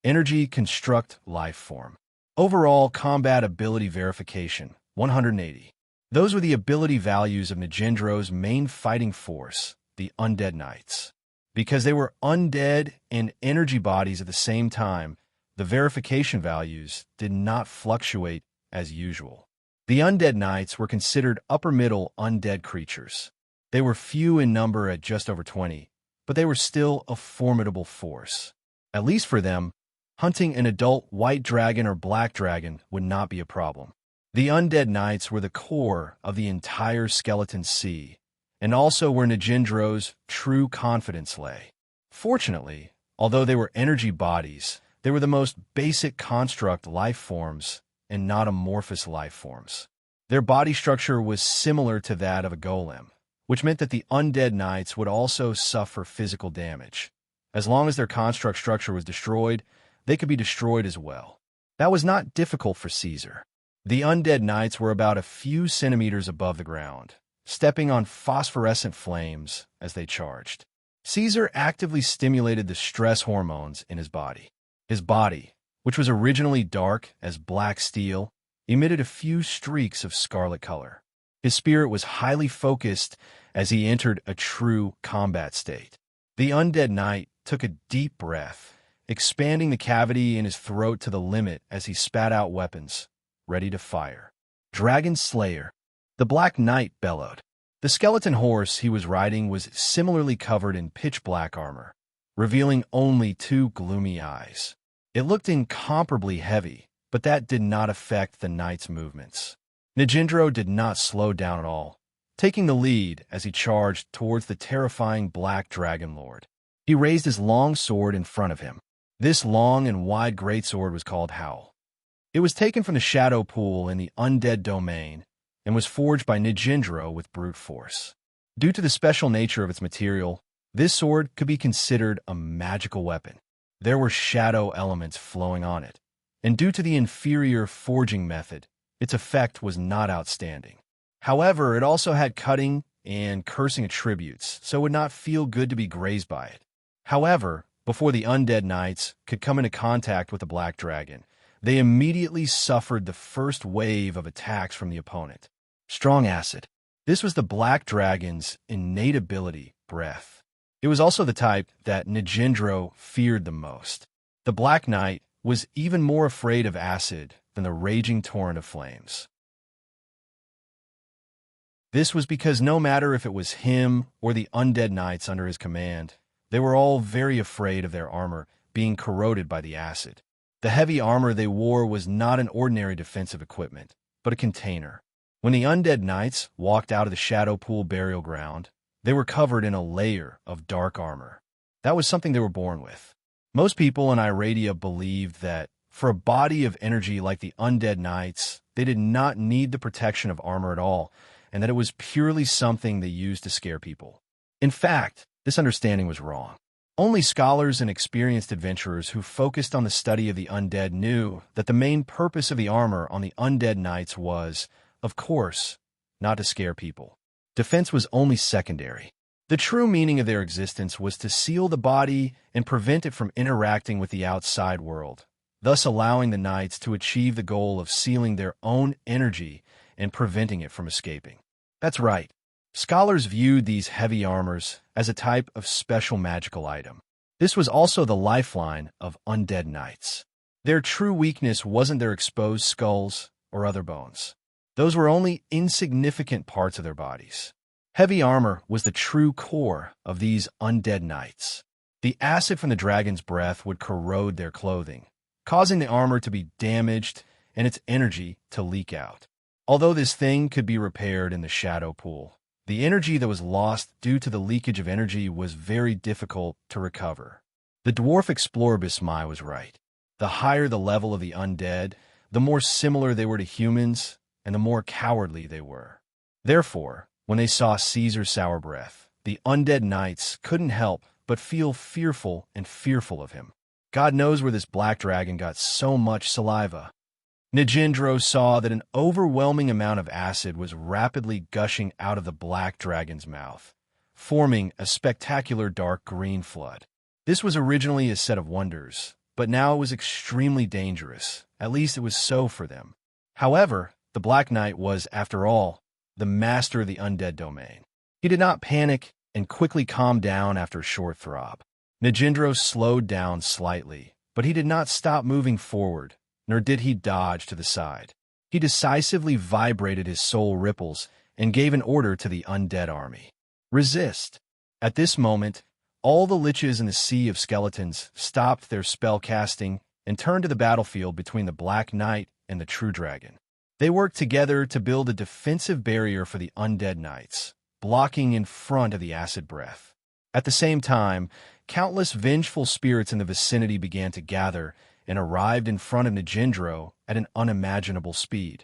Energy construct life form. Overall combat ability verification, 180. Those were the ability values of Nagendro's main fighting force, the Undead Knights. Because they were undead and energy bodies at the same time, the verification values did not fluctuate as usual. The Undead Knights were considered upper-middle undead creatures. They were few in number at just over 20, but they were still a formidable force. At least for them, hunting an adult white dragon or black dragon would not be a problem. The Undead Knights were the core of the entire Skeleton Sea, and also where Nagendro's true confidence lay. Fortunately, although they were energy bodies, they were the most basic construct life forms and not amorphous life forms. Their body structure was similar to that of a golem, which meant that the Undead Knights would also suffer physical damage. As long as their construct structure was destroyed, they could be destroyed as well. That was not difficult for Caesar. The Undead Knights were about a few centimeters above the ground, stepping on phosphorescent flames as they charged. Caesar actively stimulated the stress hormones in his body. His body, which was originally dark as black steel, emitted a few streaks of scarlet color. His spirit was highly focused as he entered a true combat state. The Undead Knight took a deep breath, expanding the cavity in his throat to the limit as he spat out weapons, ready to fire. Dragon Slayer. The Black Knight bellowed. The skeleton horse he was riding was similarly covered in pitch-black armor. revealing only two gloomy eyes. It looked incomparably heavy, but that did not affect the knight's movements. Nijindro did not slow down at all, taking the lead as he charged towards the terrifying Black Dragon Lord. He raised his long sword in front of him. This long and wide greatsword was called Howl. It was taken from the shadow pool in the undead domain and was forged by Nijindro with brute force. Due to the special nature of its material, this sword could be considered a magical weapon. There were shadow elements flowing on it, and due to the inferior forging method, its effect was not outstanding. However, it also had cutting and cursing attributes, so it would not feel good to be grazed by it. However, before the undead knights could come into contact with the Black Dragon, they immediately suffered the first wave of attacks from the opponent. Strong acid. This was the Black Dragon's innate ability, breath. It was also the type that Nijindro feared the most. The Black Knight was even more afraid of acid than the raging torrent of flames. This was because no matter if it was him or the undead knights under his command, they were all very afraid of their armor being corroded by the acid. The heavy armor they wore was not an ordinary defensive equipment, but a container. When the undead knights walked out of the Shadow Pool burial ground, they were covered in a layer of dark armor. That was something they were born with. Most people in Iradia believed that for a body of energy like the undead knights, they did not need the protection of armor at all, and that it was purely something they used to scare people. In fact, this understanding was wrong. Only scholars and experienced adventurers who focused on the study of the undead knew that the main purpose of the armor on the undead knights was, of course, not to scare people. Defense was only secondary. The true meaning of their existence was to seal the body and prevent it from interacting with the outside world, thus allowing the knights to achieve the goal of sealing their own energy and preventing it from escaping. That's right. Scholars viewed these heavy armors as a type of special magical item. This was also the lifeline of undead knights. Their true weakness wasn't their exposed skulls or other bones. Those were only insignificant parts of their bodies. Heavy armor was the true core of these undead knights. The acid from the dragon's breath would corrode their clothing, causing the armor to be damaged and its energy to leak out. Although this thing could be repaired in the shadow pool, the energy that was lost due to the leakage of energy was very difficult to recover. The dwarf explorer Bismai was right. The higher the level of the undead, the more similar they were to humans, and the more cowardly they were. Therefore, when they saw Caesar's sour breath, the undead knights couldn't help but feel fearful of him. God knows where this black dragon got so much saliva. Nijindro saw that an overwhelming amount of acid was rapidly gushing out of the black dragon's mouth, forming a spectacular dark green flood. This was originally a set of wonders, but now it was extremely dangerous. At least it was so for them. However, the Black Knight was, after all, the master of the undead domain. He did not panic and quickly calmed down after a short throb. Nijindro slowed down slightly, but he did not stop moving forward, nor did he dodge to the side. He decisively vibrated his soul ripples and gave an order to the undead army. Resist. At this moment, all the liches in the sea of skeletons stopped their spell casting and turned to the battlefield between the Black Knight and the True Dragon. They worked together to build a defensive barrier for the undead knights, blocking in front of the acid breath. At the same time, countless vengeful spirits in the vicinity began to gather and arrived in front of Nijindro at an unimaginable speed.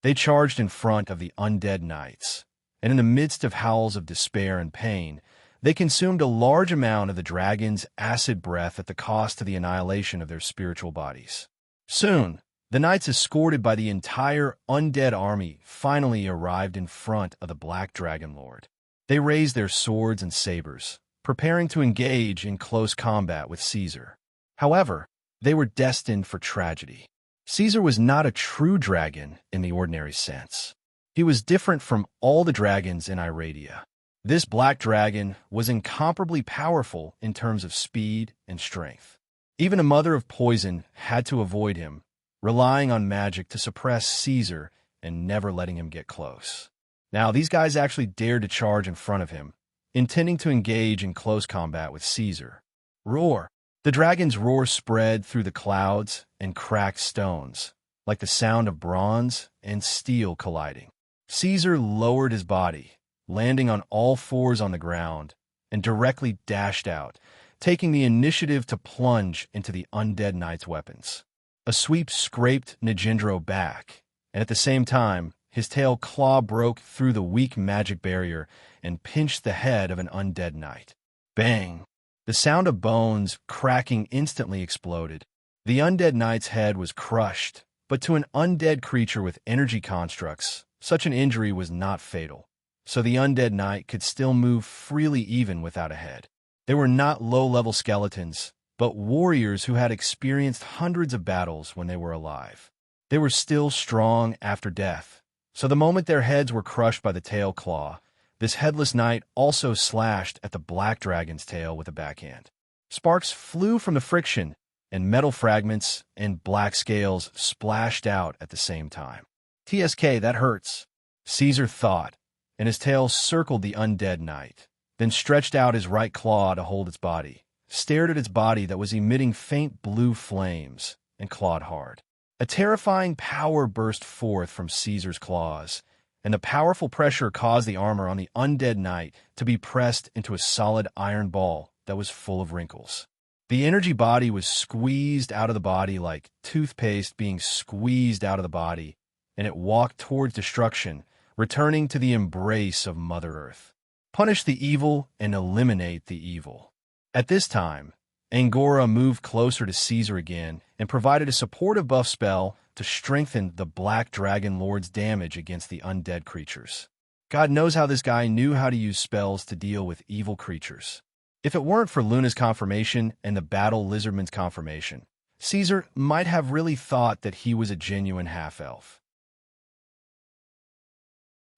They charged in front of the undead knights, and in the midst of howls of despair and pain, they consumed a large amount of the dragon's acid breath at the cost of the annihilation of their spiritual bodies. Soon, the knights escorted by the entire undead army finally arrived in front of the Black Dragon Lord. They raised their swords and sabers, preparing to engage in close combat with Caesar. However, they were destined for tragedy. Caesar was not a true dragon in the ordinary sense. He was different from all the dragons in Iradia. This black dragon was incomparably powerful in terms of speed and strength. Even a mother of poison had to avoid him, relying on magic to suppress Caesar and never letting him get close. Now, these guys actually dared to charge in front of him, intending to engage in close combat with Caesar. Roar! The dragon's roar spread through the clouds and cracked stones, like the sound of bronze and steel colliding. Caesar lowered his body, landing on all fours on the ground, and directly dashed out, taking the initiative to plunge into the undead knight's weapons. A sweep scraped Najindro back, and at the same time, his tail claw broke through the weak magic barrier and pinched the head of an undead knight. Bang! The sound of bones cracking instantly exploded. The undead knight's head was crushed, but to an undead creature with energy constructs, such an injury was not fatal, so the undead knight could still move freely even without a head. They were not low-level skeletons, but warriors who had experienced hundreds of battles when they were alive. They were still strong after death, so the moment their heads were crushed by the tail claw, this headless knight also slashed at the black dragon's tail with a backhand. Sparks flew from the friction, and metal fragments and black scales splashed out at the same time. TSK, that hurts, Caesar thought, and his tail circled the undead knight, then stretched out his right claw to hold its body, stared at its body that was emitting faint blue flames, and clawed hard. A terrifying power burst forth from Caesar's claws, and the powerful pressure caused the armor on the undead knight to be pressed into a solid iron ball that was full of wrinkles. The energy body was squeezed out of the body like toothpaste being squeezed out of the body, and it walked towards destruction, returning to the embrace of Mother Earth. Punish the evil and eliminate the evil. At this time, Angora moved closer to Caesar again and provided a supportive buff spell to strengthen the Black Dragon Lord's damage against the undead creatures. God knows how this guy knew how to use spells to deal with evil creatures. If it weren't for Luna's confirmation and the Battle Lizardman's confirmation, Caesar might have really thought that he was a genuine half-elf.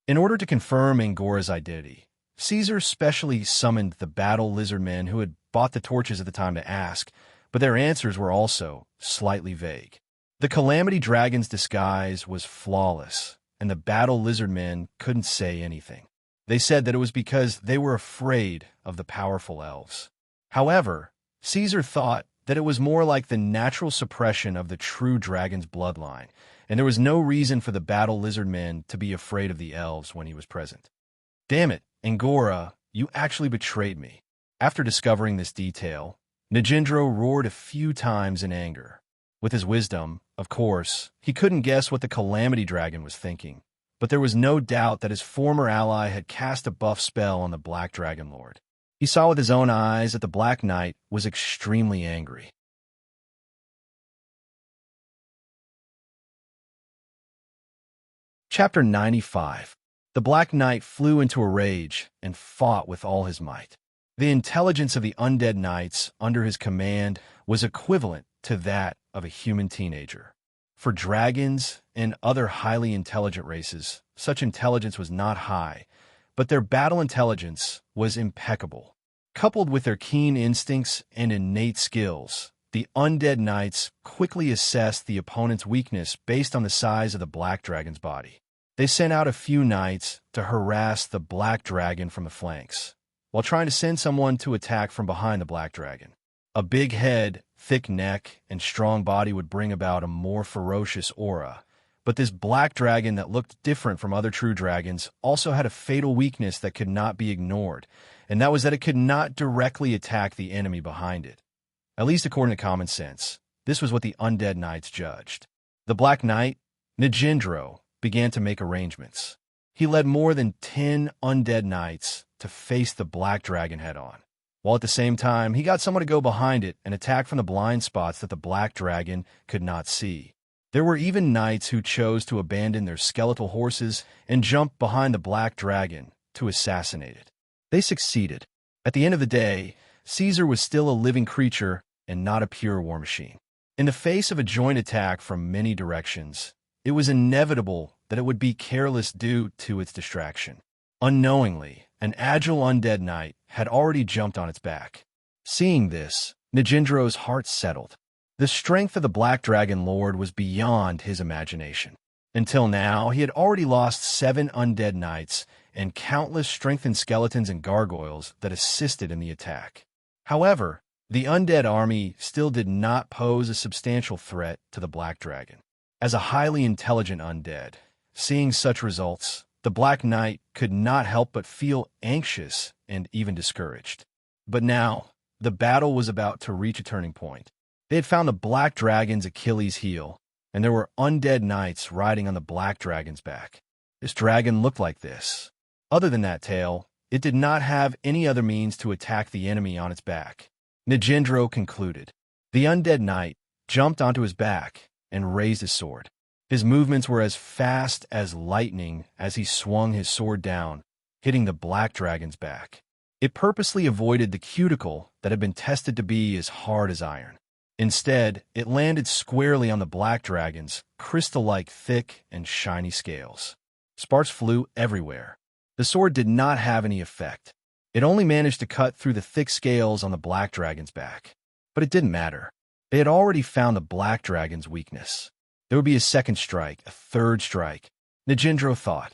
In order to confirm Angora's identity, Caesar specially summoned the Battle Lizardmen who had bought the torches at the time to ask, but their answers were also slightly vague. The Calamity Dragon's disguise was flawless, and the Battle Lizardmen couldn't say anything. They said that it was because they were afraid of the powerful elves. However, Caesar thought that it was more like the natural suppression of the true dragon's bloodline, and there was no reason for the Battle Lizardmen to be afraid of the elves when he was present. Damn it, Angora, you actually betrayed me. After discovering this detail, Najindro roared a few times in anger. With his wisdom, of course, he couldn't guess what the Calamity Dragon was thinking, but there was no doubt that his former ally had cast a buff spell on the Black Dragon Lord. He saw with his own eyes that the Black Knight was extremely angry. Chapter 95. The Black Knight flew into a rage and fought with all his might. The intelligence of the undead knights under his command was equivalent to that of a human teenager. For dragons and other highly intelligent races, such intelligence was not high, but their battle intelligence was impeccable. Coupled with their keen instincts and innate skills, the undead knights quickly assessed the opponent's weakness based on the size of the black dragon's body. They sent out a few knights to harass the black dragon from the flanks, while trying to send someone to attack from behind the black dragon. A big head, thick neck, and strong body would bring about a more ferocious aura, but this black dragon that looked different from other true dragons also had a fatal weakness that could not be ignored, and that was that it could not directly attack the enemy behind it. At least according to common sense, this was what the undead knights judged. The Black Knight, Najindro, began to make arrangements. He led more than 10 undead knights to face the black dragon head-on, while at the same time he got someone to go behind it and attack from the blind spots that the black dragon could not see. There were even knights who chose to abandon their skeletal horses and jump behind the black dragon to assassinate it. They succeeded. At the end of the day, Caesar was still a living creature and not a pure war machine. In the face of a joint attack from many directions, it was inevitable that it would be careless due to its distraction. Unknowingly, an agile undead knight had already jumped on its back. Seeing this, Najindro's heart settled. The strength of the Black Dragon Lord was beyond his imagination. Until now, he had already lost 7 undead knights and countless strengthened skeletons and gargoyles that assisted in the attack. However, the undead army still did not pose a substantial threat to the Black Dragon. As a highly intelligent undead, seeing such results, the Black Knight could not help but feel anxious and even discouraged. But now, the battle was about to reach a turning point. They had found the Black Dragon's Achilles heel, and there were undead knights riding on the Black Dragon's back. This dragon looked like this. Other than that tail, it did not have any other means to attack the enemy on its back. Nijendro concluded. The undead knight jumped onto his back and raised his sword. His movements were as fast as lightning as he swung his sword down, hitting the Black Dragon's back. It purposely avoided the cuticle that had been tested to be as hard as iron. Instead, it landed squarely on the Black Dragon's crystal-like thick and shiny scales. Sparks flew everywhere. The sword did not have any effect. It only managed to cut through the thick scales on the Black Dragon's back. But it didn't matter. They had already found the Black Dragon's weakness. There would be a second strike, a third strike. Nijendro thought.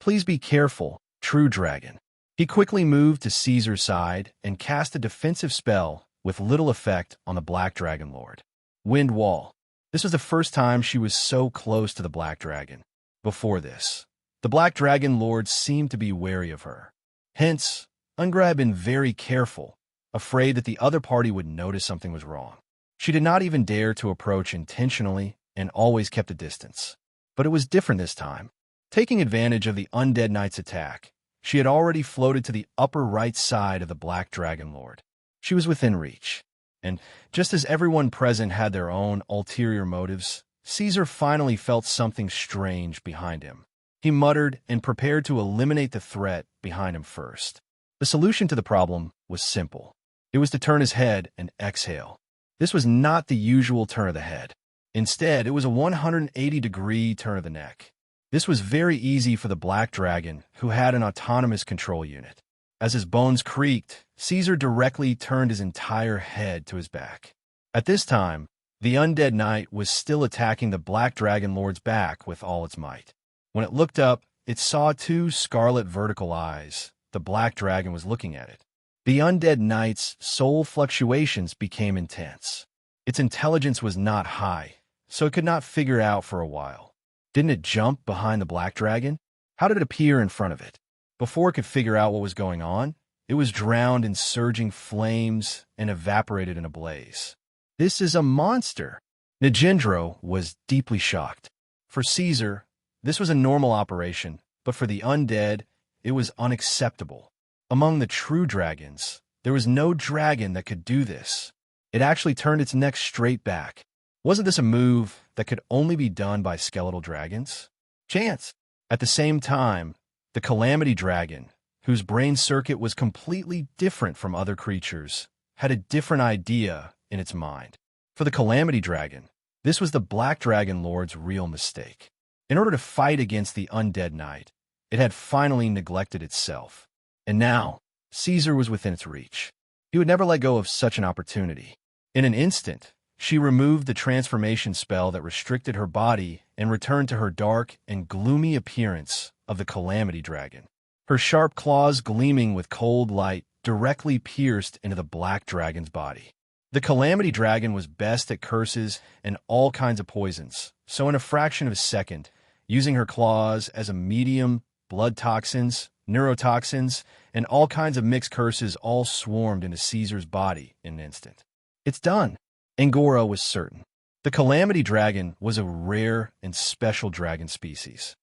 Please be careful, true dragon. He quickly moved to Caesar's side and cast a defensive spell with little effect on the Black Dragon Lord. Wind Wall. This was the first time she was so close to the Black Dragon. Before this, the Black Dragon Lord seemed to be wary of her. Hence, Ungra had been very careful, afraid that the other party would notice something was wrong. She did not even dare to approach intentionally and always kept a distance. But it was different this time. Taking advantage of the undead knight's attack, she had already floated to the upper right side of the Black Dragon Lord. She was within reach. And just as everyone present had their own ulterior motives, Caesar finally felt something strange behind him. He muttered and prepared to eliminate the threat behind him first. The solution to the problem was simple. It was to turn his head and exhale. This was not the usual turn of the head. Instead, it was a 180-degree turn of the neck. This was very easy for the Black Dragon, who had an autonomous control unit. As his bones creaked, Caesar directly turned his entire head to his back. At this time, the undead knight was still attacking the Black Dragon Lord's back with all its might. When it looked up, it saw two scarlet vertical eyes. The Black Dragon was looking at it. The undead knight's soul fluctuations became intense. Its intelligence was not high, so it could not figure out for a while. Didn't it jump behind the Black Dragon? How did it appear in front of it? Before it could figure out what was going on, it was drowned in surging flames and evaporated in a blaze. This is a monster! Nijendro was deeply shocked. For Caesar, this was a normal operation, but for the undead, it was unacceptable. Among the true dragons, there was no dragon that could do this. It actually turned its neck straight back. Wasn't this a move that could only be done by skeletal dragons? Chance! At the same time, the Calamity Dragon, whose brain circuit was completely different from other creatures, had a different idea in its mind. For the Calamity Dragon, this was the Black Dragon Lord's real mistake. In order to fight against the undead knight, it had finally neglected itself. And now, Caesar was within its reach. He would never let go of such an opportunity. In an instant, she removed the transformation spell that restricted her body and returned to her dark and gloomy appearance of the Calamity Dragon. Her sharp claws gleaming with cold light directly pierced into the Black Dragon's body. The Calamity Dragon was best at curses and all kinds of poisons, so in a fraction of a second, using her claws as a medium, blood toxins, neurotoxins, and all kinds of mixed curses all swarmed into Caesar's body in an instant. It's done. Angora was certain. The Calamity Dragon was a rare and special dragon species.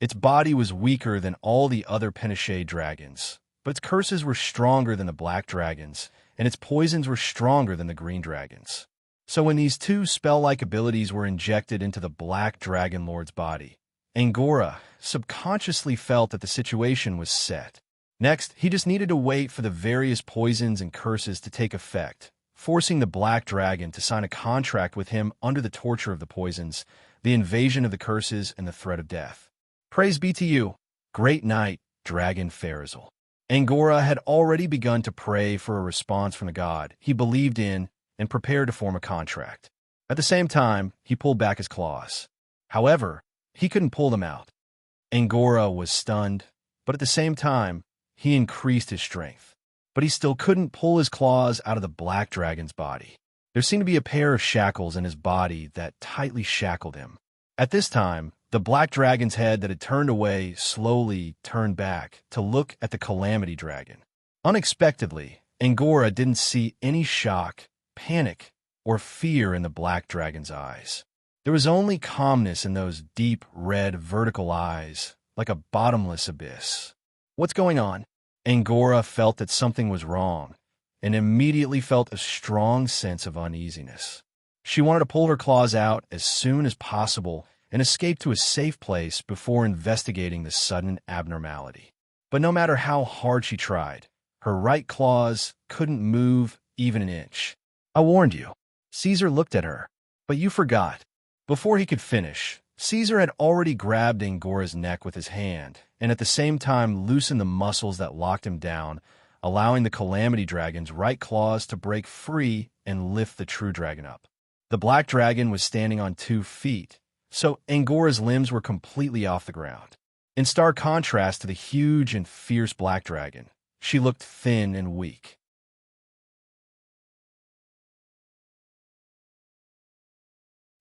Its body was weaker than all the other Pinochet dragons, but its curses were stronger than the Black Dragons, and its poisons were stronger than the Green Dragons. So when these two spell-like abilities were injected into the Black Dragon Lord's body, Angora subconsciously felt that the situation was set. Next, he just needed to wait for the various poisons and curses to take effect, forcing the Black Dragon to sign a contract with him under the torture of the poisons, the invasion of the curses, and the threat of death. Praise be to you, great knight, Dragon Pharazal. Angora had already begun to pray for a response from the god he believed in and prepared to form a contract. At the same time, he pulled back his claws. However, he couldn't pull them out. Angora was stunned, but at the same time, he increased his strength. But he still couldn't pull his claws out of the black dragon's body. There seemed to be a pair of shackles in his body that tightly shackled him. At this time, the black dragon's head that had turned away slowly turned back to look at the Calamity Dragon. Unexpectedly, Angora didn't see any shock, panic, or fear in the black dragon's eyes. There was only calmness in those deep red vertical eyes, like a bottomless abyss. "What's going on?" Angora felt that something was wrong, and immediately felt a strong sense of uneasiness. She wanted to pull her claws out as soon as possible and escape to a safe place before investigating the sudden abnormality. But no matter how hard she tried, her right claws couldn't move even an inch. "I warned you." Caesar looked at her. "But you forgot." Before he could finish, Caesar had already grabbed Angora's neck with his hand, and at the same time loosened the muscles that locked him down, allowing the Calamity Dragon's right claws to break free and lift the true dragon up. The black dragon was standing on 2 feet, so Angora's limbs were completely off the ground. In stark contrast to the huge and fierce black dragon, she looked thin and weak.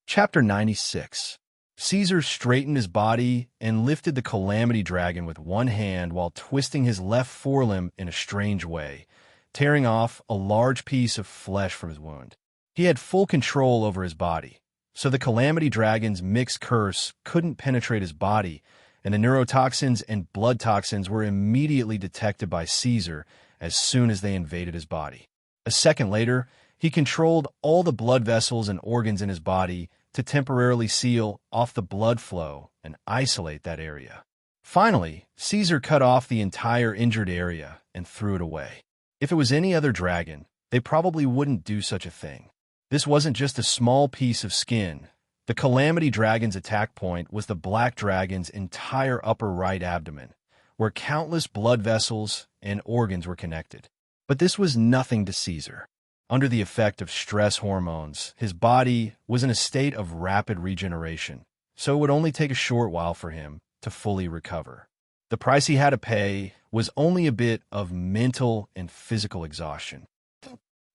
Chapter 96. Caesar straightened his body and lifted the Calamity Dragon with one hand while twisting his left forelimb in a strange way, tearing off a large piece of flesh from his wound. He had full control over his body, so the Calamity Dragon's mixed curse couldn't penetrate his body, and the neurotoxins and blood toxins were immediately detected by Caesar as soon as they invaded his body. A second later, he controlled all the blood vessels and organs in his body to temporarily seal off the blood flow and isolate that area. Finally, Caesar cut off the entire injured area and threw it away. If it was any other dragon, they probably wouldn't do such a thing. This wasn't just a small piece of skin. The Calamity Dragon's attack point was the black dragon's entire upper right abdomen, where countless blood vessels and organs were connected. But this was nothing to Caesar. Under the effect of stress hormones, his body was in a state of rapid regeneration, so it would only take a short while for him to fully recover. The price he had to pay was only a bit of mental and physical exhaustion.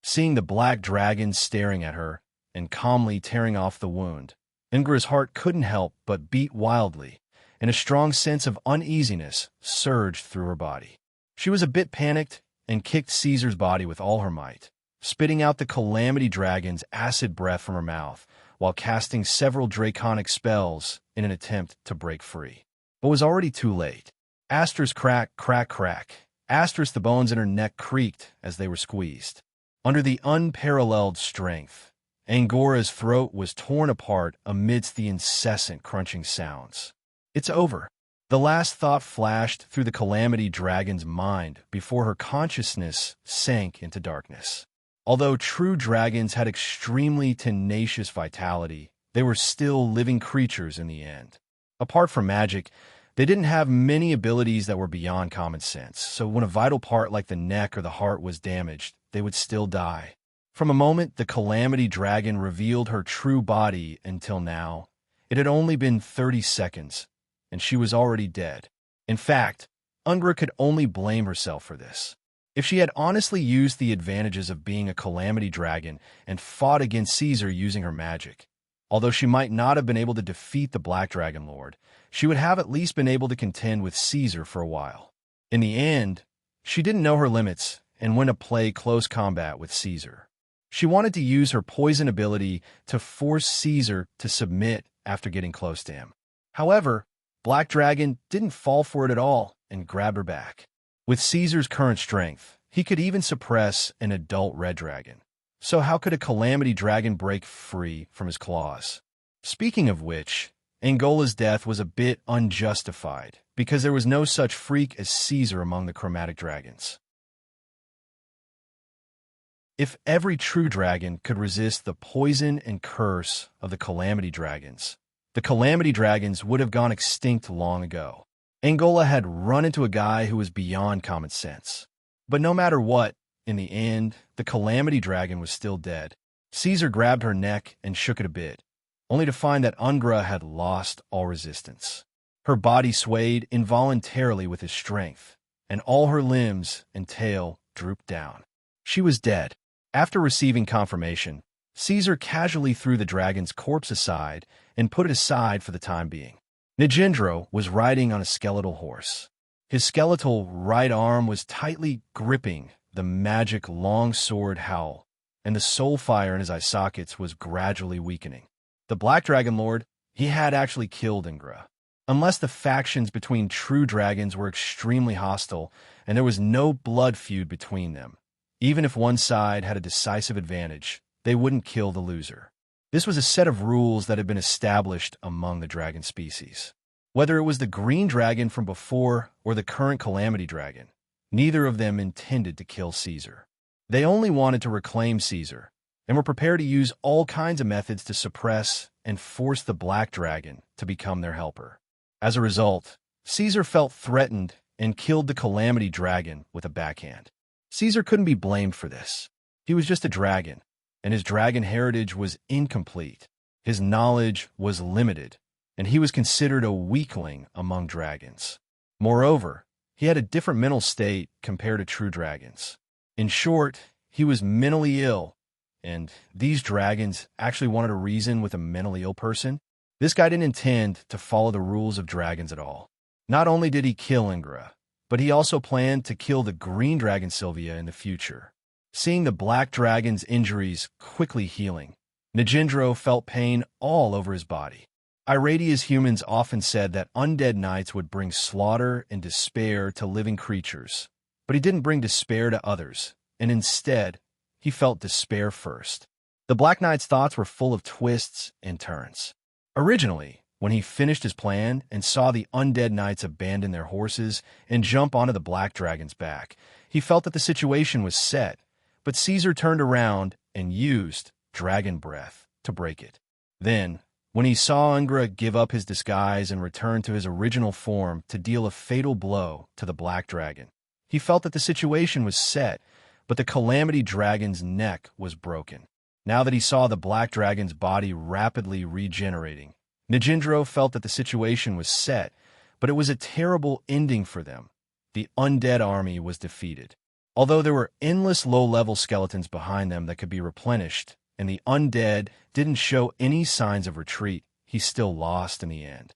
Seeing the black dragon staring at her and calmly tearing off the wound, Angora's heart couldn't help but beat wildly, and a strong sense of uneasiness surged through her body. She was a bit panicked and kicked Caesar's body with all her might, spitting out the Calamity Dragon's acid breath from her mouth while casting several draconic spells in an attempt to break free. But it was already too late. Astra's crack, crack, crack. Astra's the bones in her neck creaked as they were squeezed. Under the unparalleled strength, Angora's throat was torn apart amidst the incessant crunching sounds. "It's over." The last thought flashed through the Calamity Dragon's mind before her consciousness sank into darkness. Although true dragons had extremely tenacious vitality, they were still living creatures in the end. Apart from magic, they didn't have many abilities that were beyond common sense, so when a vital part like the neck or the heart was damaged, they would still die. From a moment the Calamity Dragon revealed her true body until now, it had only been 30 seconds, and she was already dead. In fact, Ungra could only blame herself for this. If she had honestly used the advantages of being a Calamity Dragon and fought against Caesar using her magic, although she might not have been able to defeat the Black Dragon Lord, she would have at least been able to contend with Caesar for a while. In the end, she didn't know her limits and went to play close combat with Caesar. She wanted to use her poison ability to force Caesar to submit after getting close to him. However, Black Dragon didn't fall for it at all and grabbed her back. With Caesar's current strength, he could even suppress an adult red dragon. So how could a Calamity Dragon break free from his claws? Speaking of which, Angola's death was a bit unjustified, because there was no such freak as Caesar among the chromatic dragons. If every true dragon could resist the poison and curse of the Calamity Dragons, the Calamity Dragons would have gone extinct long ago. Angola had run into a guy who was beyond common sense. But no matter what, in the end, the Calamity Dragon was still dead. Caesar grabbed her neck and shook it a bit, only to find that Ungra had lost all resistance. Her body swayed involuntarily with his strength, and all her limbs and tail drooped down. She was dead. After receiving confirmation, Caesar casually threw the dragon's corpse aside and put it aside for the time being. Nijindro was riding on a skeletal horse. His skeletal right arm was tightly gripping the magic long sword howl, and the soul fire in his eye sockets was gradually weakening. The Black Dragon Lord, he had actually killed Ingra. Unless the factions between true dragons were extremely hostile and there was no blood feud between them, even if one side had a decisive advantage, they wouldn't kill the loser. This was a set of rules that had been established among the dragon species. Whether it was the green dragon from before or the current calamity dragon, neither of them intended to kill Caesar. They only wanted to reclaim Caesar and were prepared to use all kinds of methods to suppress and force the black dragon to become their helper. As a result, Caesar felt threatened and killed the calamity dragon with a backhand. Caesar couldn't be blamed for this. He was just a dragon, and his dragon heritage was incomplete. His knowledge was limited, and he was considered a weakling among dragons. Moreover, he had a different mental state compared to true dragons. In short, he was mentally ill, and these dragons actually wanted to reason with a mentally ill person. This guy didn't intend to follow the rules of dragons at all. Not only did he kill Ingra, but he also planned to kill the green dragon Sylvia in the future. Seeing the black dragon's injuries quickly healing, Nijindro felt pain all over his body. Iradia's humans often said that undead knights would bring slaughter and despair to living creatures, but he didn't bring despair to others, and instead, he felt despair first. The Black Knight's thoughts were full of twists and turns. Originally, when he finished his plan and saw the undead knights abandon their horses and jump onto the black dragon's back, he felt that the situation was set, but Caesar turned around and used dragon breath to break it. Then, when he saw Ungra give up his disguise and return to his original form to deal a fatal blow to the black dragon, he felt that the situation was set, but the calamity dragon's neck was broken. Now that he saw the black dragon's body rapidly regenerating, Nijindro felt that the situation was set, but it was a terrible ending for them. The undead army was defeated. Although there were endless low-level skeletons behind them that could be replenished, and the undead didn't show any signs of retreat, he still lost in the end.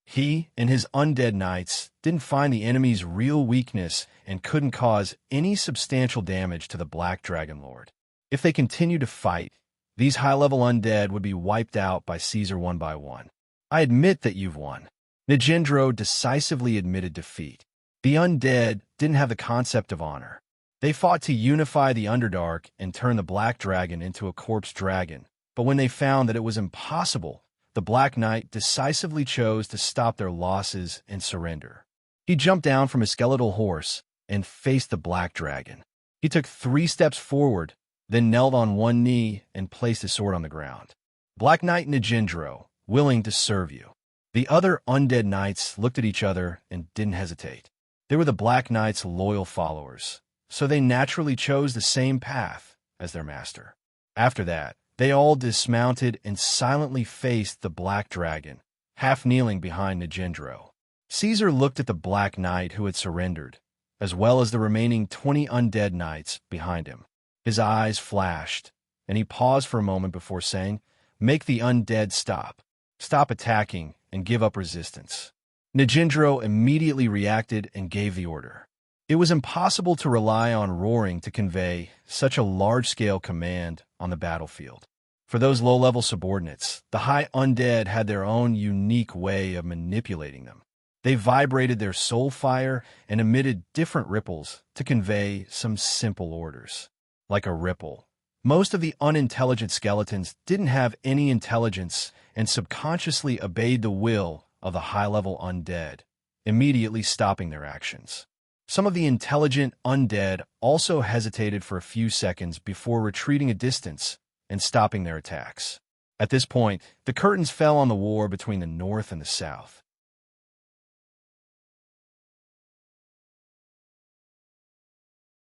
He and his undead knights didn't find the enemy's real weakness and couldn't cause any substantial damage to the Black Dragon Lord. If they continued to fight, these high-level undead would be wiped out by Caesar one by one. I admit that you've won. Nijindro decisively admitted defeat. The undead didn't have the concept of honor. They fought to unify the Underdark and turn the Black Dragon into a corpse dragon, but when they found that it was impossible, the Black Knight decisively chose to stop their losses and surrender. He jumped down from his skeletal horse and faced the Black Dragon. He took 3 steps forward, then knelt on one knee and placed his sword on the ground. Black Knight Nijindro, willing to serve you. The other undead knights looked at each other and didn't hesitate. They were the Black Knight's loyal followers, so they naturally chose the same path as their master. After that, they all dismounted and silently faced the Black Dragon, half kneeling behind Nijindro. Caesar looked at the Black Knight who had surrendered, as well as the remaining 20 undead knights behind him. His eyes flashed, and he paused for a moment before saying, "Make the undead stop. Stop attacking and give up resistance." Nijindro immediately reacted and gave the order. It was impossible to rely on roaring to convey such a large-scale command on the battlefield. For those low-level subordinates, the high undead had their own unique way of manipulating them. They vibrated their soul fire and emitted different ripples to convey some simple orders. Like a ripple, most of the unintelligent skeletons didn't have any intelligence and subconsciously obeyed the will of the high-level undead, immediately stopping their actions. Some of the intelligent undead also hesitated for a few seconds before retreating a distance and stopping their attacks. At this point, the curtains fell on the war between the North and the South.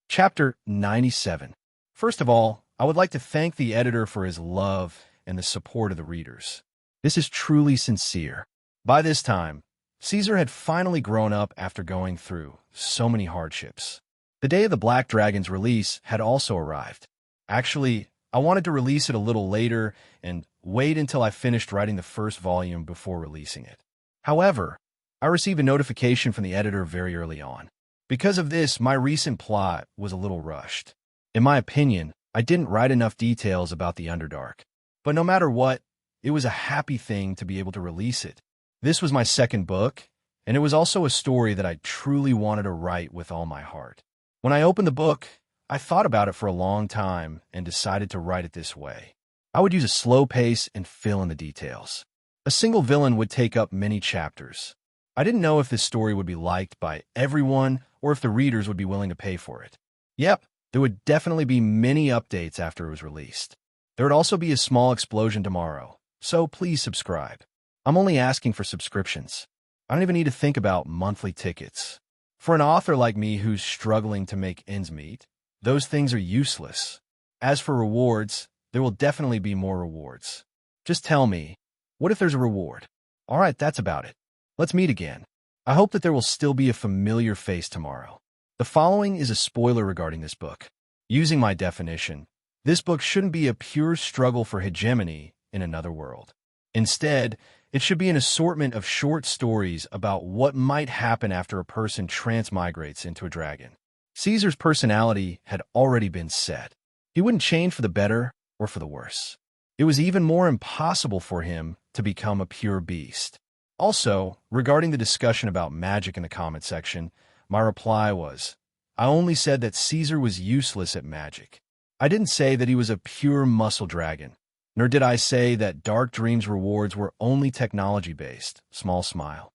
Chapter 97. First of all, I would like to thank the editor for his love and the support of the readers. This is truly sincere. By this time, Caesar had finally grown up after going through so many hardships. The day of the Black Dragon's release had also arrived. Actually, I wanted to release it a little later and wait until I finished writing the first volume before releasing it. However, I received a notification from the editor very early on. Because of this, my recent plot was a little rushed. In my opinion, I didn't write enough details about the Underdark. But no matter what, it was a happy thing to be able to release it. This was my second book, and it was also a story that I truly wanted to write with all my heart. When I opened the book, I thought about it for a long time and decided to write it this way. I would use a slow pace and fill in the details. A single villain would take up many chapters. I didn't know if this story would be liked by everyone or if the readers would be willing to pay for it. Yep, there would definitely be many updates after it was released. There would also be a small explosion tomorrow, so please subscribe. I'm only asking for subscriptions. I don't even need to think about monthly tickets. For an author like me who's struggling to make ends meet, those things are useless. As for rewards, there will definitely be more rewards. Just tell me, what if there's a reward? All right, that's about it. Let's meet again. I hope that there will still be a familiar face tomorrow. The following is a spoiler regarding this book. Using my definition, this book shouldn't be a pure struggle for hegemony in another world. Instead, it should be an assortment of short stories about what might happen after a person transmigrates into a dragon. Caesar's personality had already been set. He wouldn't change for the better or for the worse. It was even more impossible for him to become a pure beast. Also, regarding the discussion about magic in the comment section, my reply was, I only said that Caesar was useless at magic. I didn't say that he was a pure muscle dragon, nor did I say that Dark Dream's rewards were only technology-based. Small smile.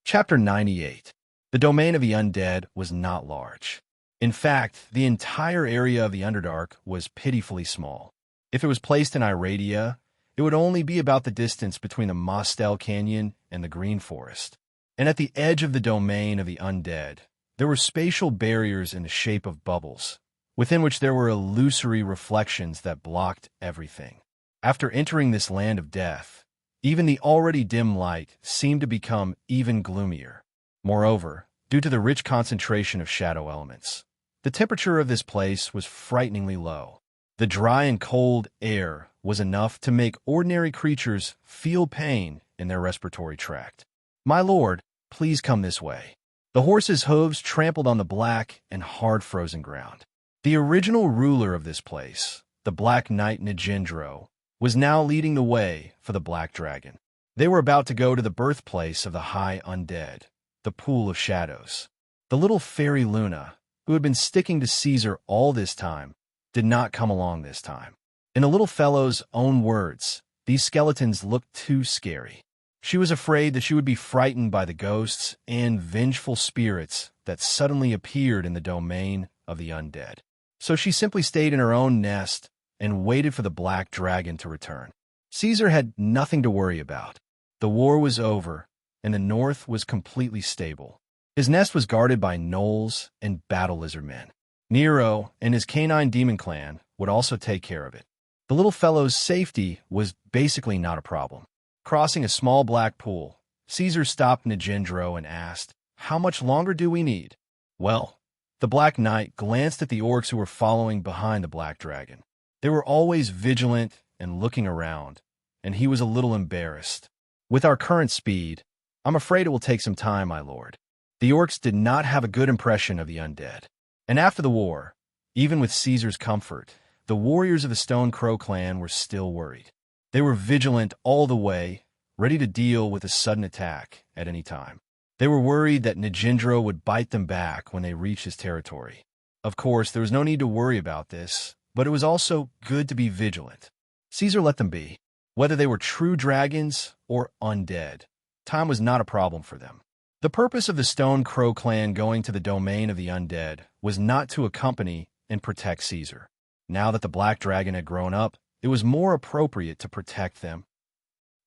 Chapter 98. The domain of the undead was not large. In fact, the entire area of the Underdark was pitifully small. If it was placed in Iradia, it would only be about the distance between the Mostel Canyon and the Green Forest. And at the edge of the domain of the undead, there were spatial barriers in the shape of bubbles, within which there were illusory reflections that blocked everything. After entering this land of death, even the already dim light seemed to become even gloomier. Moreover, due to the rich concentration of shadow elements, the temperature of this place was frighteningly low. The dry and cold air was enough to make ordinary creatures feel pain in their respiratory tract. My lord, please come this way. The horse's hooves trampled on the black and hard frozen ground. The original ruler of this place, the Black Knight Nigendro, was now leading the way for the Black Dragon. They were about to go to the birthplace of the High Undead, the Pool of Shadows. The little fairy Luna, who had been sticking to Caesar all this time, did not come along this time. In the little fellow's own words, these skeletons looked too scary. She was afraid that she would be frightened by the ghosts and vengeful spirits that suddenly appeared in the domain of the undead. So she simply stayed in her own nest and waited for the Black Dragon to return. Caesar had nothing to worry about. The war was over, and the north was completely stable. His nest was guarded by gnolls and battle lizard men. Nero and his canine demon clan would also take care of it. The little fellow's safety was basically not a problem. Crossing a small black pool, Caesar stopped Nigendro and asked, "How much longer do we need?" Well, the Black Knight glanced at the orcs who were following behind the Black Dragon. They were always vigilant and looking around, and he was a little embarrassed. With our current speed, I'm afraid it will take some time, my lord. The orcs did not have a good impression of the undead. And after the war, even with Caesar's comfort, the warriors of the Stone Crow clan were still worried. They were vigilant all the way, ready to deal with a sudden attack at any time. They were worried that Nigendro would bite them back when they reached his territory. Of course, there was no need to worry about this, but it was also good to be vigilant. Caesar let them be. Whether they were true dragons or undead, time was not a problem for them. The purpose of the Stone Crow clan going to the domain of the undead was not to accompany and protect Caesar. Now that the Black Dragon had grown up, it was more appropriate to protect them.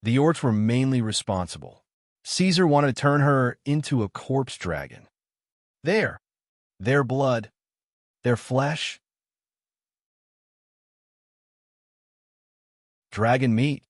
The orcs were mainly responsible. Caesar wanted to turn her into a corpse dragon. There, their blood, their flesh, dragon meat,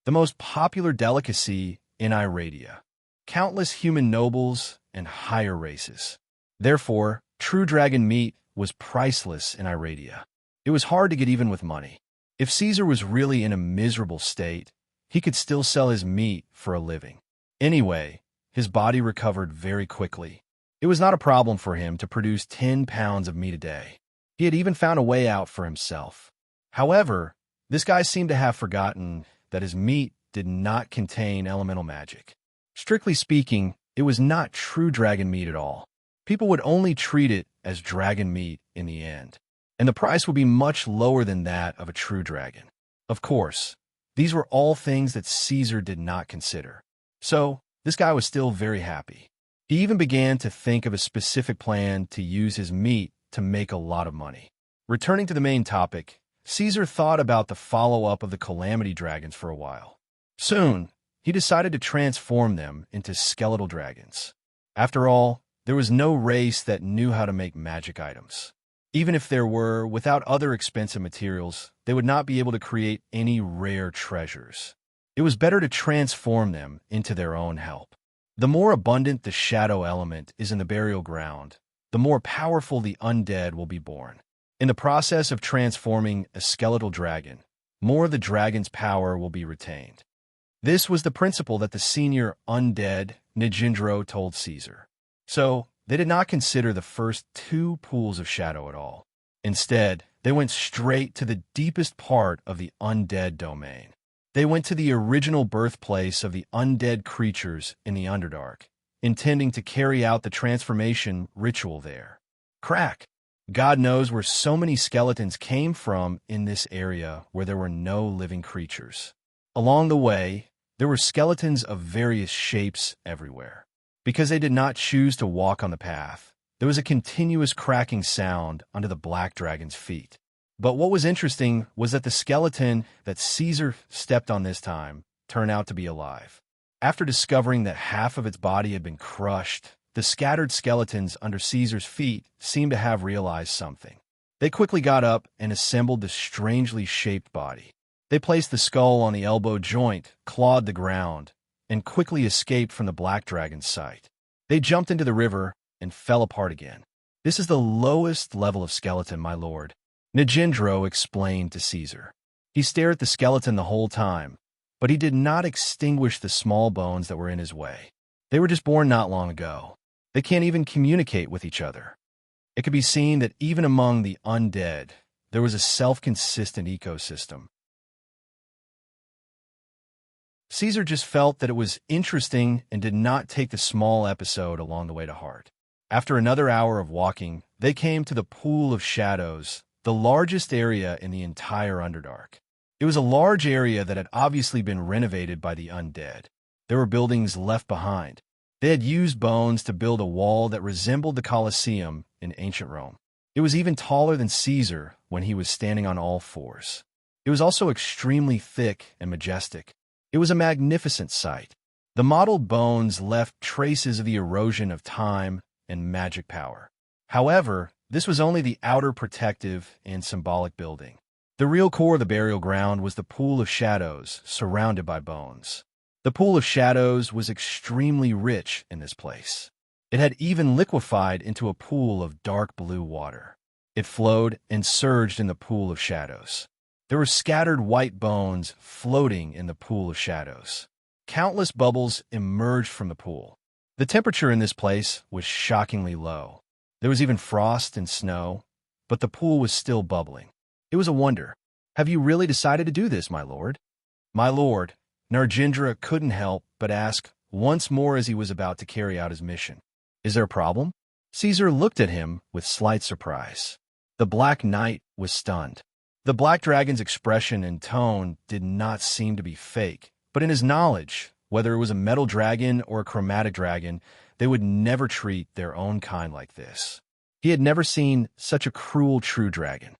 the most popular delicacy in Iradia. Countless human nobles and higher races. Therefore, true dragon meat was priceless in Iradia. It was hard to get even with money. If Caesar was really in a miserable state, he could still sell his meat for a living. Anyway, his body recovered very quickly. It was not a problem for him to produce 10 pounds of meat a day. He had even found a way out for himself. However, this guy seemed to have forgotten that his meat did not contain elemental magic. Strictly speaking, it was not true dragon meat at all. People would only treat it as dragon meat in the end, and the price would be much lower than that of a true dragon. Of course, these were all things that Caesar did not consider. So, this guy was still very happy. He even began to think of a specific plan to use his meat to make a lot of money. Returning to the main topic, Caesar thought about the follow-up of the calamity dragons for a while. Soon, he decided to transform them into skeletal dragons. After all, there was no race that knew how to make magic items. Even if there were, without other expensive materials, they would not be able to create any rare treasures. It was better to transform them into their own help. The more abundant the shadow element is in the burial ground, the more powerful the undead will be born. In the process of transforming a skeletal dragon, more of the dragon's power will be retained. This was the principle that the senior undead Nijindro told Caesar. So, they did not consider the first 2 pools of shadow at all. Instead, they went straight to the deepest part of the undead domain. They went to the original birthplace of the undead creatures in the Underdark, intending to carry out the transformation ritual there. Crack! God knows where so many skeletons came from in this area where there were no living creatures. Along the way, there were skeletons of various shapes everywhere. Because they did not choose to walk on the path, there was a continuous cracking sound under the black dragon's feet. But what was interesting was that the skeleton that Caesar stepped on this time turned out to be alive. After discovering that half of its body had been crushed, the scattered skeletons under Caesar's feet seemed to have realized something. They quickly got up and assembled the strangely shaped body. They placed the skull on the elbow joint, clawed the ground, and quickly escaped from the black dragon's sight. They jumped into the river and fell apart again. "This is the lowest level of skeleton, my lord," Nijindro explained to Caesar. He stared at the skeleton the whole time, but he did not extinguish the small bones that were in his way. They were just born not long ago. They can't even communicate with each other. It could be seen that even among the undead, there was a self-consistent ecosystem. Caesar just felt that it was interesting and did not take the small episode along the way to heart. After another hour of walking, they came to the Pool of Shadows, the largest area in the entire Underdark. It was a large area that had obviously been renovated by the undead. There were buildings left behind. They had used bones to build a wall that resembled the Colosseum in ancient Rome. It was even taller than Caesar when he was standing on all fours. It was also extremely thick and majestic. It was a magnificent sight. The modeled bones left traces of the erosion of time and magic power. However, this was only the outer protective and symbolic building. The real core of the burial ground was the Pool of Shadows, surrounded by bones. The Pool of Shadows was extremely rich in this place. It had even liquefied into a pool of dark blue water. It flowed and surged in the Pool of Shadows. There were scattered white bones floating in the Pool of Shadows. Countless bubbles emerged from the pool. The temperature in this place was shockingly low. There was even frost and snow, but the pool was still bubbling. It was a wonder. "Have you really decided to do this, my lord?" "My lord," Narjindra couldn't help but ask once more as he was about to carry out his mission. "Is there a problem?" Caesar looked at him with slight surprise. The Black Knight was stunned. The Black Dragon's expression and tone did not seem to be fake, but in his knowledge, whether it was a metal dragon or a chromatic dragon, they would never treat their own kind like this. He had never seen such a cruel true dragon.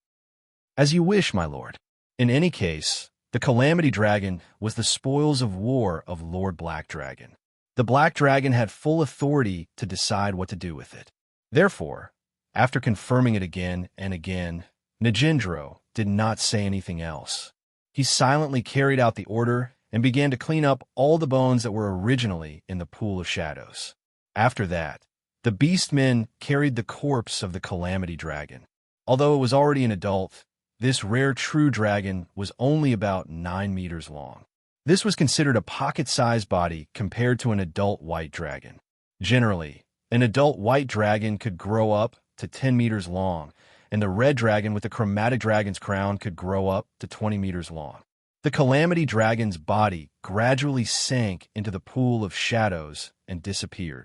"As you wish, my lord." In any case, the Calamity Dragon was the spoils of war of Lord Black Dragon. The Black Dragon had full authority to decide what to do with it. Therefore, after confirming it again and again, Nijindro did not say anything else. He silently carried out the order and began to clean up all the bones that were originally in the pool of shadows. After that, the beastmen carried the corpse of the Calamity Dragon. Although it was already an adult, this rare true dragon was only about 9 meters long. This was considered a pocket-sized body compared to an adult white dragon. Generally, an adult white dragon could grow up to 10 meters long, and the red dragon with the chromatic dragon's crown could grow up to 20 meters long. The Calamity Dragon's body gradually sank into the pool of shadows and disappeared.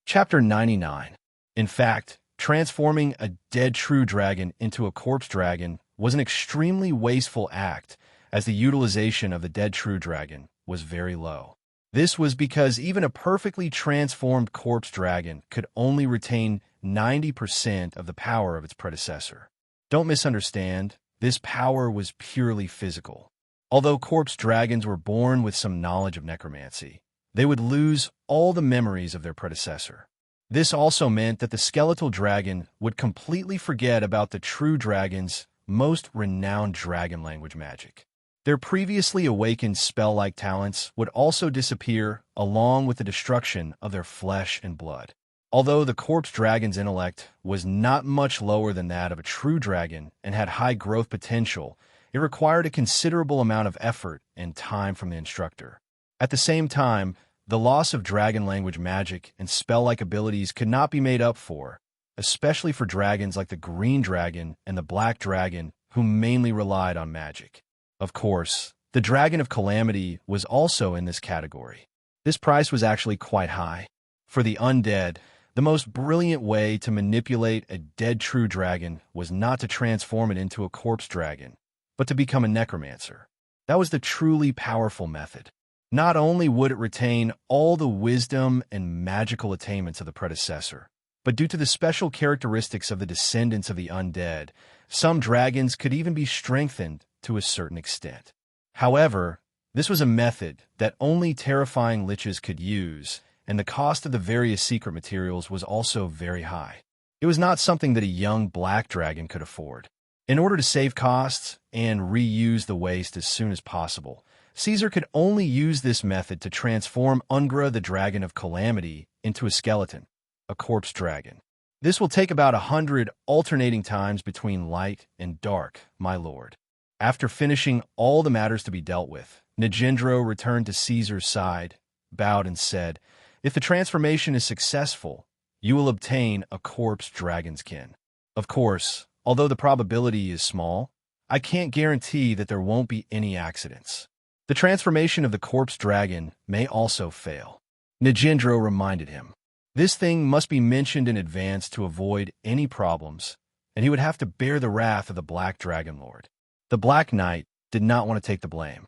Chapter 99. In fact, transforming a dead true dragon into a corpse dragon was an extremely wasteful act, as the utilization of the dead true dragon was very low. This was because even a perfectly transformed corpse dragon could only retain 90% of the power of its predecessor. Don't misunderstand, this power was purely physical. Although corpse dragons were born with some knowledge of necromancy, they would lose all the memories of their predecessor. This also meant that the skeletal dragon would completely forget about the true dragon's most renowned dragon language magic. Their previously awakened spell-like talents would also disappear along with the destruction of their flesh and blood. Although the corpse dragon's intellect was not much lower than that of a true dragon and had high growth potential, it required a considerable amount of effort and time from the instructor. At the same time, the loss of dragon language magic and spell-like abilities could not be made up for, especially for dragons like the green dragon and the black dragon, who mainly relied on magic. Of course, the Dragon of Calamity was also in this category. This price was actually quite high. For the undead, the most brilliant way to manipulate a dead true dragon was not to transform it into a corpse dragon, but to become a necromancer. That was the truly powerful method. Not only would it retain all the wisdom and magical attainments of the predecessor, but due to the special characteristics of the descendants of the undead, some dragons could even be strengthened to a certain extent. However, this was a method that only terrifying liches could use, and the cost of the various secret materials was also very high. It was not something that a young black dragon could afford. In order to save costs and reuse the waste as soon as possible, Caesar could only use this method to transform Ungra the Dragon of Calamity into a skeleton, a corpse dragon. This will take about 100 alternating times between light and dark, my lord. After finishing all the matters to be dealt with, Nijindro returned to Caesar's side, bowed and said, "If the transformation is successful, you will obtain a corpse dragonskin. Of course, although the probability is small, I can't guarantee that there won't be any accidents. The transformation of the corpse dragon may also fail." Nijindro reminded him. This thing must be mentioned in advance to avoid any problems, and he would have to bear the wrath of the Black Dragon Lord. The Black Knight did not want to take the blame.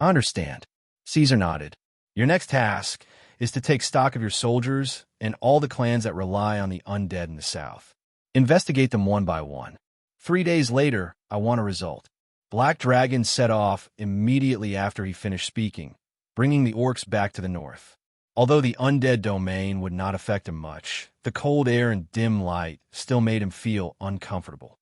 "I understand." Caesar nodded. "Your next task is to take stock of your soldiers and all the clans that rely on the undead in the south. Investigate them one by one. 3 days later, I want a result." Black Dragon set off immediately after he finished speaking, bringing the orcs back to the north. Although the undead domain would not affect him much, the cold air and dim light still made him feel uncomfortable.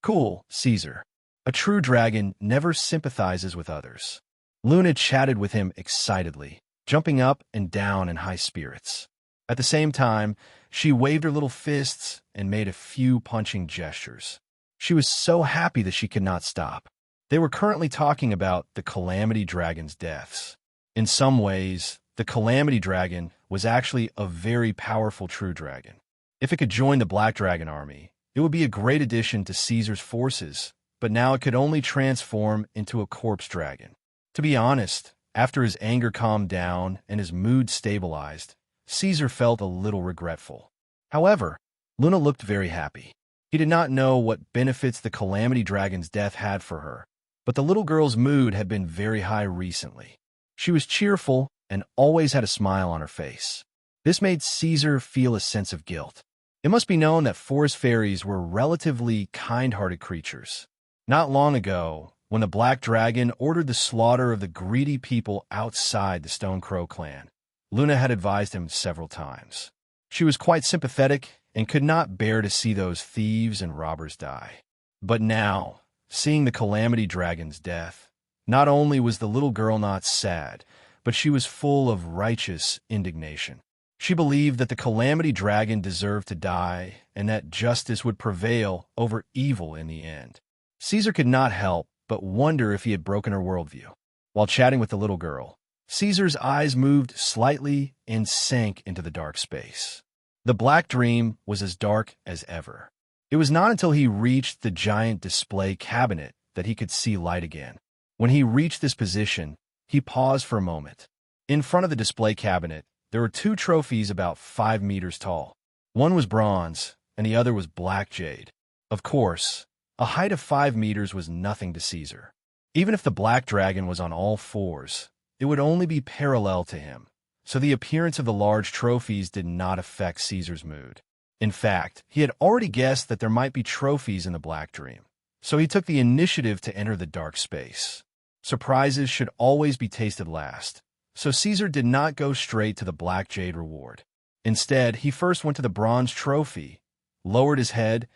"Cool, Caesar. A true dragon never sympathizes with others." Luna chatted with him excitedly, jumping up and down in high spirits. At the same time, she waved her little fists and made a few punching gestures. She was so happy that she could not stop. They were currently talking about the Calamity Dragon's deaths. In some ways, the Calamity Dragon was actually a very powerful true dragon. If it could join the Black Dragon army, it would be a great addition to Caesar's forces, but now it could only transform into a corpse dragon. To be honest, after his anger calmed down and his mood stabilized, Caesar felt a little regretful. However, Luna looked very happy. He did not know what benefits the Calamity Dragon's death had for her, but the little girl's mood had been very high recently. She was cheerful and always had a smile on her face. This made Caesar feel a sense of guilt. It must be known that forest fairies were relatively kind-hearted creatures. Not long ago, when the Black Dragon ordered the slaughter of the greedy people outside the Stone Crow clan. Luna had advised him several times. She was quite sympathetic and could not bear to see those thieves and robbers die. But now, seeing the Calamity Dragon's death, not only was the little girl not sad, but she was full of righteous indignation. She believed that the Calamity Dragon deserved to die and that justice would prevail over evil in the end. Caesar could not help but wonder if he had broken her worldview. While chatting with the little girl, Caesar's eyes moved slightly and sank into the dark space. The Black Dream was as dark as ever. It was not until he reached the giant display cabinet that he could see light again. When he reached this position, he paused for a moment. In front of the display cabinet, there were two trophies about 5 meters tall. One was bronze, and the other was black jade. Of course, a height of 5 meters was nothing to Caesar. Even if the Black Dragon was on all fours, it would only be parallel to him, so the appearance of the large trophies did not affect Caesar's mood. In fact, he had already guessed that there might be trophies in the Black Dream, so he took the initiative to enter the dark space. Surprises should always be tasted last, so Caesar did not go straight to the Black Jade reward. Instead, he first went to the bronze trophy, lowered his head,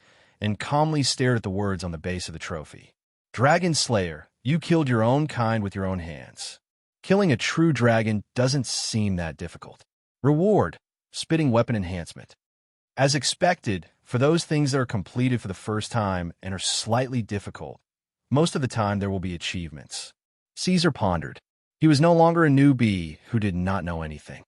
and calmly stared at the words on the base of the trophy. Dragon Slayer, you killed your own kind with your own hands. Killing a true dragon doesn't seem that difficult. Reward, spitting weapon enhancement. As expected, for those things that are completed for the first time and are slightly difficult, most of the time there will be achievements. Caesar pondered. He was no longer a newbie who did not know anything.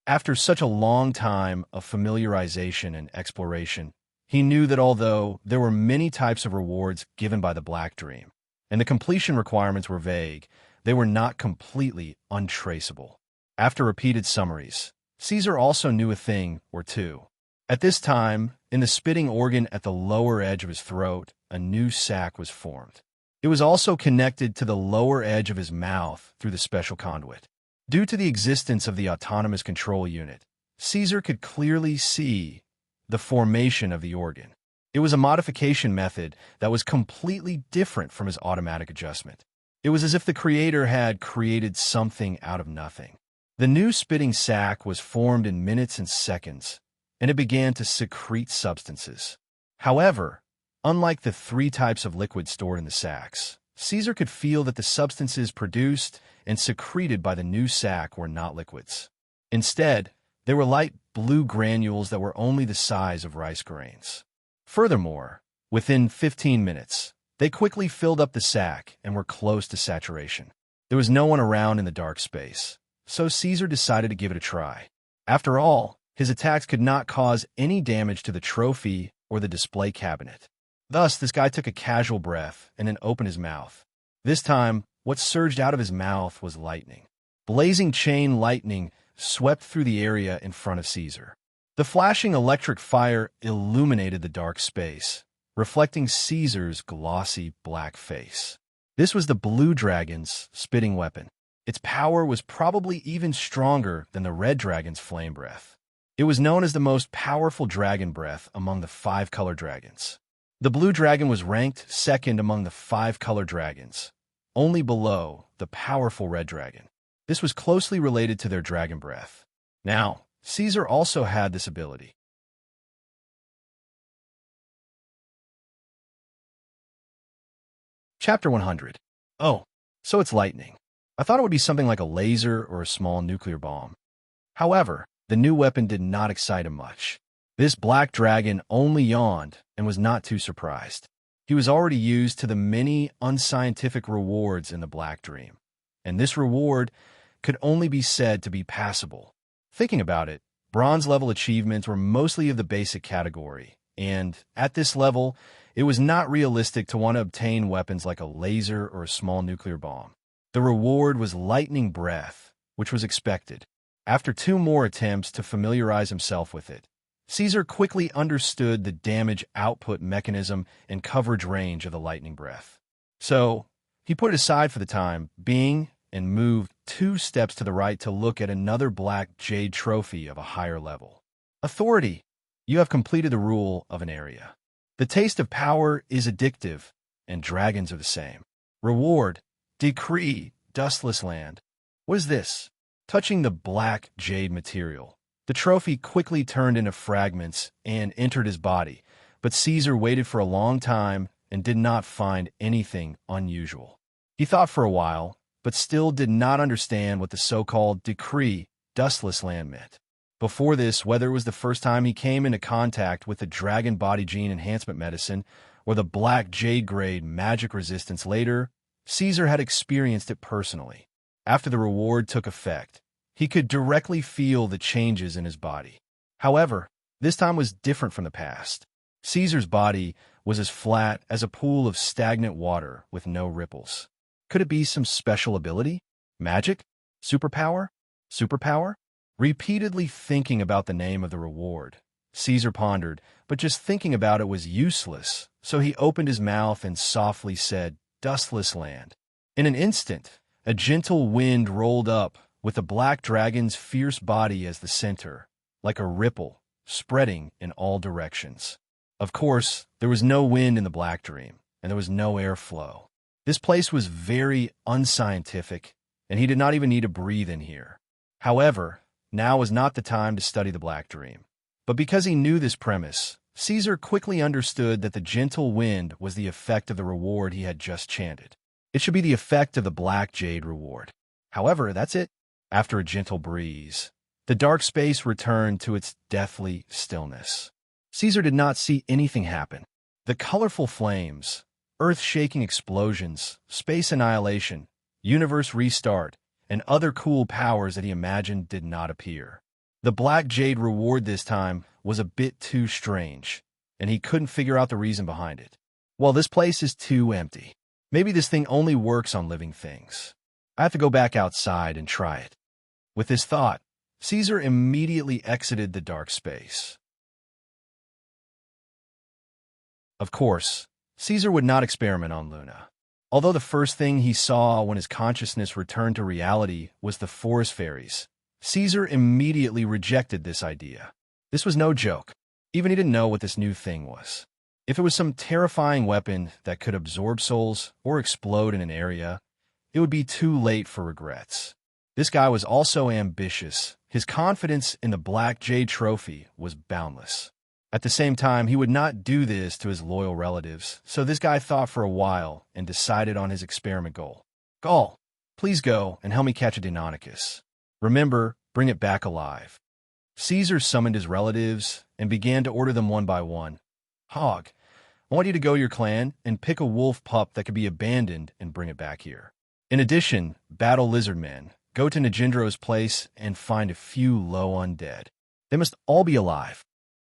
After such a long time of familiarization and exploration, he knew that although there were many types of rewards given by the Black Dream, and the completion requirements were vague, they were not completely untraceable. After repeated summaries, Caesar also knew a thing or two. At this time, in the spitting organ at the lower edge of his throat, a new sac was formed. It was also connected to the lower edge of his mouth through the special conduit. Due to the existence of the autonomous control unit, Caesar could clearly see the formation of the organ. It was a modification method that was completely different from his automatic adjustment. It was as if the creator had created something out of nothing. The new spitting sac was formed in minutes and seconds, and it began to secrete substances. However, unlike the 3 types of liquid stored in the sacs, Caesar could feel that the substances produced and secreted by the new sac were not liquids. Instead, they were light blue granules that were only the size of rice grains. Furthermore, within 15 minutes, they quickly filled up the sac and were close to saturation. There was no one around in the dark space, so Caesar decided to give it a try. After all, his attacks could not cause any damage to the trophy or the display cabinet. Thus, this guy took a casual breath and then opened his mouth. This time, what surged out of his mouth was lightning. Blazing chain lightning swept through the area in front of Caesar. The flashing electric fire illuminated the dark space, reflecting Caesar's glossy black face. This was the Blue Dragon's spitting weapon. Its power was probably even stronger than the Red Dragon's flame breath. It was known as the most powerful dragon breath among the 5 color dragons. The Blue Dragon was ranked second among the 5 color dragons, only below the powerful Red Dragon. This was closely related to their dragon breath. Now, Caesar also had this ability. Chapter 100. Oh, so it's lightning. I thought it would be something like a laser or a small nuclear bomb. However, the new weapon did not excite him much. This Black Dragon only yawned and was not too surprised. He was already used to the many unscientific rewards in the Black Dream, and this reward could only be said to be passable. Thinking about it, bronze-level achievements were mostly of the basic category, and at this level, it was not realistic to want to obtain weapons like a laser or a small nuclear bomb. The reward was lightning breath, which was expected. After 2 more attempts to familiarize himself with it, Caesar quickly understood the damage output mechanism and coverage range of the lightning breath. So, he put it aside for the time being and moved 2 steps to the right to look at another black jade trophy of a higher level. Authority. You have completed the rule of an area. The taste of power is addictive, and dragons are the same. Reward, decree, dustless land. What is this? Touching the black jade material, the trophy quickly turned into fragments and entered his body, but Caesar waited for a long time and did not find anything unusual. He thought for a while, but still did not understand what the so-called decree, dustless land meant. Before this, whether it was the first time he came into contact with the dragon body gene enhancement medicine or the black jade grade magic resistance later, Caesar had experienced it personally. After the reward took effect, he could directly feel the changes in his body. However, this time was different from the past. Caesar's body was as flat as a pool of stagnant water with no ripples. Could it be some special ability? Magic? Superpower? Superpower? Repeatedly thinking about the name of the reward, Caesar pondered, but just thinking about it was useless, so he opened his mouth and softly said, "Dustless land." In an instant, a gentle wind rolled up, with the black dragon's fierce body as the center, like a ripple, spreading in all directions. Of course, there was no wind in the Black Dream, and there was no airflow. This place was very unscientific, and he did not even need to breathe in here. However, now was not the time to study the Black Dream. But because he knew this premise, Caesar quickly understood that the gentle wind was the effect of the reward he had just chanted. It should be the effect of the Black Jade reward. However, that's it. After a gentle breeze, the dark space returned to its deathly stillness. Caesar did not see anything happen. The colorful flames, earth-shaking explosions, space annihilation, universe restart, and other cool powers that he imagined did not appear. The Black Jade reward this time was a bit too strange, and he couldn't figure out the reason behind it. Well, this place is too empty. Maybe this thing only works on living things. I have to go back outside and try it. With this thought, Caesar immediately exited the dark space. Of course, Caesar would not experiment on Luna. Although the first thing he saw when his consciousness returned to reality was the forest fairies, Caesar immediately rejected this idea. This was no joke. Even he didn't know what this new thing was. If it was some terrifying weapon that could absorb souls or explode in an area, it would be too late for regrets. This guy was also ambitious. His confidence in the Black Jade trophy was boundless. At the same time, he would not do this to his loyal relatives, so this guy thought for a while and decided on his experiment goal. Gaul, please go and help me catch a Deinonychus. Remember, bring it back alive. Caesar summoned his relatives and began to order them one by one. Hog, I want you to go to your clan and pick a wolf pup that could be abandoned and bring it back here. In addition, battle lizard men, go to Najindro's place and find a few low undead. They must all be alive.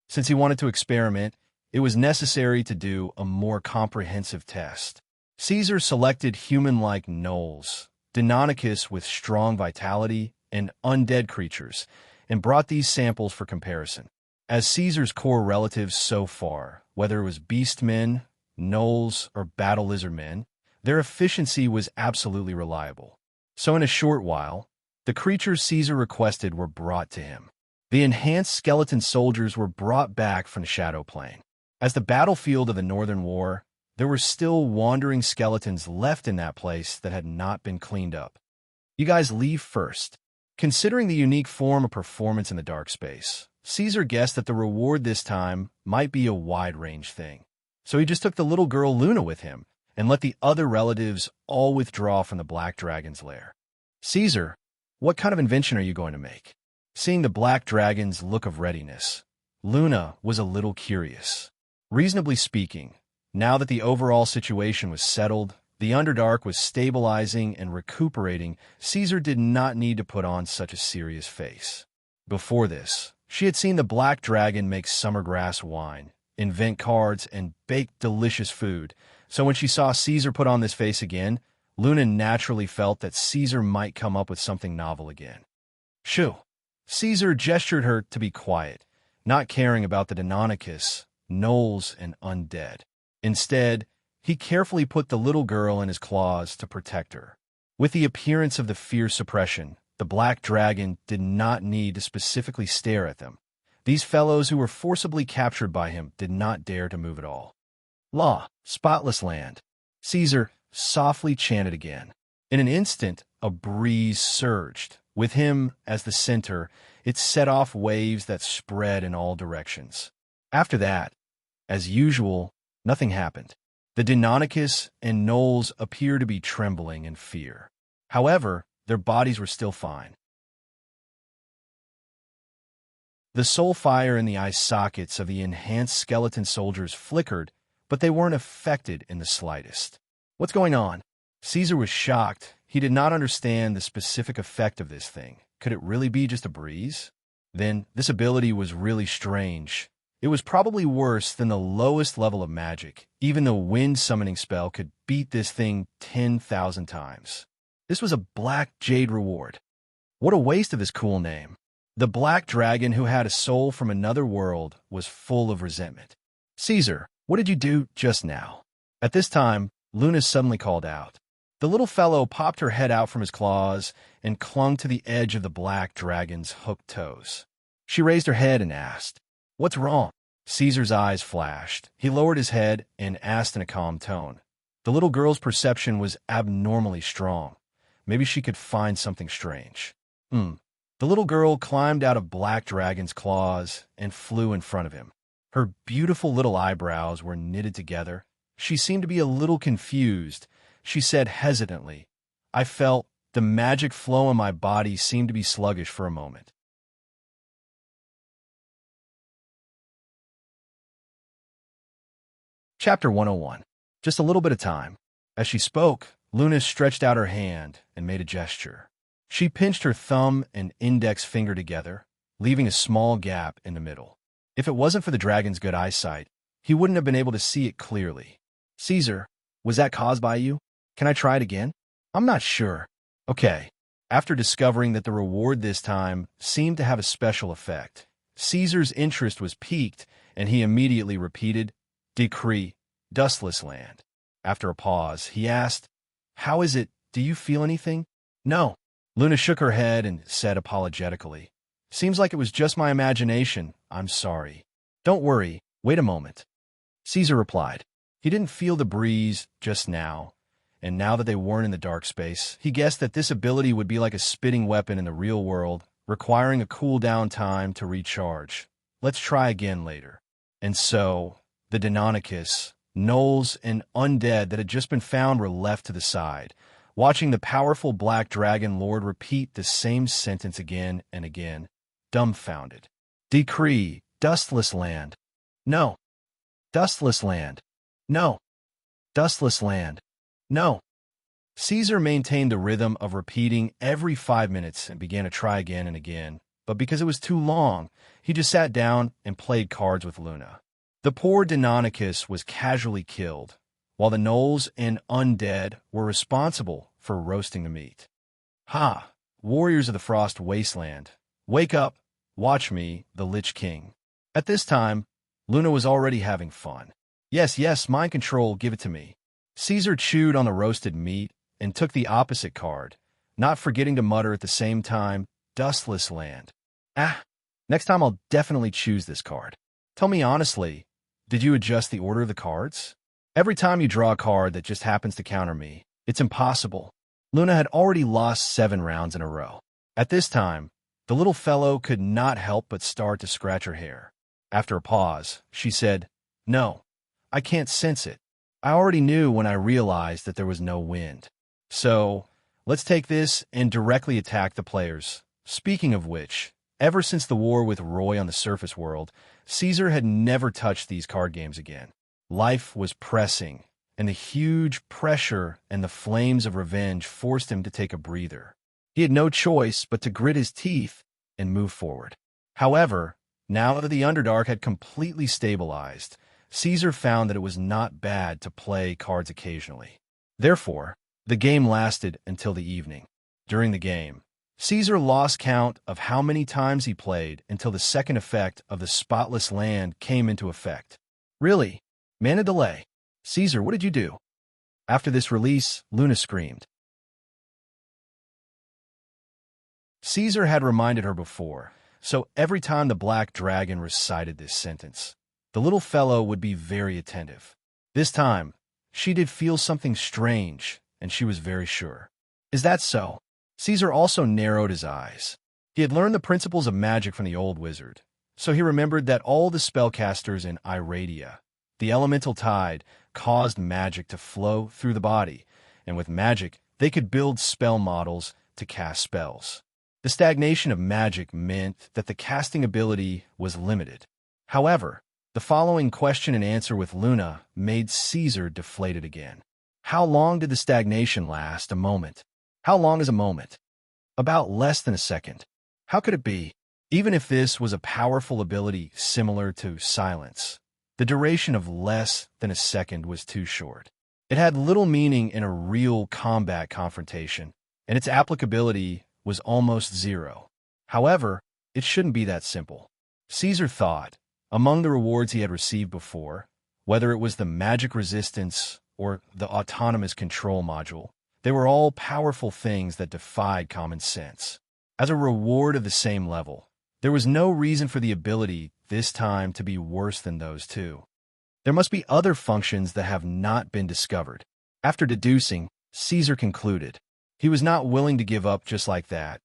Since he wanted to experiment, it was necessary to do a more comprehensive test. Caesar selected human-like gnolls, Deinonychus with strong vitality, and undead creatures, and brought these samples for comparison. As Caesar's core relatives so far, whether it was beastmen, gnolls, or battle lizard men, their efficiency was absolutely reliable. So in a short while, the creatures Caesar requested were brought to him. The enhanced skeleton soldiers were brought back from the Shadow Plane. As the battlefield of the Northern War, there were still wandering skeletons left in that place that had not been cleaned up. You guys leave first. Considering the unique form of performance in the dark space, Caesar guessed that the reward this time might be a wide-range thing. So he just took the little girl Luna with him and let the other relatives all withdraw from the Black Dragon's lair. Caesar, what kind of invention are you going to make? Seeing the Black Dragon's look of readiness, Luna was a little curious. Reasonably speaking, now that the overall situation was settled, the Underdark was stabilizing and recuperating, Caesar did not need to put on such a serious face. Before this, she had seen the Black Dragon make summergrass wine, invent cards, and bake delicious food, so when she saw Caesar put on this face again, Luna naturally felt that Caesar might come up with something novel again. Shoo! Caesar gestured her to be quiet, not caring about the Deinonychus, gnolls, and undead. Instead, he carefully put the little girl in his claws to protect her. With the appearance of the fierce suppression, the Black Dragon did not need to specifically stare at them. These fellows who were forcibly captured by him did not dare to move at all. law, spotless land. Caesar softly chanted again. In an instant, a breeze surged. With him as the center, it set off waves that spread in all directions. After that, as usual, nothing happened. The Deinonychus and gnolls appeared to be trembling in fear. However, their bodies were still fine. The soul fire in the eye sockets of the enhanced skeleton soldiers flickered, but they weren't affected in the slightest. What's going on? Caesar was shocked. He did not understand the specific effect of this thing. Could it really be just a breeze? Then, this ability was really strange. It was probably worse than the lowest level of magic. Even the wind summoning spell could beat this thing 10,000 times. This was a black jade reward. What a waste of this cool name. The black dragon who had a soul from another world was full of resentment. Caesar, what did you do just now? At this time, Luna suddenly called out. The little fellow popped her head out from his claws and clung to the edge of the black dragon's hooked toes. She raised her head and asked, "What's wrong?" Caesar's eyes flashed. He lowered his head and asked in a calm tone. The little girl's perception was abnormally strong. Maybe she could find something strange. The little girl climbed out of Black Dragon's claws and flew in front of him. Her beautiful little eyebrows were knitted together. She seemed to be a little confused. She said hesitantly, "I felt the magic flow in my body seemed to be sluggish for a moment." Chapter 101. Just a little bit of time. As she spoke, Luna stretched out her hand and made a gesture. She pinched her thumb and index finger together, leaving a small gap in the middle. If it wasn't for the dragon's good eyesight, he wouldn't have been able to see it clearly. "Caesar, was that caused by you? Can I try it again?" "I'm not sure." "Okay." After discovering that the reward this time seemed to have a special effect, Caesar's interest was piqued, and he immediately repeated, "Decree, dustless land." After a pause, he asked, "How is it? Do you feel anything?" "No." Luna shook her head and said apologetically, "Seems like it was just my imagination. I'm sorry." "Don't worry. Wait a moment." Caesar replied. He didn't feel the breeze just now, and now that they weren't in the dark space, he guessed that this ability would be like a spitting weapon in the real world, requiring a cool-down time to recharge. Let's try again later. And so, the Deinonychus, gnolls, and undead that had just been found were left to the side, watching the powerful black dragon lord repeat the same sentence again and again, dumbfounded. "Decree, dustless land." "No." "Dustless land." "No." "Dustless land." "No." Caesar maintained the rhythm of repeating every 5 minutes and began to try again and again, but because it was too long, he just sat down and played cards with Luna. The poor Deinonychus was casually killed, while the gnolls and undead were responsible for roasting the meat. "Ha! Warriors of the Frost Wasteland, wake up, watch me, the Lich King." At this time, Luna was already having fun. "Yes, yes, mind control, give it to me." Caesar chewed on the roasted meat and took the opposite card, not forgetting to mutter at the same time, "Dustless land." Next time I'll definitely choose this card. Tell me honestly, did you adjust the order of the cards? Every time you draw a card that just happens to counter me, it's impossible. Luna had already lost 7 rounds in a row. At this time, the little fellow could not help but start to scratch her hair. After a pause, she said, "No, I can't sense it. I already knew when I realized that there was no wind. So, let's take this and directly attack the players." Speaking of which, ever since the war with Roy on the surface world, Caesar had never touched these card games again. Life was pressing, and the huge pressure and the flames of revenge forced him to take a breather. He had no choice but to grit his teeth and move forward. However, now that the Underdark had completely stabilized, Caesar found that it was not bad to play cards occasionally. Therefore, the game lasted until the evening. During the game, Caesar lost count of how many times he played until the second effect of the spotless land came into effect. "Really? Man, a delay. Caesar, what did you do?" After this release, Luna screamed. Caesar had reminded her before, so every time the black dragon recited this sentence, the little fellow would be very attentive. This time, she did feel something strange, and she was very sure. Is that so? Caesar also narrowed his eyes. He had learned the principles of magic from the old wizard, so he remembered that all the spellcasters in Iradia, the elemental tide, caused magic to flow through the body, and with magic, they could build spell models to cast spells. The stagnation of magic meant that the casting ability was limited. However, the following question and answer with Luna made Caesar deflated again. How long did the stagnation last? A moment. How long is a moment? About less than a second. How could it be? Even if this was a powerful ability similar to silence, the duration of less than a second was too short. It had little meaning in a real combat confrontation, and its applicability was almost zero. However, it shouldn't be that simple. Caesar thought, among the rewards he had received before, whether it was the magic resistance or the autonomous control module, they were all powerful things that defied common sense. As a reward of the same level, there was no reason for the ability this time to be worse than those two. There must be other functions that have not been discovered. After deducing, Caesar concluded. He was not willing to give up just like that,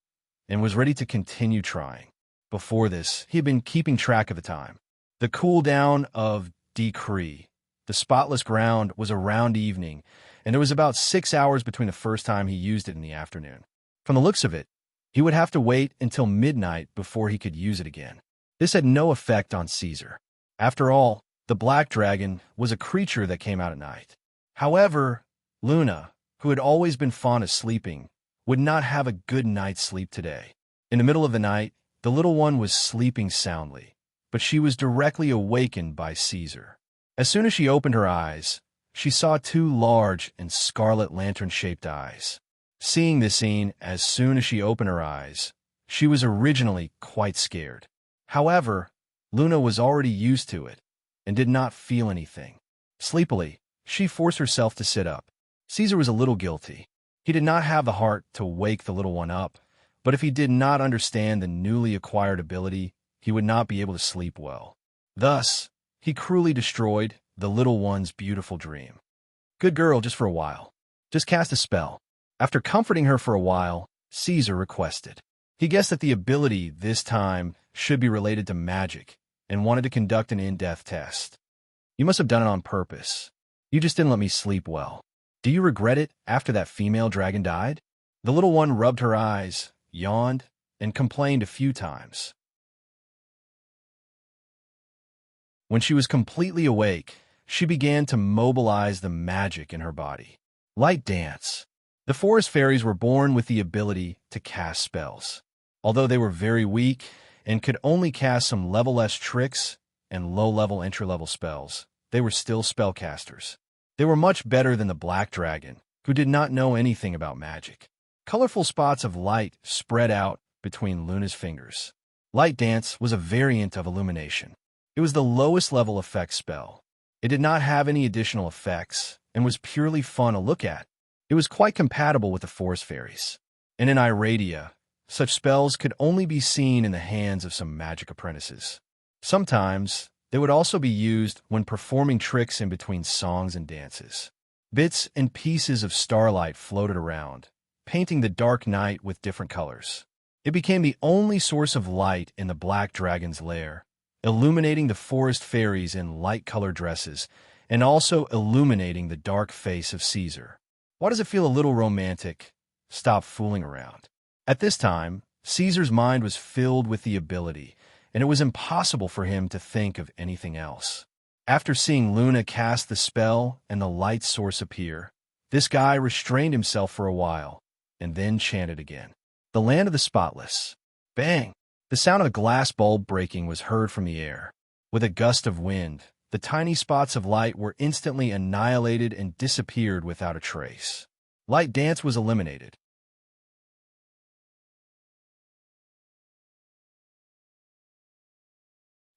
and was ready to continue trying. Before this, he had been keeping track of the time. The cooldown of Decree, the spotless ground, was around evening, and there was about 6 hours between the first time he used it in the afternoon. From the looks of it, he would have to wait until midnight before he could use it again. This had no effect on Caesar. After all, the black dragon was a creature that came out at night. However, Luna, who had always been fond of sleeping, would not have a good night's sleep today. In the middle of the night, the little one was sleeping soundly, but she was directly awakened by Caesar. As soon as she opened her eyes, she saw two large and scarlet lantern-shaped eyes. Seeing this scene as soon as she opened her eyes, she was originally quite scared. However, Luna was already used to it and did not feel anything. Sleepily, she forced herself to sit up. Caesar was a little guilty. He did not have the heart to wake the little one up, but if he did not understand the newly acquired ability, he would not be able to sleep well. Thus, he cruelly destroyed the little one's beautiful dream. Good girl, just for a while. Just cast a spell. After comforting her for a while, Caesar requested. He guessed that the ability this time should be related to magic and wanted to conduct an in-depth test. You must have done it on purpose. You just didn't let me sleep well. Do you regret it after that female dragon died? The little one rubbed her eyes, yawned, and complained a few times. When she was completely awake, she began to mobilize the magic in her body. Light dance. The forest fairies were born with the ability to cast spells. Although they were very weak and could only cast some level S tricks and low-level entry-level spells, they were still spellcasters. They were much better than the black dragon, who did not know anything about magic. Colorful spots of light spread out between Luna's fingers. Light dance was a variant of illumination. It was the lowest level effect spell. It did not have any additional effects and was purely fun to look at. It was quite compatible with the forest fairies. And in Iradia, such spells could only be seen in the hands of some magic apprentices. Sometimes, they would also be used when performing tricks in between songs and dances. Bits and pieces of starlight floated around, painting the dark night with different colors. It became the only source of light in the black dragon's lair, illuminating the forest fairies in light-colored dresses and also illuminating the dark face of Caesar. Why does it feel a little romantic? Stop fooling around. At this time, Caesar's mind was filled with the ability, and it was impossible for him to think of anything else. After seeing Luna cast the spell and the light source appear, this guy restrained himself for a while, and then chanted again. The land of the spotless. Bang! The sound of a glass bulb breaking was heard from the air. With a gust of wind, the tiny spots of light were instantly annihilated and disappeared without a trace. Light dance was eliminated.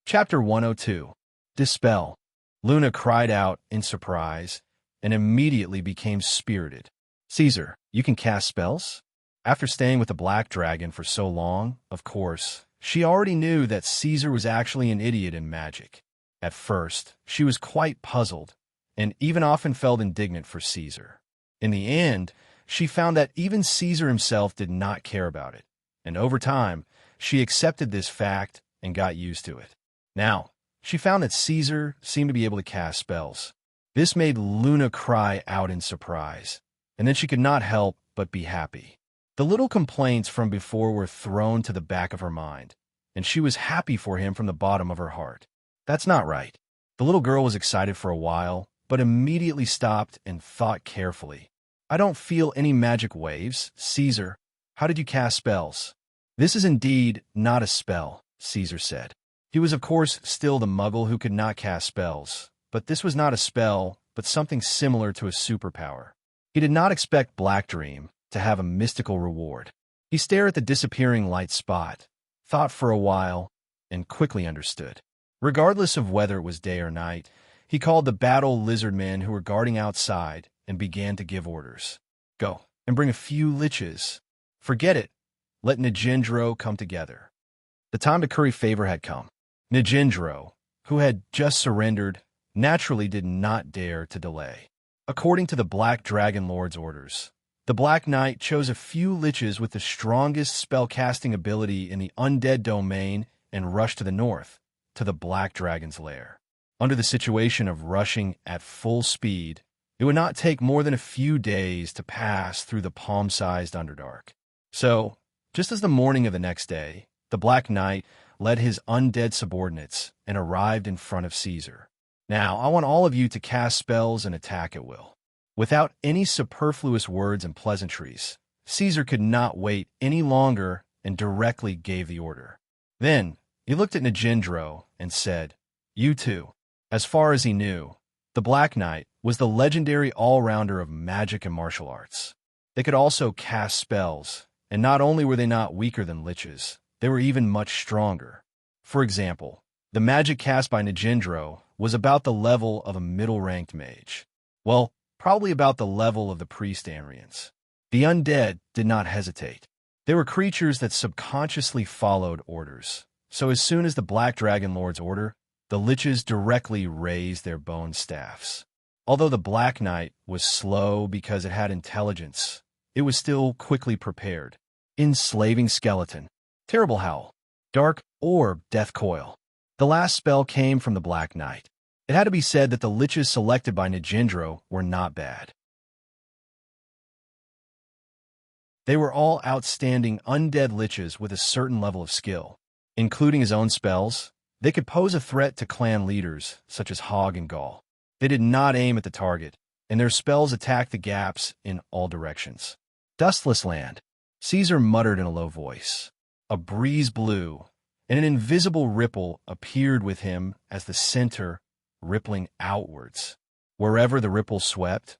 Chapter 102. Dispel. Luna cried out in surprise and immediately became spirited. Caesar, you can cast spells? After staying with the black dragon for so long, of course, she already knew that Caesar was actually an idiot in magic. At first, she was quite puzzled, and even often felt indignant for Caesar. In the end, she found that even Caesar himself did not care about it, and over time, she accepted this fact and got used to it. Now, she found that Caesar seemed to be able to cast spells. This made Luna cry out in surprise, and then she could not help but be happy. The little complaints from before were thrown to the back of her mind, and she was happy for him from the bottom of her heart. That's not right. The little girl was excited for a while, but immediately stopped and thought carefully. I don't feel any magic waves. Caesar, how did you cast spells? This is indeed not a spell, Caesar said. He was of course still the muggle who could not cast spells, but this was not a spell, but something similar to a superpower. He did not expect Black Dream to have a mystical reward. He stared at the disappearing light spot, thought for a while, and quickly understood. Regardless of whether it was day or night, he called the battle lizard men who were guarding outside and began to give orders. Go and bring a few liches. Forget it. Let Nijindro come together. The time to curry favor had come. Nijindro, who had just surrendered, naturally did not dare to delay. According to the Black Dragon Lord's orders, the Black Knight chose a few liches with the strongest spellcasting ability in the undead domain and rushed to the north, to the Black Dragon's lair. Under the situation of rushing at full speed, it would not take more than a few days to pass through the palm-sized Underdark. So, just as the morning of the next day, the Black Knight led his undead subordinates and arrived in front of Caesar. Now, I want all of you to cast spells and attack at will. Without any superfluous words and pleasantries, Caesar could not wait any longer and directly gave the order. Then, he looked at Nijindro and said, You too. As far as he knew, the Black Knight was the legendary all-rounder of magic and martial arts. They could also cast spells, and not only were they not weaker than liches, they were even much stronger. For example, the magic cast by Nijindro was about the level of a middle-ranked mage. Well, probably about the level of the priest Arians. The undead did not hesitate. They were creatures that subconsciously followed orders. So as soon as the Black Dragon Lord's order, the liches directly raised their bone staffs. Although the Black Knight was slow because it had intelligence, it was still quickly prepared. Enslaving Skeleton, Terrible Howl, Dark Orb, Death Coil. The last spell came from the Black Knight. It had to be said that the liches selected by Nijindro were not bad. They were all outstanding undead liches with a certain level of skill. Including his own spells, they could pose a threat to clan leaders, such as Hog and Gaul. They did not aim at the target, and their spells attacked the gaps in all directions. Dustless Land, Caesar muttered in a low voice. A breeze blew, and an invisible ripple appeared with him as the center, rippling outwards. Wherever the ripple swept,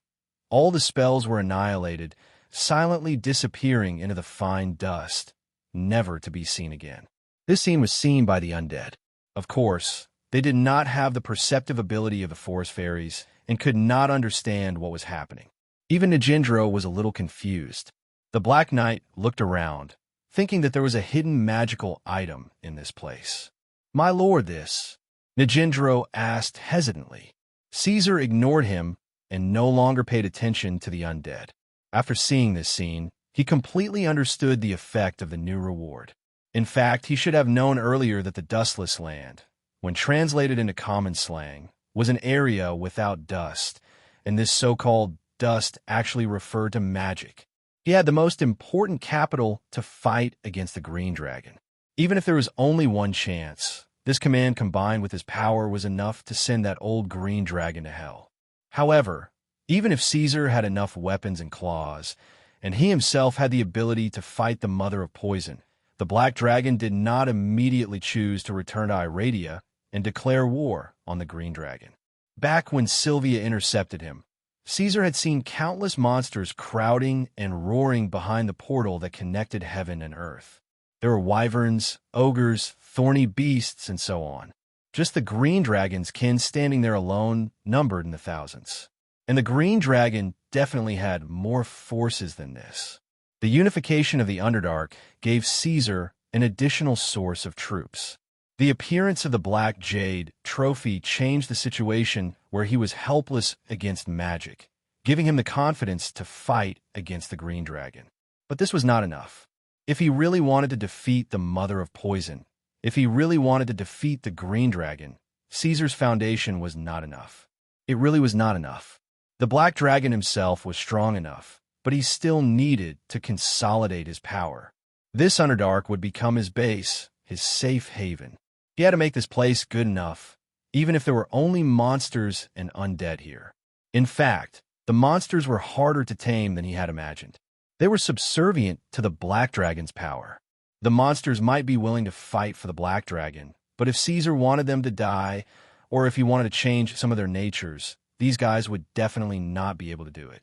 all the spells were annihilated, silently disappearing into the fine dust, never to be seen again. This scene was seen by the undead. Of course, they did not have the perceptive ability of the forest fairies and could not understand what was happening. Even Nijindro was a little confused. The Black Knight looked around, thinking that there was a hidden magical item in this place. My lord, this? Nijindro asked hesitantly. Caesar ignored him and no longer paid attention to the undead. After seeing this scene, he completely understood the effect of the new reward. In fact, he should have known earlier that the Dustless Land, when translated into common slang, was an area without dust, and this so-called dust actually referred to magic. He had the most important capital to fight against the Green Dragon. Even if there was only one chance, this command combined with his power was enough to send that old Green Dragon to hell. However, even if Caesar had enough weapons and claws, and he himself had the ability to fight the Mother of Poison, the Black Dragon did not immediately choose to return to Iradia and declare war on the Green Dragon. Back when Sylvia intercepted him, Caesar had seen countless monsters crowding and roaring behind the portal that connected heaven and earth. There were wyverns, ogres, thorny beasts, and so on. Just the Green Dragon's kin standing there alone numbered in the thousands. And the Green Dragon definitely had more forces than this. The unification of the Underdark gave Caesar an additional source of troops. The appearance of the Black Jade trophy changed the situation where he was helpless against magic, giving him the confidence to fight against the Green Dragon. But this was not enough. If he really wanted to defeat the Mother of Poison, if he really wanted to defeat the Green Dragon, Caesar's foundation was not enough. It really was not enough. The Black Dragon himself was strong enough, but he still needed to consolidate his power. This Underdark would become his base, his safe haven. He had to make this place good enough, even if there were only monsters and undead here. In fact, the monsters were harder to tame than he had imagined. They were subservient to the Black Dragon's power. The monsters might be willing to fight for the Black Dragon, but if Caesar wanted them to die, or if he wanted to change some of their natures, these guys would definitely not be able to do it.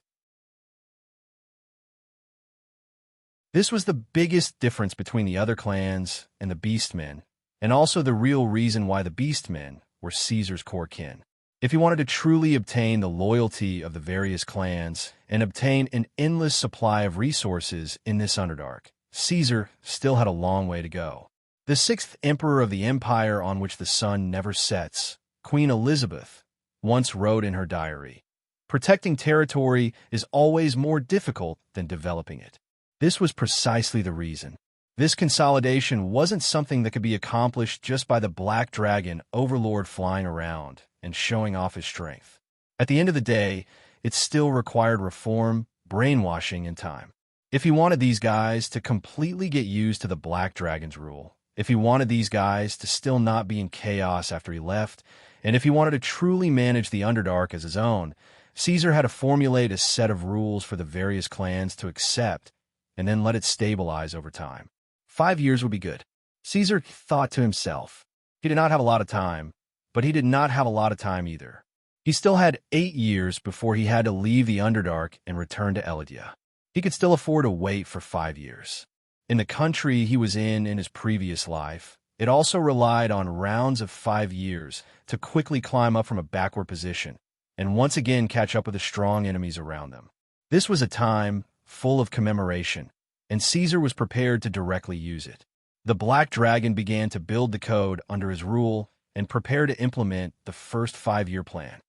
This was the biggest difference between the other clans and the Beastmen, and also the real reason why the Beastmen were Caesar's core kin. If he wanted to truly obtain the loyalty of the various clans and obtain an endless supply of resources in this Underdark, Caesar still had a long way to go. The sixth emperor of the empire on which the sun never sets, Queen Elizabeth, once wrote in her diary, "Protecting territory is always more difficult than developing it." This was precisely the reason. This consolidation wasn't something that could be accomplished just by the Black Dragon overlord flying around and showing off his strength. At the end of the day, it still required reform, brainwashing, and time. If he wanted these guys to completely get used to the Black Dragon's rule, if he wanted these guys to still not be in chaos after he left, and if he wanted to truly manage the Underdark as his own, Caesar had to formulate a set of rules for the various clans to accept and then let it stabilize over time. 5 years would be good. Caesar thought to himself. He did not have a lot of time, but he did not have a lot of time either. He still had 8 years before he had to leave the Underdark and return to Elydia. He could still afford to wait for 5 years. In the country he was in his previous life, it also relied on rounds of 5 years to quickly climb up from a backward position and once again catch up with the strong enemies around them. This was a time full of commemoration, and Caesar was prepared to directly use it. The Black Dragon began to build the code under his rule and prepare to implement the first 5-year plan.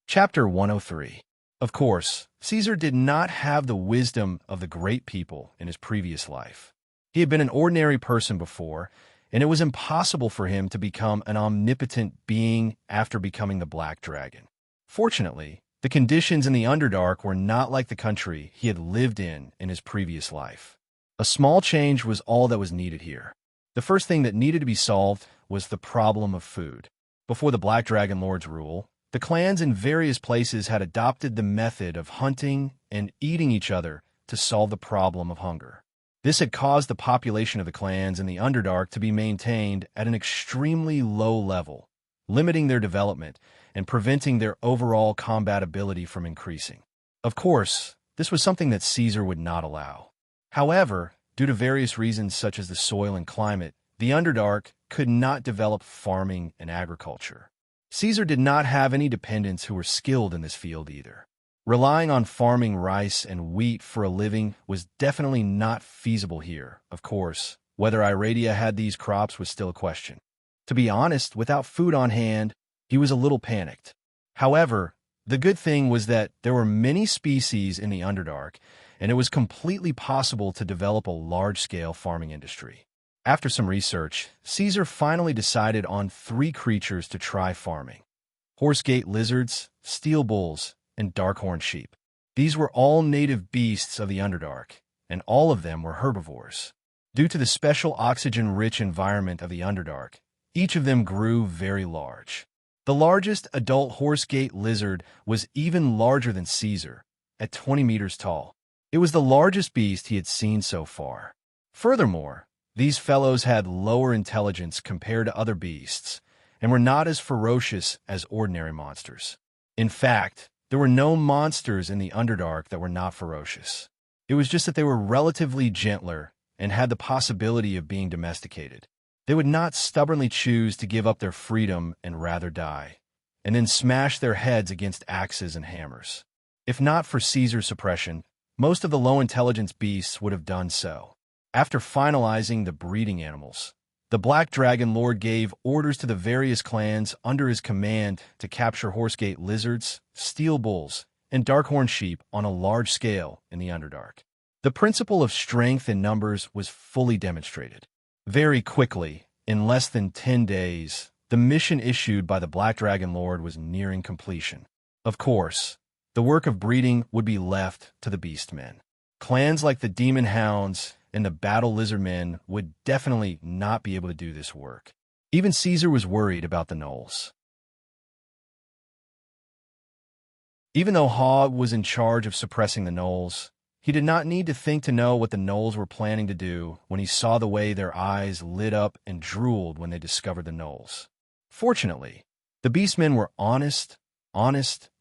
Chapter 103. Of course, Caesar did not have the wisdom of the great people in his previous life. He had been an ordinary person before, and it was impossible for him to become an omnipotent being after becoming the Black Dragon. Fortunately, the conditions in the Underdark were not like the country he had lived in his previous life. A small change was all that was needed here. The first thing that needed to be solved was the problem of food. Before the Black Dragon Lord's rule, the clans in various places had adopted the method of hunting and eating each other to solve the problem of hunger. This had caused the population of the clans in the Underdark to be maintained at an extremely low level, limiting their development and preventing their overall combat ability from increasing. Of course, this was something that Caesar would not allow. However, due to various reasons such as the soil and climate, the Underdark could not develop farming and agriculture. Caesar did not have any dependents who were skilled in this field either. Relying on farming rice and wheat for a living was definitely not feasible here. Of course, whether Iradia had these crops was still a question. To be honest, without food on hand, he was a little panicked. However, the good thing was that there were many species in the Underdark, and it was completely possible to develop a large-scale farming industry. After some research, Caesar finally decided on 3 creatures to try farming: horsegate lizards, steel bulls, and darkhorn sheep. These were all native beasts of the Underdark, and all of them were herbivores. Due to the special oxygen-rich environment of the Underdark, each of them grew very large. The largest adult horsegate lizard was even larger than Caesar, at 20 meters tall. It was the largest beast he had seen so far. Furthermore, these fellows had lower intelligence compared to other beasts, and were not as ferocious as ordinary monsters. In fact, there were no monsters in the Underdark that were not ferocious. It was just that they were relatively gentler and had the possibility of being domesticated. They would not stubbornly choose to give up their freedom and rather die, and then smash their heads against axes and hammers. If not for Caesar's suppression, most of the low-intelligence beasts would have done so. After finalizing the breeding animals, the Black Dragon Lord gave orders to the various clans under his command to capture Horsegate lizards, steel bulls, and darkhorn sheep on a large scale in the Underdark. The principle of strength in numbers was fully demonstrated. Very quickly, in less than 10 days, the mission issued by the Black Dragon Lord was nearing completion. Of course, the work of breeding would be left to the Beastmen. Clans like the Demon Hounds and the Battle Lizard Men would definitely not be able to do this work. Even Caesar was worried about the gnolls. Even though Hogg was in charge of suppressing the gnolls, he did not need to think to know what the gnolls were planning to do when he saw the way their eyes lit up and drooled when they discovered the gnolls. Fortunately, the Beastmen were honest,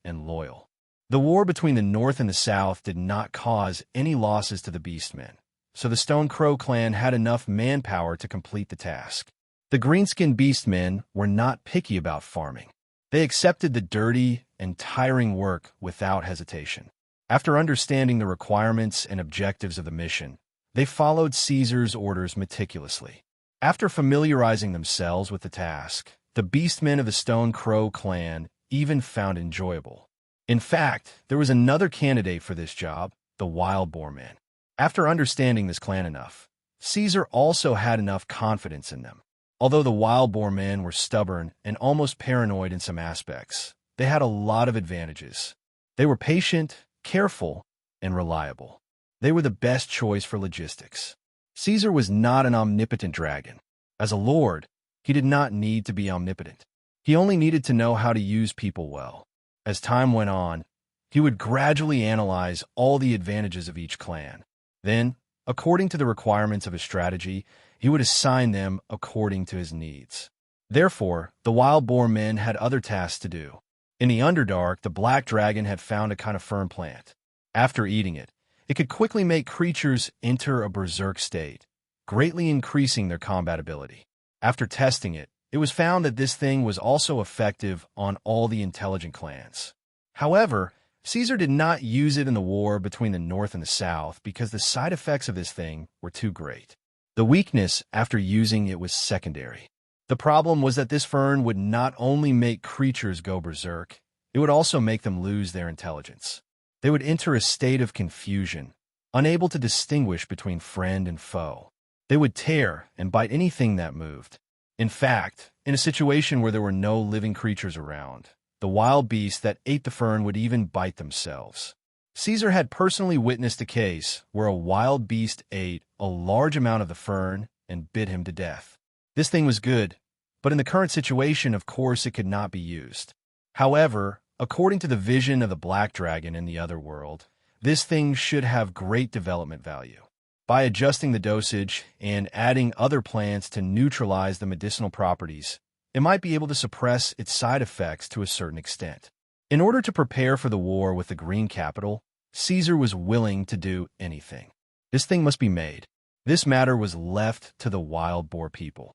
and loyal. The war between the North and the South did not cause any losses to the Beastmen, so the Stone Crow clan had enough manpower to complete the task. The Greenskin Beastmen were not picky about farming. They accepted the dirty and tiring work without hesitation. After understanding the requirements and objectives of the mission, they followed Caesar's orders meticulously. After familiarizing themselves with the task, the Beastmen of the Stone Crow clan even found enjoyable. In fact, there was another candidate for this job, the Wild Boar Men. After understanding this clan enough, Caesar also had enough confidence in them. Although the Wild Boar Men were stubborn and almost paranoid in some aspects, they had a lot of advantages. They were patient, careful, and reliable. They were the best choice for logistics. Caesar was not an omnipotent dragon. As a lord, he did not need to be omnipotent. He only needed to know how to use people well. As time went on, he would gradually analyze all the advantages of each clan. Then, according to the requirements of his strategy, he would assign them according to his needs. Therefore, the Wild Boar Men had other tasks to do. In the Underdark, the Black Dragon had found a kind of fern plant. After eating it, it could quickly make creatures enter a berserk state, greatly increasing their combat ability. After testing it, it was found that this thing was also effective on all the intelligent clans. However, Caesar did not use it in the war between the North and the South because the side effects of this thing were too great. The weakness after using it was secondary. The problem was that this fern would not only make creatures go berserk, it would also make them lose their intelligence. They would enter a state of confusion, unable to distinguish between friend and foe. They would tear and bite anything that moved. In fact, in a situation where there were no living creatures around, the wild beasts that ate the fern would even bite themselves. Caesar had personally witnessed a case where a wild beast ate a large amount of the fern and bit him to death. This thing was good, but in the current situation, of course, it could not be used. However, according to the vision of the Black Dragon in the other world, this thing should have great development value. By adjusting the dosage and adding other plants to neutralize the medicinal properties, it might be able to suppress its side effects to a certain extent. In order to prepare for the war with the Green Capital, Caesar was willing to do anything. This thing must be made. This matter was left to the Wild Boar people.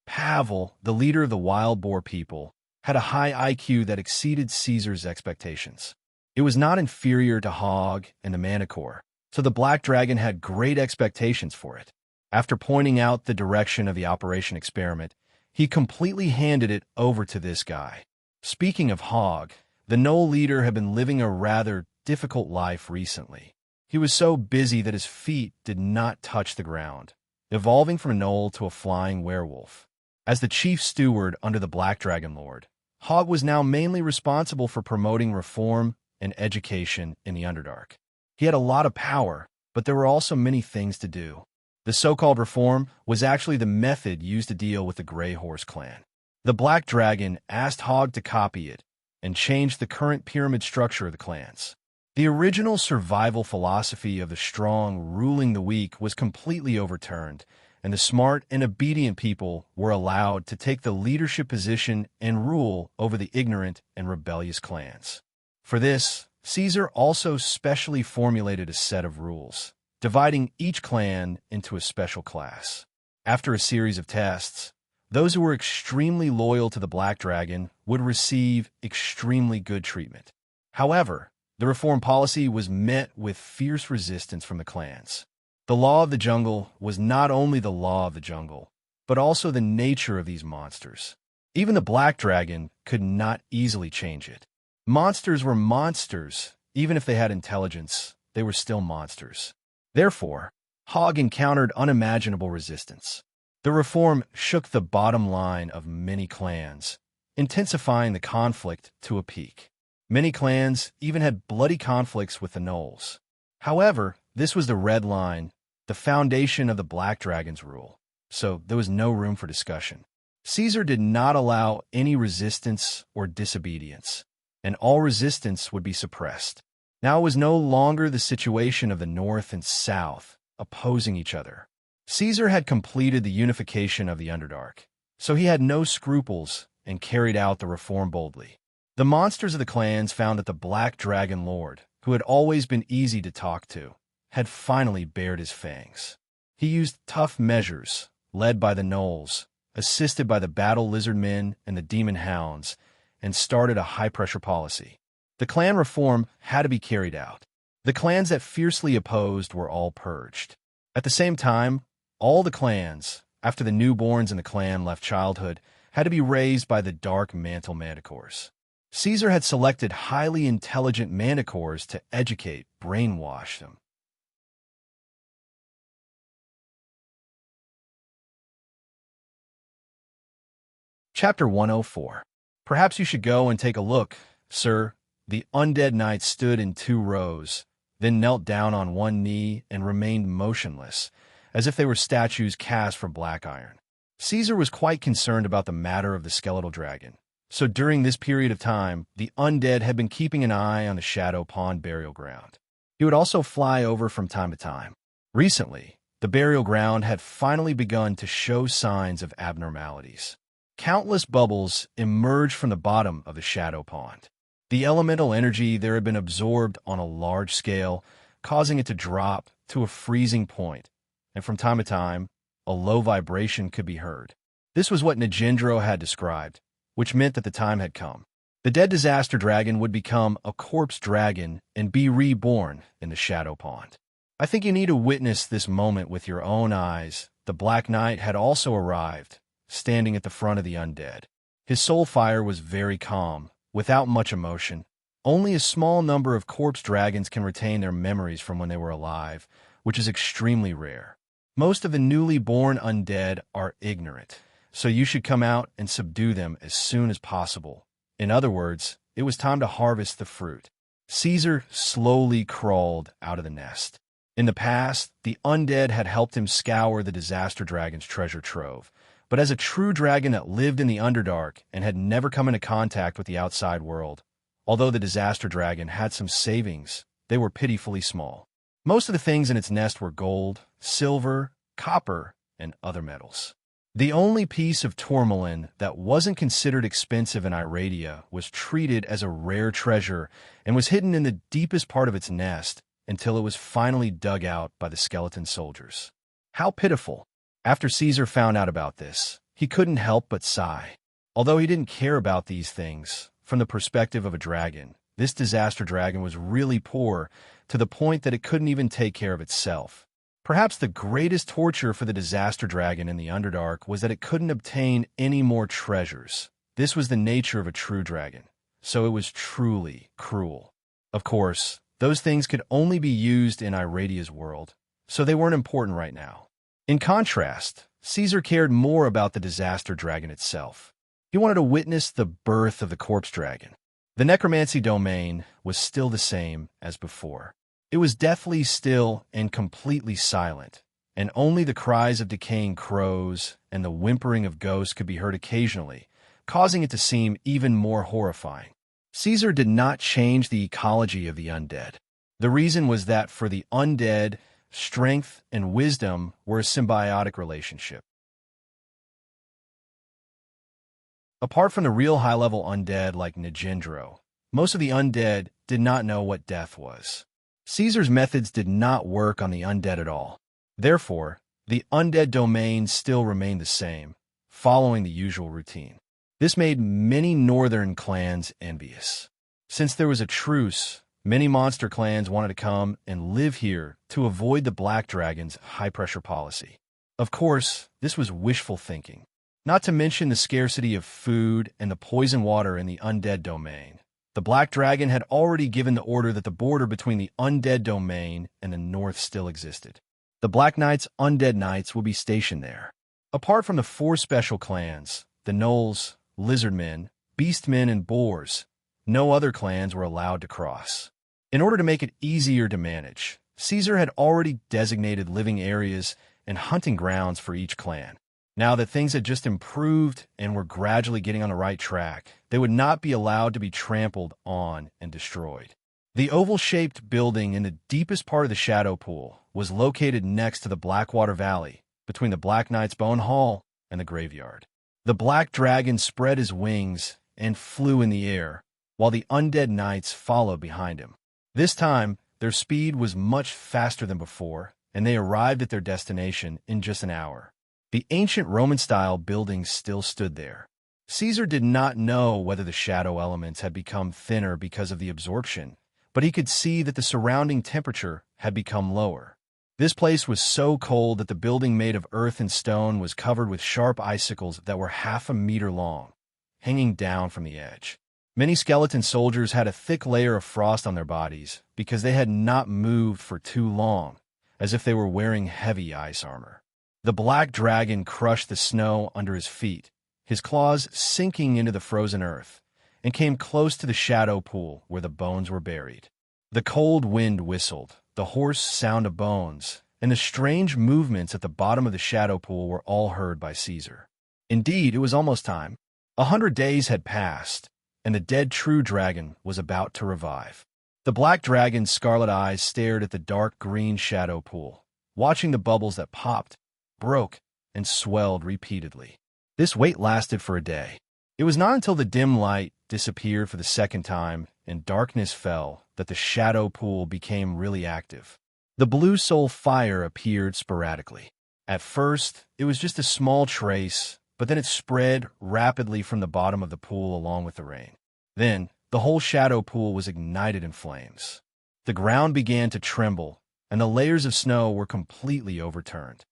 Pavel, the leader of the Wild Boar people, had a high IQ that exceeded Caesar's expectations. It was not inferior to Hogg and the Manticore, so the Black Dragon had great expectations for it. After pointing out the direction of the Operation Experiment, he completely handed it over to this guy. Speaking of Hogg, the Gnoll leader had been living a rather difficult life recently. He was so busy that his feet did not touch the ground, evolving from a Gnoll to a flying werewolf. As the chief steward under the Black Dragon Lord, Hogg was now mainly responsible for promoting reform and education in the Underdark. He had a lot of power, but there were also many things to do. The so-called reform was actually the method used to deal with the Grey Horse clan. The Black Dragon asked Hogg to copy it and change the current pyramid structure of the clans. The original survival philosophy of the strong ruling the weak was completely overturned, and the smart and obedient people were allowed to take the leadership position and rule over the ignorant and rebellious clans. For this, Caesar also specially formulated a set of rules, dividing each clan into a special class. After a series of tests, those who were extremely loyal to the Black Dragon would receive extremely good treatment. However, the reform policy was met with fierce resistance from the clans. The law of the jungle was not only the law of the jungle, but also the nature of these monsters. Even the black dragon could not easily change it. Monsters were monsters. Even if they had intelligence, they were still monsters. Therefore, Hogg encountered unimaginable resistance. The reform shook the bottom line of many clans, intensifying the conflict to a peak. Many clans even had bloody conflicts with the gnolls. However, this was the red line, the foundation of the Black Dragon's rule, so there was no room for discussion. Caesar did not allow any resistance or disobedience, and all resistance would be suppressed. Now it was no longer the situation of the North and South opposing each other. Caesar had completed the unification of the Underdark, so he had no scruples and carried out the reform boldly. The monsters of the clans found that the Black Dragon Lord, who had always been easy to talk to, had finally bared his fangs. He used tough measures, led by the gnolls, assisted by the battle lizard men and the demon hounds, and started a high-pressure policy. The clan reform had to be carried out. The clans that fiercely opposed were all purged. At the same time, all the clans, after the newborns in the clan left childhood, had to be raised by the Dark Mantle Manticores. Caesar had selected highly intelligent manticores to educate, brainwash them. Chapter 104. Perhaps you should go and take a look, sir. The undead knights stood in 2 rows, then knelt down on one knee and remained motionless, as if they were statues cast from black iron. Caesar was quite concerned about the matter of the skeletal dragon, so during this period of time, the undead had been keeping an eye on the Shadow Pond burial ground. He would also fly over from time to time. Recently, the burial ground had finally begun to show signs of abnormalities. Countless bubbles emerged from the bottom of the Shadow Pond. The elemental energy there had been absorbed on a large scale, causing it to drop to a freezing point, and from time to time, a low vibration could be heard. This was what Nagendro had described, which meant that the time had come. The dead disaster dragon would become a corpse dragon and be reborn in the Shadow Pond. I think you need to witness this moment with your own eyes. The Black Knight had also arrived, standing at the front of the undead. His soul fire was very calm, without much emotion. Only a small number of corpse dragons can retain their memories from when they were alive, which is extremely rare. Most of the newly born undead are ignorant, so you should come out and subdue them as soon as possible. In other words, it was time to harvest the fruit. Caesar slowly crawled out of the nest. In the past, the undead had helped him scour the disaster dragon's treasure trove, but as a true dragon that lived in the Underdark and had never come into contact with the outside world, although the disaster dragon had some savings, they were pitifully small. Most of the things in its nest were gold, silver, copper, and other metals. The only piece of tourmaline that wasn't considered expensive in Iradia was treated as a rare treasure and was hidden in the deepest part of its nest until it was finally dug out by the skeleton soldiers. How pitiful! After Caesar found out about this, he couldn't help but sigh. Although he didn't care about these things, from the perspective of a dragon, this disaster dragon was really poor to the point that it couldn't even take care of itself. Perhaps the greatest torture for the disaster dragon in the Underdark was that it couldn't obtain any more treasures. This was the nature of a true dragon, so it was truly cruel. Of course, those things could only be used in Iradia's world, so they weren't important right now. In contrast, Caesar cared more about the disaster dragon itself. He wanted to witness the birth of the corpse dragon. The necromancy domain was still the same as before. It was deathly still and completely silent, and only the cries of decaying crows and the whimpering of ghosts could be heard occasionally, causing it to seem even more horrifying. Caesar did not change the ecology of the undead. The reason was that for the undead, strength and wisdom were a symbiotic relationship. Apart from the real high-level undead like Nagendro, most of the undead did not know what death was. Caesar's methods did not work on the undead at all. Therefore, the undead domain still remained the same, following the usual routine. This made many northern clans envious. Since there was a truce, many monster clans wanted to come and live here to avoid the Black Dragon's high-pressure policy. Of course, this was wishful thinking, not to mention the scarcity of food and the poison water in the undead domain. The Black Dragon had already given the order that the border between the undead domain and the north still existed. The Black Knight's undead knights will be stationed there. Apart from the 4 special clans, the Gnolls, Lizardmen, Beastmen, and Boars, no other clans were allowed to cross. In order to make it easier to manage, Caesar had already designated living areas and hunting grounds for each clan. Now that things had just improved and were gradually getting on the right track, they would not be allowed to be trampled on and destroyed. The oval-shaped building in the deepest part of the Shadow Pool was located next to the Blackwater Valley, between the Black Knight's Bone Hall and the graveyard. The Black Dragon spread his wings and flew in the air, while the undead knights followed behind him. This time, their speed was much faster than before, and they arrived at their destination in just an hour. The ancient Roman-style buildings still stood there. Caesar did not know whether the shadow elements had become thinner because of the absorption, but he could see that the surrounding temperature had become lower. This place was so cold that the building made of earth and stone was covered with sharp icicles that were half a meter long, hanging down from the edge. Many skeleton soldiers had a thick layer of frost on their bodies because they had not moved for too long, as if they were wearing heavy ice armor. The Black Dragon crushed the snow under his feet, his claws sinking into the frozen earth, and came close to the shadow pool where the bones were buried. The cold wind whistled, the hoarse sound of bones, and the strange movements at the bottom of the shadow pool were all heard by Caesar. Indeed, it was almost time. 100 days had passed, and the dead true dragon was about to revive. The Black Dragon's scarlet eyes stared at the dark green shadow pool, watching the bubbles that popped, broke, and swelled repeatedly. This wait lasted for a day. It was not until the dim light disappeared for the second time and darkness fell that the shadow pool became really active. The blue soul fire appeared sporadically. At first, it was just a small trace, but then it spread rapidly from the bottom of the pool along with the rain. Then, the whole shadow pool was ignited in flames. The ground began to tremble, and the layers of snow were completely overturned.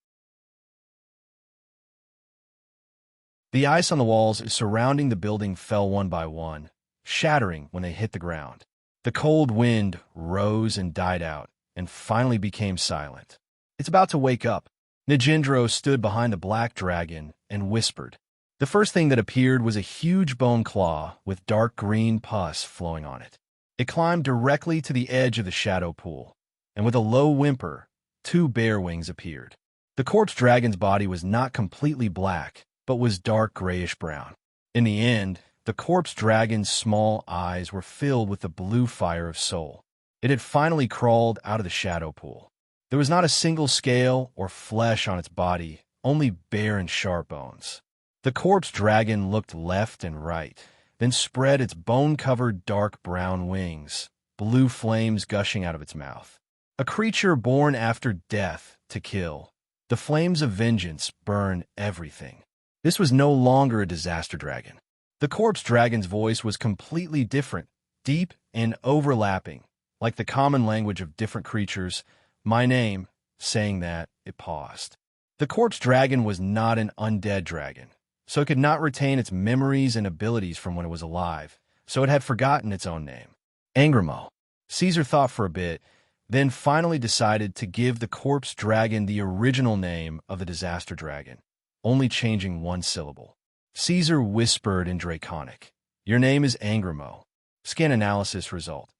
The ice on the walls surrounding the building fell one by one, shattering when they hit the ground. The cold wind rose and died out, and finally became silent. "It's about to wake up." Nijindro stood behind the Black Dragon and whispered. The first thing that appeared was a huge bone claw with dark green pus flowing on it. It climbed directly to the edge of the shadow pool, and with a low whimper, 2 bear wings appeared. The corpse dragon's body was not completely black, but was dark grayish-brown. In the end, the corpse dragon's small eyes were filled with the blue fire of soul. It had finally crawled out of the shadow pool. There was not a single scale or flesh on its body, only bare and sharp bones. The corpse dragon looked left and right, then spread its bone-covered dark brown wings, blue flames gushing out of its mouth. A creature born after death to kill. The flames of vengeance burn everything. This was no longer a disaster dragon. The corpse dragon's voice was completely different, deep and overlapping, like the common language of different creatures. "My name," saying that, it paused. The corpse dragon was not an undead dragon, so it could not retain its memories and abilities from when it was alive, so it had forgotten its own name. Angramo. Caesar thought for a bit, then finally decided to give the corpse dragon the original name of the disaster dragon, only changing one syllable. Caesar whispered in Draconic, "Your name is Angramo." Scan analysis result.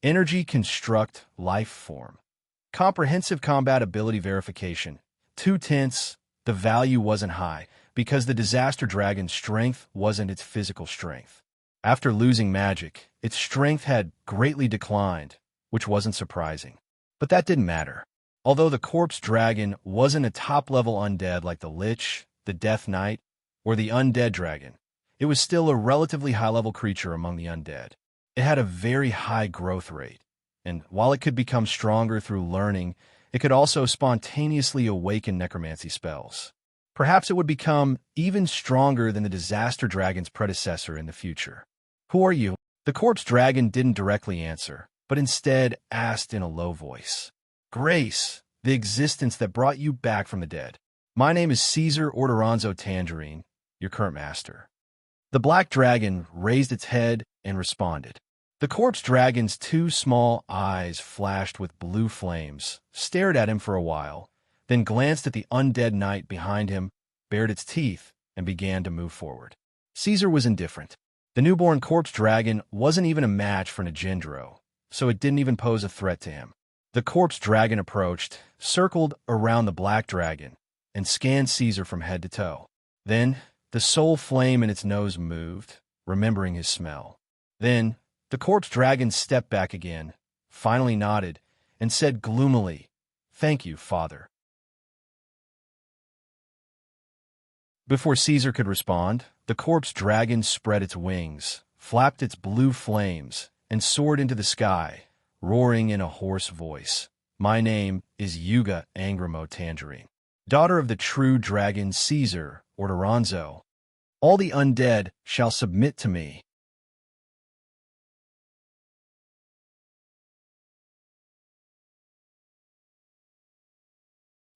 Energy construct life form. Comprehensive combat ability verification. 2 tenths. The value wasn't high, because the disaster dragon's strength wasn't its physical strength. After losing magic, its strength had greatly declined, which wasn't surprising. But that didn't matter. Although the corpse dragon wasn't a top-level undead like the Lich, the Death Knight, or the undead dragon, it was still a relatively high-level creature among the undead. It had a very high growth rate, and while it could become stronger through learning, it could also spontaneously awaken necromancy spells. Perhaps it would become even stronger than the disaster dragon's predecessor in the future. "Who are you?" The corpse dragon didn't directly answer, but instead asked in a low voice, "Grace, the existence that brought you back from the dead. My name is Caesar Orderonzo Tangerine, your current master." The black dragon raised its head and responded. The corpse dragon's two small eyes flashed with blue flames, stared at him for a while, then glanced at the undead knight behind him, bared its teeth, and began to move forward. Caesar was indifferent. The newborn corpse dragon wasn't even a match for Nigendro, so it didn't even pose a threat to him. The corpse dragon approached, circled around the black dragon, and scanned Caesar from head to toe. Then, the soul flame in its nose moved, remembering his smell. Then, the corpse dragon stepped back again, finally nodded, and said gloomily, "Thank you, Father." Before Caesar could respond, the corpse dragon spread its wings, flapped its blue flames, and soared into the sky, roaring in a hoarse voice. "My name is Yuga Angramo Tangerine, daughter of the true dragon Caesar Orderonzo. All the undead shall submit to me."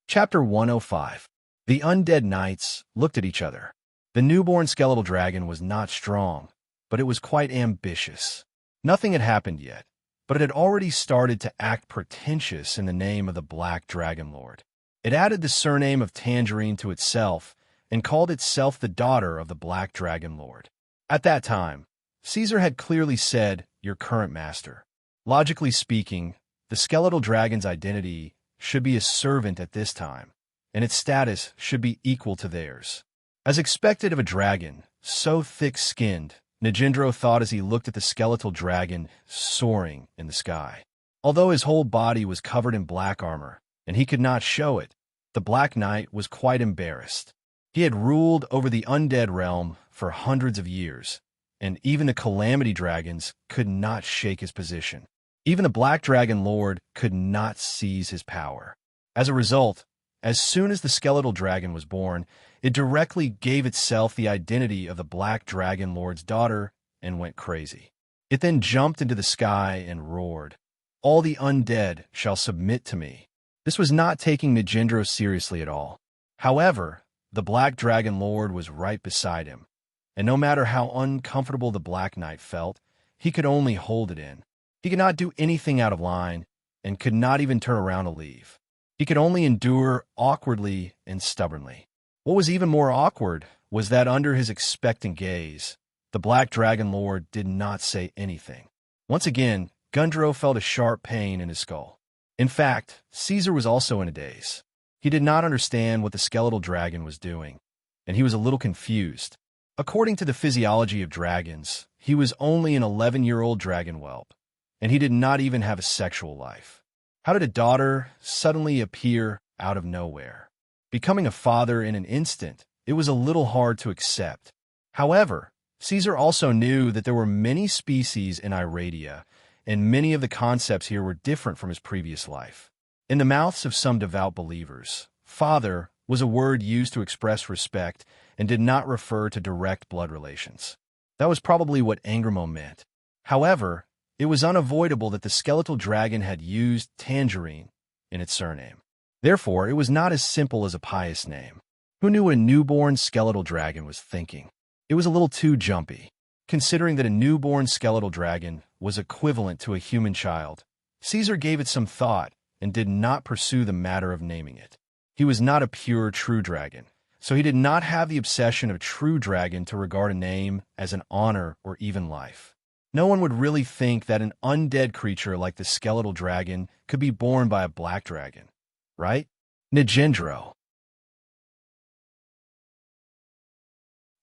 Chapter 105. The undead knights looked at each other. The newborn skeletal dragon was not strong, but it was quite ambitious. Nothing had happened yet, but it had already started to act pretentious in the name of the Black Dragon Lord. It added the surname of Tangerine to itself and called itself the daughter of the Black Dragon Lord. At that time, Caesar had clearly said, "Your current master." Logically speaking, the skeletal dragon's identity should be a servant at this time, and its status should be equal to theirs. As expected of a dragon, so thick-skinned, Nigendro thought as he looked at the skeletal dragon soaring in the sky. Although his whole body was covered in black armor, and he could not show it, the Black Knight was quite embarrassed. He had ruled over the undead realm for hundreds of years, and even the calamity dragons could not shake his position. Even the Black Dragon Lord could not seize his power. As a result, as soon as the skeletal dragon was born, it directly gave itself the identity of the Black Dragon Lord's daughter and went crazy. It then jumped into the sky and roared, "All the undead shall submit to me." This was not taking Nigendro seriously at all. However, the Black Dragon Lord was right beside him, and no matter how uncomfortable the Black Knight felt, he could only hold it in. He could not do anything out of line, and could not even turn around to leave. He could only endure awkwardly and stubbornly. What was even more awkward was that under his expectant gaze, the Black Dragon Lord did not say anything. Once again, Gundro felt a sharp pain in his skull. In fact, Caesar was also in a daze. He did not understand what the skeletal dragon was doing, and he was a little confused. According to the physiology of dragons, he was only an 11-year-old dragon whelp, and he did not even have a sexual life. How did a daughter suddenly appear out of nowhere? Becoming a father in an instant, it was a little hard to accept. However, Caesar also knew that there were many species in Iradia, and many of the concepts here were different from his previous life. In the mouths of some devout believers, father was a word used to express respect and did not refer to direct blood relations. That was probably what Angramo meant. However, it was unavoidable that the skeletal dragon had used Tangerine in its surname. Therefore, it was not as simple as a pious name. Who knew what a newborn skeletal dragon was thinking? It was a little too jumpy. Considering that a newborn skeletal dragon was equivalent to a human child, Caesar gave it some thought and did not pursue the matter of naming it. He was not a pure true dragon, so he did not have the obsession of a true dragon to regard a name as an honor or even life. No one would really think that an undead creature like the skeletal dragon could be born by a black dragon, right? Nigendro.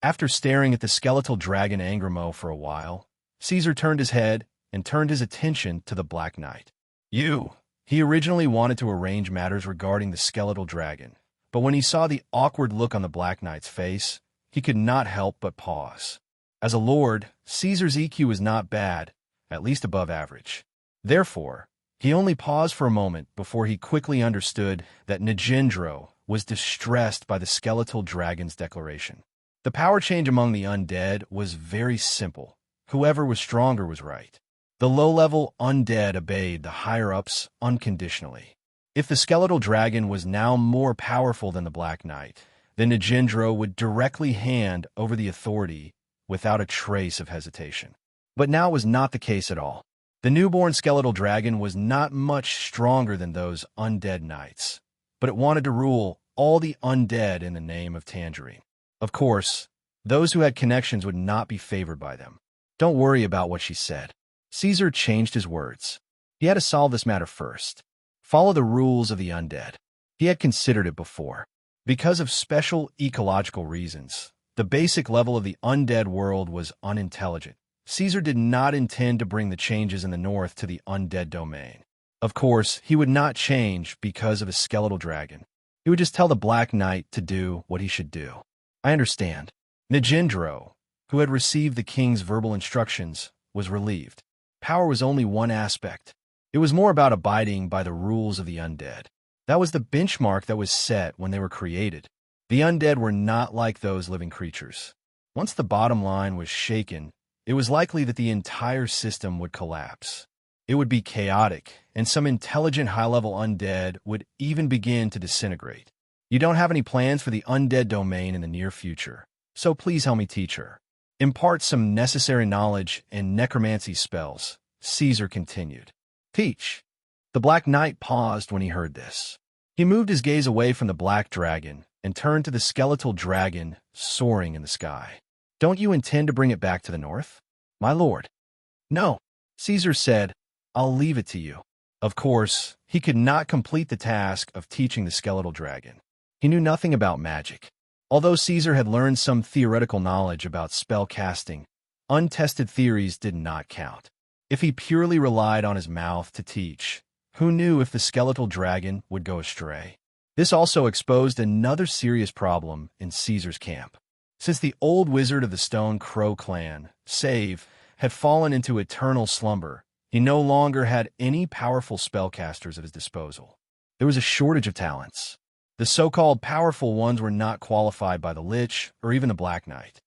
After staring at the skeletal dragon Angramo for a while, Caesar turned his head and turned his attention to the Black Knight. He originally wanted to arrange matters regarding the skeletal dragon, but when he saw the awkward look on the Black Knight's face, he could not help but pause. As a lord, Caesar's EQ was not bad, at least above average. Therefore, he only paused for a moment before he quickly understood that Nigendro was distressed by the skeletal dragon's declaration. The power change among the undead was very simple. Whoever was stronger was right. The low-level undead obeyed the higher-ups unconditionally. If the skeletal dragon was now more powerful than the Black Knight, then Nijindro would directly hand over the authority without a trace of hesitation. But now it was not the case at all. The newborn skeletal dragon was not much stronger than those undead knights, but it wanted to rule all the undead in the name of Tangerine. Of course, those who had connections would not be favored by them. Don't worry about what she said. Caesar changed his words. He had to solve this matter first. Follow the rules of the undead. He had considered it before. Because of special ecological reasons, the basic level of the undead world was unintelligent. Caesar did not intend to bring the changes in the north to the undead domain. Of course, he would not change because of a skeletal dragon. He would just tell the Black Knight to do what he should do. I understand. Nijindro, who had received the king's verbal instructions, was relieved. Power was only one aspect. It was more about abiding by the rules of the undead. That was the benchmark that was set when they were created. The undead were not like those living creatures. Once the bottom line was shaken, it was likely that the entire system would collapse. It would be chaotic, and some intelligent high-level undead would even begin to disintegrate. You don't have any plans for the undead domain in the near future, so please help me teach her. Impart some necessary knowledge and necromancy spells, Caesar continued. Teach. The Black Knight paused when he heard this. He moved his gaze away from the black dragon and turned to the skeletal dragon soaring in the sky. Don't you intend to bring it back to the north? My lord. No, Caesar said, I'll leave it to you. Of course, he could not complete the task of teaching the skeletal dragon. He knew nothing about magic. Although Caesar had learned some theoretical knowledge about spell casting, untested theories did not count. If he purely relied on his mouth to teach, who knew if the skeletal dragon would go astray? This also exposed another serious problem in Caesar's camp. Since the old wizard of the Stone Crow clan, Save, had fallen into eternal slumber, he no longer had any powerful spellcasters at his disposal. There was a shortage of talents. The so-called powerful ones were not qualified by the Lich or even the Black Knight.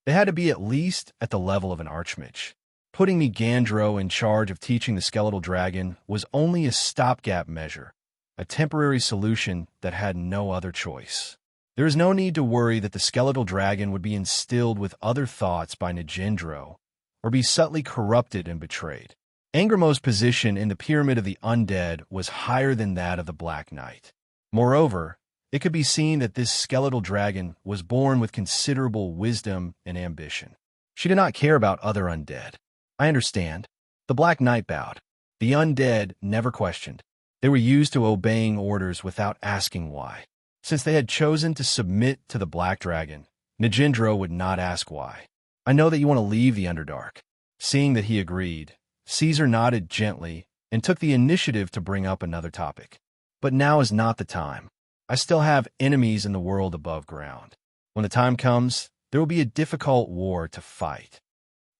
They had to be at least at the level of an archmage. Putting Nijindro in charge of teaching the skeletal dragon was only a stopgap measure, a temporary solution that had no other choice. There is no need to worry that the skeletal dragon would be instilled with other thoughts by Nijindro or be subtly corrupted and betrayed. Angramo's position in the pyramid of the undead was higher than that of the Black Knight. Moreover, it could be seen that this skeletal dragon was born with considerable wisdom and ambition. She did not care about other undead. I understand. The Black Knight bowed. The undead never questioned. They were used to obeying orders without asking why. Since they had chosen to submit to the Black Dragon, Nijindro would not ask why. I know that you want to leave the Underdark. Seeing that he agreed, Caesar nodded gently and took the initiative to bring up another topic. But now is not the time. I still have enemies in the world above ground. When the time comes, there will be a difficult war to fight.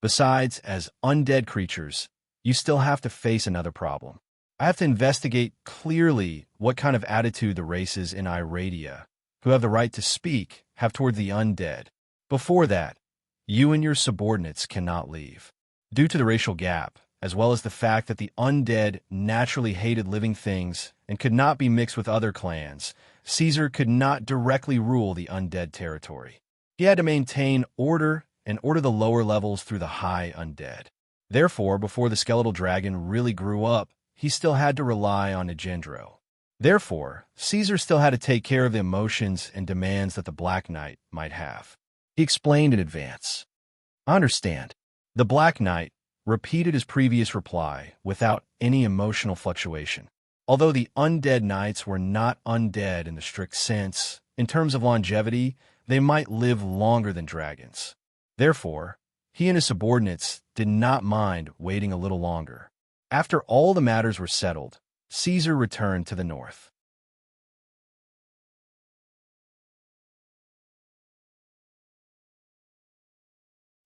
Besides, as undead creatures, you still have to face another problem. I have to investigate clearly what kind of attitude the races in Iradia, who have the right to speak, have toward the undead. Before that, you and your subordinates cannot leave. Due to the racial gap, as well as the fact that the undead naturally hated living things and could not be mixed with other clans, Caesar could not directly rule the undead territory. He had to maintain order and order the lower levels through the high undead. Therefore, before the skeletal dragon really grew up, he still had to rely on Nijindro. Therefore, Caesar still had to take care of the emotions and demands that the Black Knight might have. He explained in advance. I understand. The Black Knight repeated his previous reply without any emotional fluctuation. Although the undead knights were not undead in the strict sense, in terms of longevity, they might live longer than dragons. Therefore, he and his subordinates did not mind waiting a little longer. After all the matters were settled, Caesar returned to the north.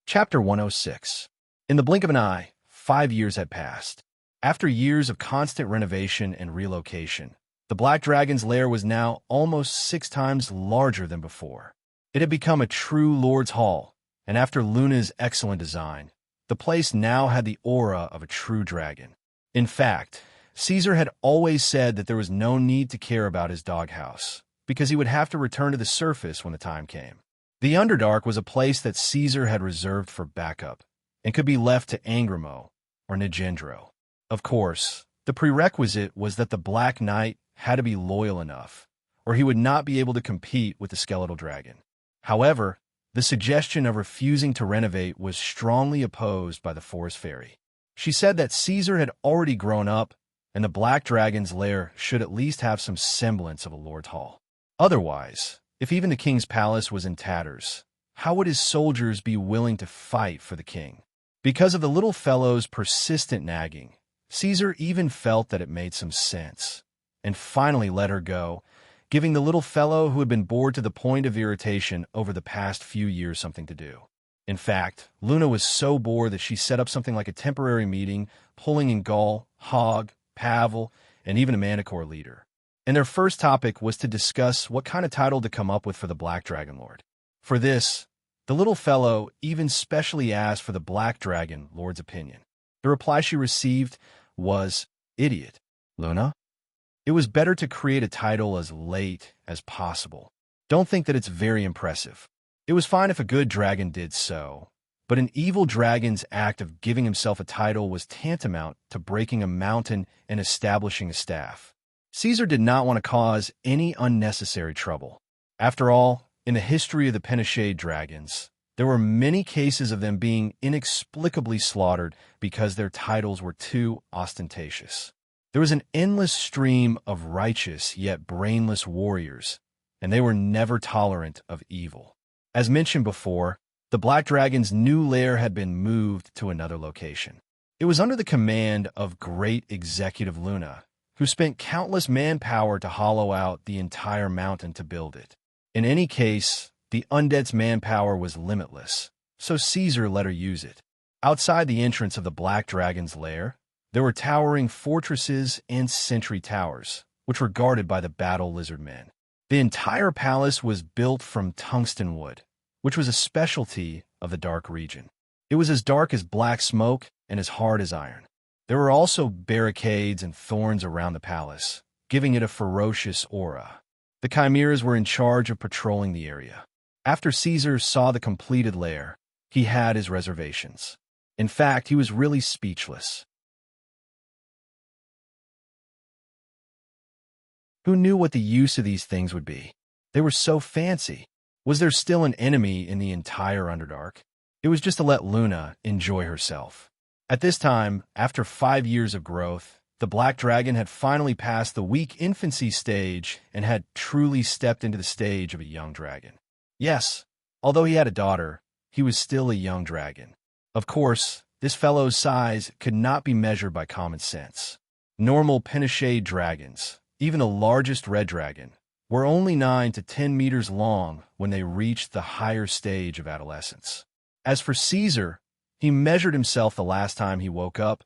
Chapter 106. In the blink of an eye, 5 years had passed. After years of constant renovation and relocation, the Black Dragon's lair was now almost 6 times larger than before. It had become a true Lord's Hall, and after Luna's excellent design, the place now had the aura of a true dragon. In fact, Caesar had always said that there was no need to care about his doghouse, because he would have to return to the surface when the time came. The Underdark was a place that Caesar had reserved for backup, and could be left to Angramo or Nigendro. Of course, the prerequisite was that the Black Knight had to be loyal enough, or he would not be able to compete with the skeletal dragon. However, the suggestion of refusing to renovate was strongly opposed by the Forest Fairy. She said that Caesar had already grown up, and the Black Dragon's lair should at least have some semblance of a Lord's Hall. Otherwise, if even the king's palace was in tatters, how would his soldiers be willing to fight for the king? Because of the little fellow's persistent nagging, Caesar even felt that it made some sense, and finally let her go, giving the little fellow who had been bored to the point of irritation over the past few years something to do. In fact, Luna was so bored that she set up something like a temporary meeting, pulling in Gaul, Hogg, Pavel, and even a Manticore leader. And their first topic was to discuss what kind of title to come up with for the Black Dragon Lord. For this, the little fellow even specially asked for the Black Dragon Lord's opinion. The reply she received was, "Idiot, Luna. It was better to create a title as late as possible. Don't think that it's very impressive. It was fine if a good dragon did so, but an evil dragon's act of giving himself a title was tantamount to breaking a mountain and establishing a staff." Caesar did not want to cause any unnecessary trouble. After all, in the history of the Penishade dragons, there were many cases of them being inexplicably slaughtered because their titles were too ostentatious. There was an endless stream of righteous yet brainless warriors, and they were never tolerant of evil. As mentioned before, the Black Dragon's new lair had been moved to another location. It was under the command of Great Executive Luna, who spent countless manpower to hollow out the entire mountain to build it. In any case, the undead's manpower was limitless, so Caesar let her use it. Outside the entrance of the Black Dragon's lair, there were towering fortresses and sentry towers, which were guarded by the battle lizard men. The entire palace was built from tungsten wood, which was a specialty of the dark region. It was as dark as black smoke and as hard as iron. There were also barricades and thorns around the palace, giving it a ferocious aura. The chimeras were in charge of patrolling the area. After Caesar saw the completed lair, he had his reservations. In fact, he was really speechless. Who knew what the use of these things would be? They were so fancy. Was there still an enemy in the entire Underdark? It was just to let Luna enjoy herself. At this time, after 5 years of growth, the Black Dragon had finally passed the weak infancy stage and had truly stepped into the stage of a young dragon. Yes, although he had a daughter, he was still a young dragon. Of course, this fellow's size could not be measured by common sense. Normal Penishade dragons, even the largest red dragon, were only 9 to 10 meters long when they reached the higher stage of adolescence. As for Caesar, he measured himself the last time he woke up,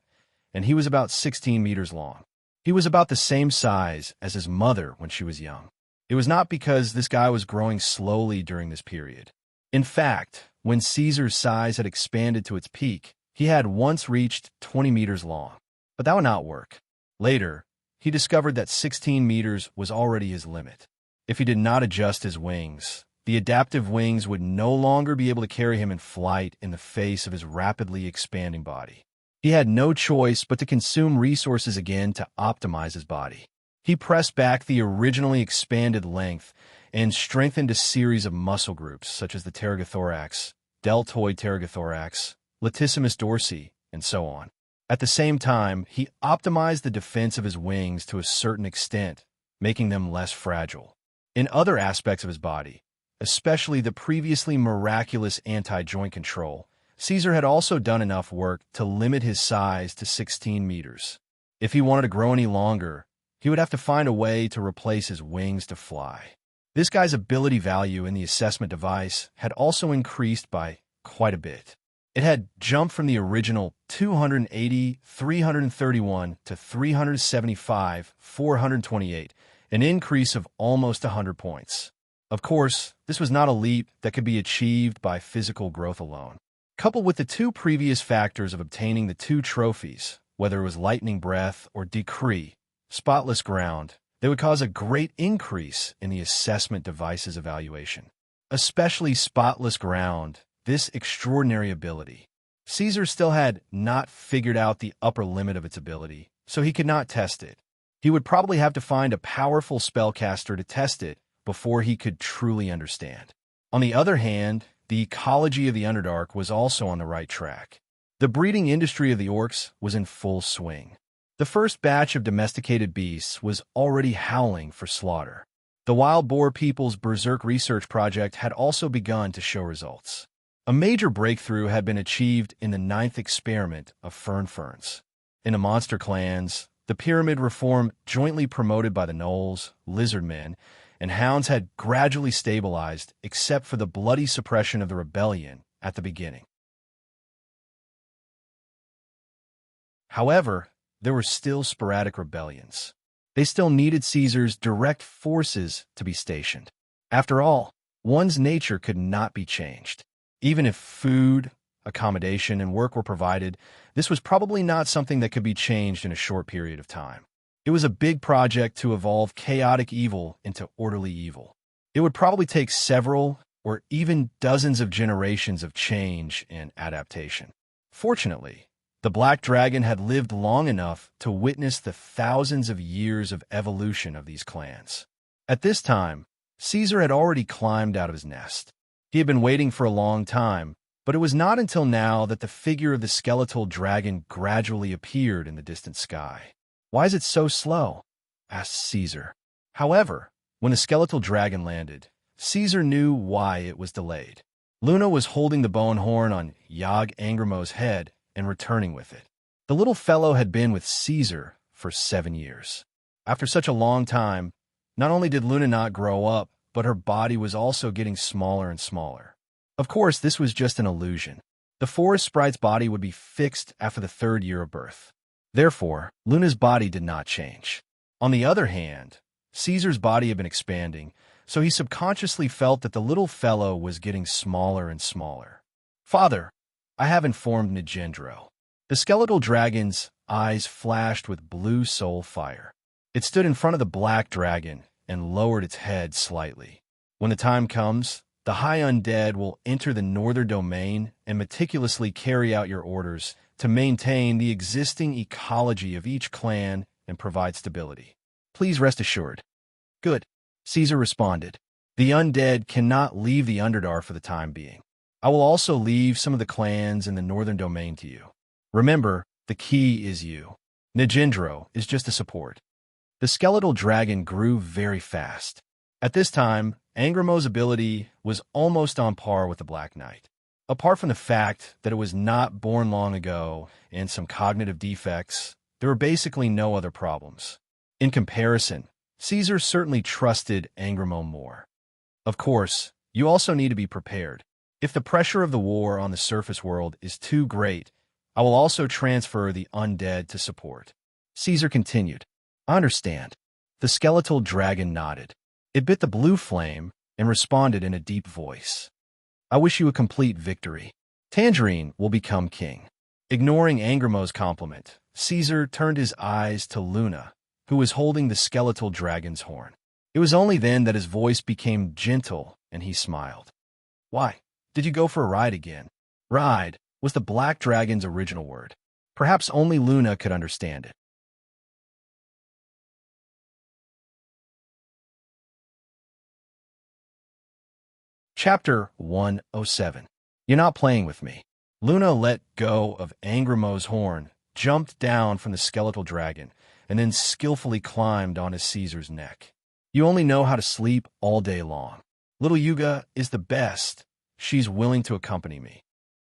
and he was about 16 meters long. He was about the same size as his mother when she was young. It was not because this guy was growing slowly during this period. In fact, when Caesar's size had expanded to its peak, he had once reached 20 meters long. But that would not work. Later, he discovered that 16 meters was already his limit. If he did not adjust his wings, the adaptive wings would no longer be able to carry him in flight in the face of his rapidly expanding body. He had no choice but to consume resources again to optimize his body. He pressed back the originally expanded length and strengthened a series of muscle groups such as the pterygothorax, deltoid pterygothorax, latissimus dorsi, and so on. At the same time, he optimized the defense of his wings to a certain extent, making them less fragile. In other aspects of his body, especially the previously miraculous anti-joint control, Caesar had also done enough work to limit his size to 16 meters. If he wanted to grow any longer, he would have to find a way to replace his wings to fly. This guy's ability value in the assessment device had also increased by quite a bit. It had jumped from the original 280, 331 to 375, 428, an increase of almost 100 points. Of course, this was not a leap that could be achieved by physical growth alone. Coupled with the two previous factors of obtaining the two trophies, whether it was lightning breath or decree, spotless ground, they would cause a great increase in the assessment device's evaluation. Especially spotless ground, this extraordinary ability. Caesar still had not figured out the upper limit of its ability, so he could not test it. He would probably have to find a powerful spellcaster to test it before he could truly understand. On the other hand, the ecology of the Underdark was also on the right track. The breeding industry of the orcs was in full swing. The first batch of domesticated beasts was already howling for slaughter. The wild boar people's berserk research project had also begun to show results. A major breakthrough had been achieved in the 9th experiment of fern ferns. In the monster clans, the pyramid reform jointly promoted by the gnolls, lizardmen, and hounds had gradually stabilized except for the bloody suppression of the rebellion at the beginning. However, there were still sporadic rebellions. They still needed Caesar's direct forces to be stationed. After all, one's nature could not be changed. Even if food, accommodation, and work were provided, this was probably not something that could be changed in a short period of time. It was a big project to evolve chaotic evil into orderly evil. It would probably take several or even dozens of generations of change and adaptation. Fortunately, the Black Dragon had lived long enough to witness the thousands of years of evolution of these clans. At this time, Caesar had already climbed out of his nest. He had been waiting for a long time, but it was not until now that the figure of the skeletal dragon gradually appeared in the distant sky. "Why is it so slow?" asked Caesar. However, when the skeletal dragon landed, Caesar knew why it was delayed. Luna was holding the bone horn on Yog Angramo's head and returning with it. The little fellow had been with Caesar for 7 years. After such a long time, not only did Luna not grow up, but her body was also getting smaller and smaller. Of course, this was just an illusion. The forest sprite's body would be fixed after the 3rd year of birth. Therefore, Luna's body did not change. On the other hand, Caesar's body had been expanding, so he subconsciously felt that the little fellow was getting smaller and smaller. "Father, I have informed Nigendro." The skeletal dragon's eyes flashed with blue soul fire. It stood in front of the black dragon and lowered its head slightly. "When the time comes, the High Undead will enter the northern domain and meticulously carry out your orders to maintain the existing ecology of each clan and provide stability. Please rest assured." "Good," Caesar responded. "The undead cannot leave the Underdark for the time being. I will also leave some of the clans in the northern domain to you. Remember, the key is you. Nigendro is just a support." The skeletal dragon grew very fast. At this time, Angramo's ability was almost on par with the Black Knight. Apart from the fact that it was not born long ago and some cognitive defects, there were basically no other problems. In comparison, Caesar certainly trusted Angramo more. Of course, you also need to be prepared. If the pressure of the war on the surface world is too great, I will also transfer the undead to support. Caesar continued. "I understand." The skeletal dragon nodded. It bit the blue flame and responded in a deep voice. "I wish you a complete victory. Tangerine will become king." Ignoring Angramo's compliment, Caesar turned his eyes to Luna, who was holding the skeletal dragon's horn. It was only then that his voice became gentle and he smiled. "Why, did you go for a ride again?" Ride was the black dragon's original word. Perhaps only Luna could understand it. Chapter 107. You're not playing with me. Luna let go of Angramo's horn, jumped down from the skeletal dragon, and then skillfully climbed onto Caesar's neck. "You only know how to sleep all day long. Little Yuga is the best. She's willing to accompany me."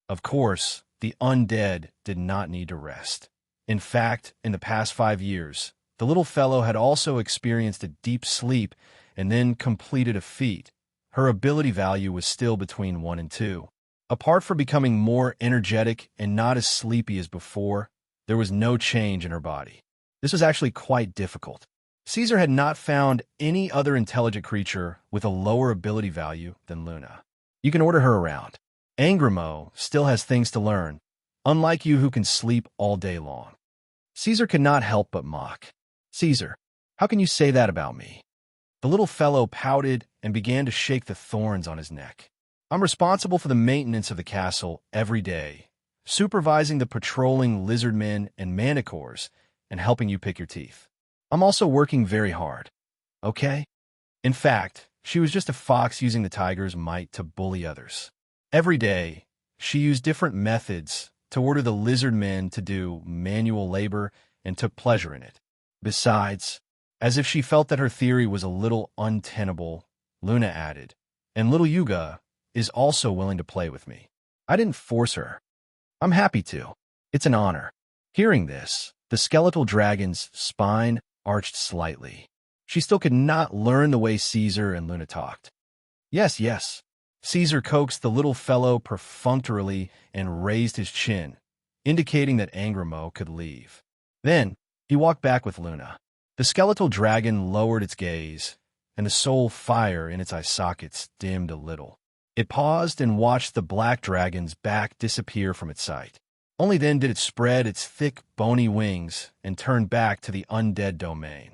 Of course, the undead did not need to rest. In fact, in the past 5 years, the little fellow had also experienced a deep sleep and then completed a feat. Her ability value was still between 1 and 2. Apart from becoming more energetic and not as sleepy as before, there was no change in her body. This was actually quite difficult. Caesar had not found any other intelligent creature with a lower ability value than Luna. You can order her around. Angramo still has things to learn, unlike you who can sleep all day long. Caesar could not help but mock. Caesar, how can you say that about me? The little fellow pouted and began to shake the thorns on his neck. I'm responsible for the maintenance of the castle every day, supervising the patrolling lizardmen and manticores and helping you pick your teeth. I'm also working very hard. Okay? In fact, she was just a fox using the tiger's might to bully others. Every day, she used different methods to order the lizard men to do manual labor and took pleasure in it. Besides, as if she felt that her theory was a little untenable, Luna added, and little Yuga is also willing to play with me. I didn't force her. I'm happy to. It's an honor. Hearing this, the skeletal dragon's spine arched slightly. She still could not learn the way Caesar and Luna talked. Yes, yes. Caesar coaxed the little fellow perfunctorily and raised his chin, indicating that Angramo could leave. Then, he walked back with Luna. The skeletal dragon lowered its gaze, and the soul fire in its eye sockets dimmed a little. It paused and watched the black dragon's back disappear from its sight. Only then did it spread its thick, bony wings and turn back to the undead domain.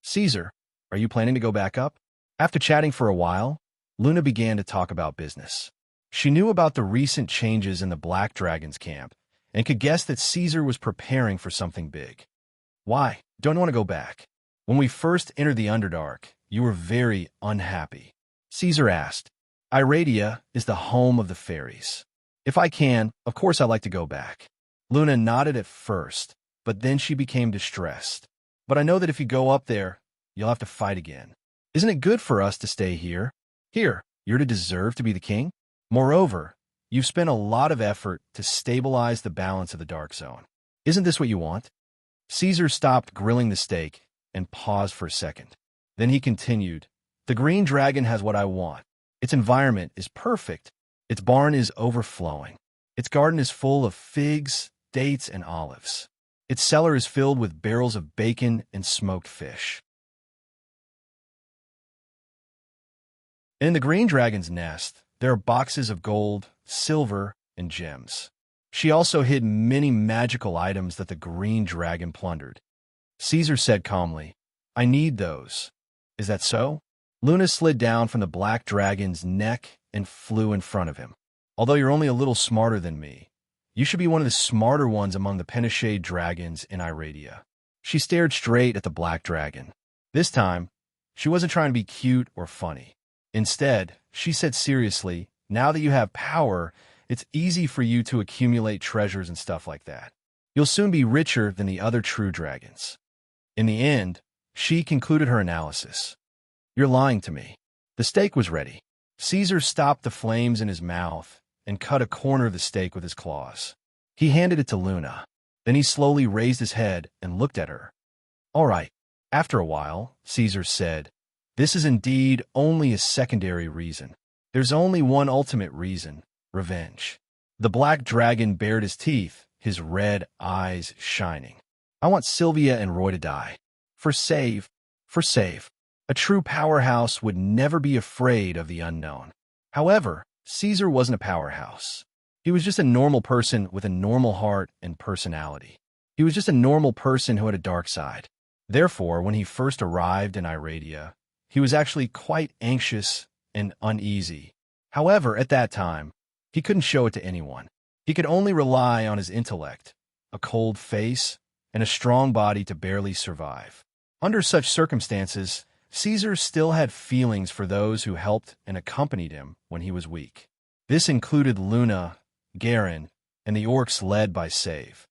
Caesar, are you planning to go back up? After chatting for a while, Luna began to talk about business. She knew about the recent changes in the Black Dragon's camp and could guess that Caesar was preparing for something big. Why? Don't want to go back. When we first entered the Underdark, you were very unhappy. Caesar asked. Iradia is the home of the fairies. If I can, of course I'd like to go back. Luna nodded at first, but then she became distressed. But I know that if you go up there, you'll have to fight again. Isn't it good for us to stay here? Here, you're to deserve to be the king? Moreover, you've spent a lot of effort to stabilize the balance of the Dark Zone. Isn't this what you want? Caesar stopped grilling the steak and paused for a second. Then he continued, The green dragon has what I want. Its environment is perfect. Its barn is overflowing. Its garden is full of figs, dates, and olives. Its cellar is filled with barrels of bacon and smoked fish. In the green dragon's nest, there are boxes of gold, silver, and gems. She also hid many magical items that the green dragon plundered. Caesar said calmly, I need those. Is that so? Luna slid down from the black dragon's neck and flew in front of him. Although you're only a little smarter than me, you should be one of the smarter ones among the Penishade dragons in Iradia. She stared straight at the black dragon. This time, she wasn't trying to be cute or funny. Instead, she said seriously, now that you have power, it's easy for you to accumulate treasures and stuff like that. You'll soon be richer than the other true dragons. In the end, she concluded her analysis. You're lying to me. The steak was ready. Caesar stopped the flames in his mouth and cut a corner of the steak with his claws. He handed it to Luna. Then he slowly raised his head and looked at her. All right. After a while, Caesar said, this is indeed only a secondary reason. There's only one ultimate reason, revenge. The black dragon bared his teeth, his red eyes shining. I want Sylvia and Roy to die. For save. A true powerhouse would never be afraid of the unknown. However, Caesar wasn't a powerhouse. He was just a normal person with a normal heart and personality. He was just a normal person who had a dark side. Therefore, when he first arrived in Iradia, he was actually quite anxious and uneasy. However, at that time, he couldn't show it to anyone. He could only rely on his intellect, a cold face, and a strong body to barely survive. Under such circumstances, Caesar still had feelings for those who helped and accompanied him when he was weak. This included Luna, Garen, and the orcs led by Save.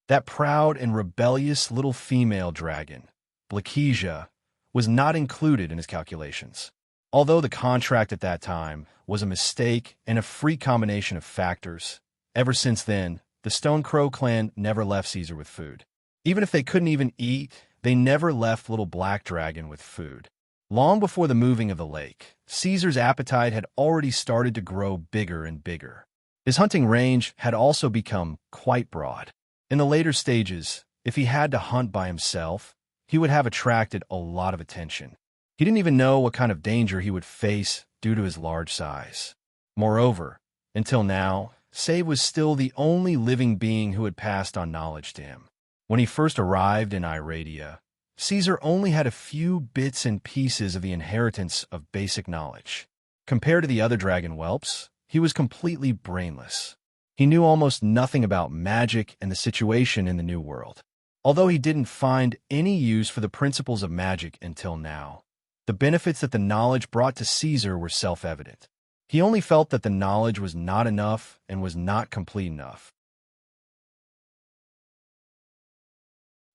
That proud and rebellious little female dragon, Blakesia, was not included in his calculations. Although the contract at that time was a mistake and a freak combination of factors, ever since then, the Stone Crow clan never left Caesar with food. Even if they couldn't even eat, they never left little Black Dragon with food. Long before the moving of the lake, Caesar's appetite had already started to grow bigger and bigger. His hunting range had also become quite broad. In the later stages, if he had to hunt by himself, he would have attracted a lot of attention. He didn't even know what kind of danger he would face due to his large size. Moreover, until now, Save was still the only living being who had passed on knowledge to him. When he first arrived in Iradia, Caesar only had a few bits and pieces of the inheritance of basic knowledge. Compared to the other dragon whelps, he was completely brainless. He knew almost nothing about magic and the situation in the New World. Although he didn't find any use for the principles of magic until now, the benefits that the knowledge brought to Caesar were self-evident. He only felt that the knowledge was not enough and was not complete enough.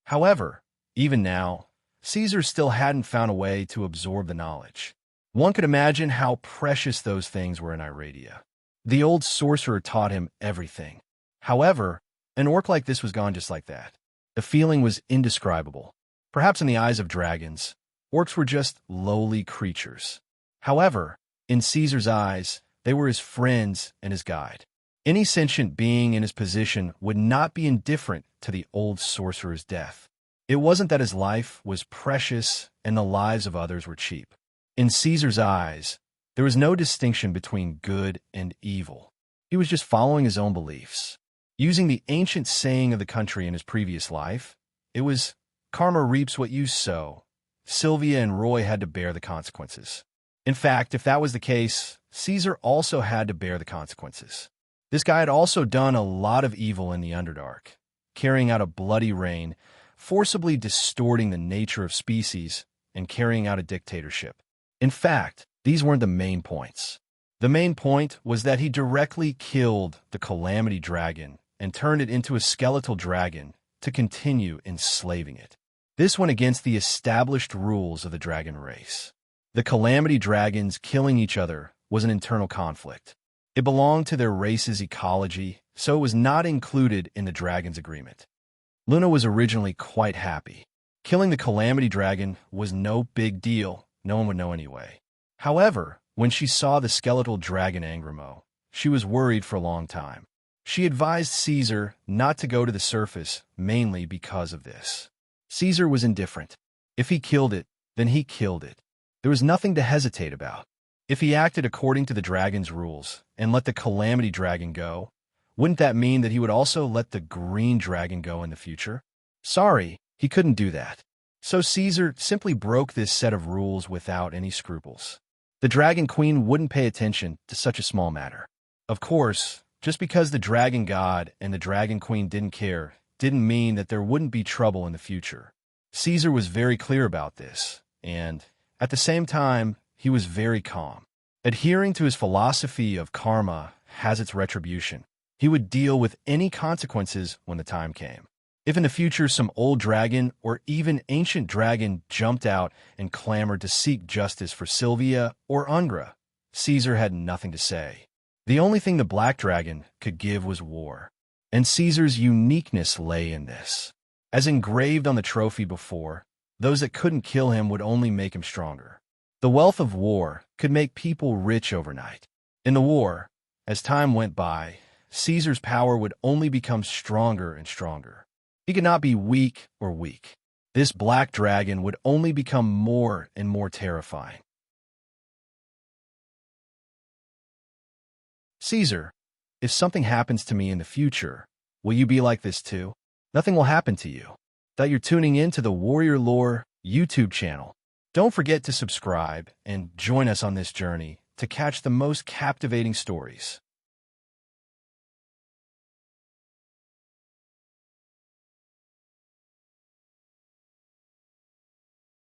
However, even now, Caesar still hadn't found a way to absorb the knowledge. One could imagine how precious those things were in Iradia. The old sorcerer taught him everything. However, an orc like this was gone just like that. The feeling was indescribable. Perhaps in the eyes of dragons, orcs were just lowly creatures. However, in Caesar's eyes, they were his friends and his guide. Any sentient being in his position would not be indifferent to the old sorcerer's death. It wasn't that his life was precious and the lives of others were cheap. In Caesar's eyes, there was no distinction between good and evil. He was just following his own beliefs. Using the ancient saying of the country in his previous life, it was, "Karma reaps what you sow." Sylvia and Roy had to bear the consequences. In fact, if that was the case, Caesar also had to bear the consequences. This guy had also done a lot of evil in the Underdark, carrying out a bloody reign, forcibly distorting the nature of species, and carrying out a dictatorship. In fact, these weren't the main points. The main point was that he directly killed the Calamity Dragon and turned it into a skeletal dragon to continue enslaving it. This went against the established rules of the dragon race. The Calamity Dragons killing each other was an internal conflict. It belonged to their race's ecology, so it was not included in the dragon's agreement. Luna was originally quite happy. Killing the Calamity Dragon was no big deal, no one would know anyway. However, when she saw the skeletal dragon Angrimo, she was worried for a long time. She advised Caesar not to go to the surface, mainly because of this. Caesar was indifferent. If he killed it, then he killed it. There was nothing to hesitate about. If he acted according to the dragon's rules and let the Calamity Dragon go, wouldn't that mean that he would also let the Green Dragon go in the future? Sorry, he couldn't do that. So Caesar simply broke this set of rules without any scruples. The Dragon Queen wouldn't pay attention to such a small matter. Of course, just because the Dragon God and the Dragon Queen didn't care didn't mean that there wouldn't be trouble in the future. Caesar was very clear about this, and at the same time, he was very calm. Adhering to his philosophy of karma has its retribution. He would deal with any consequences when the time came. If in the future some old dragon or even ancient dragon jumped out and clamored to seek justice for Sylvia or Ungra, Caesar had nothing to say. The only thing the black dragon could give was war, and Caesar's uniqueness lay in this. As engraved on the trophy before, those that couldn't kill him would only make him stronger. The wealth of war could make people rich overnight. In the war, as time went by, Caesar's power would only become stronger and stronger. He could not be weak or weak. This black dragon would only become more and more terrifying. Caesar, if something happens to me in the future, will you be like this too? Nothing will happen to you. That you're tuning in to the Warrior Lore YouTube channel. Don't forget to subscribe and join us on this journey to catch the most captivating stories.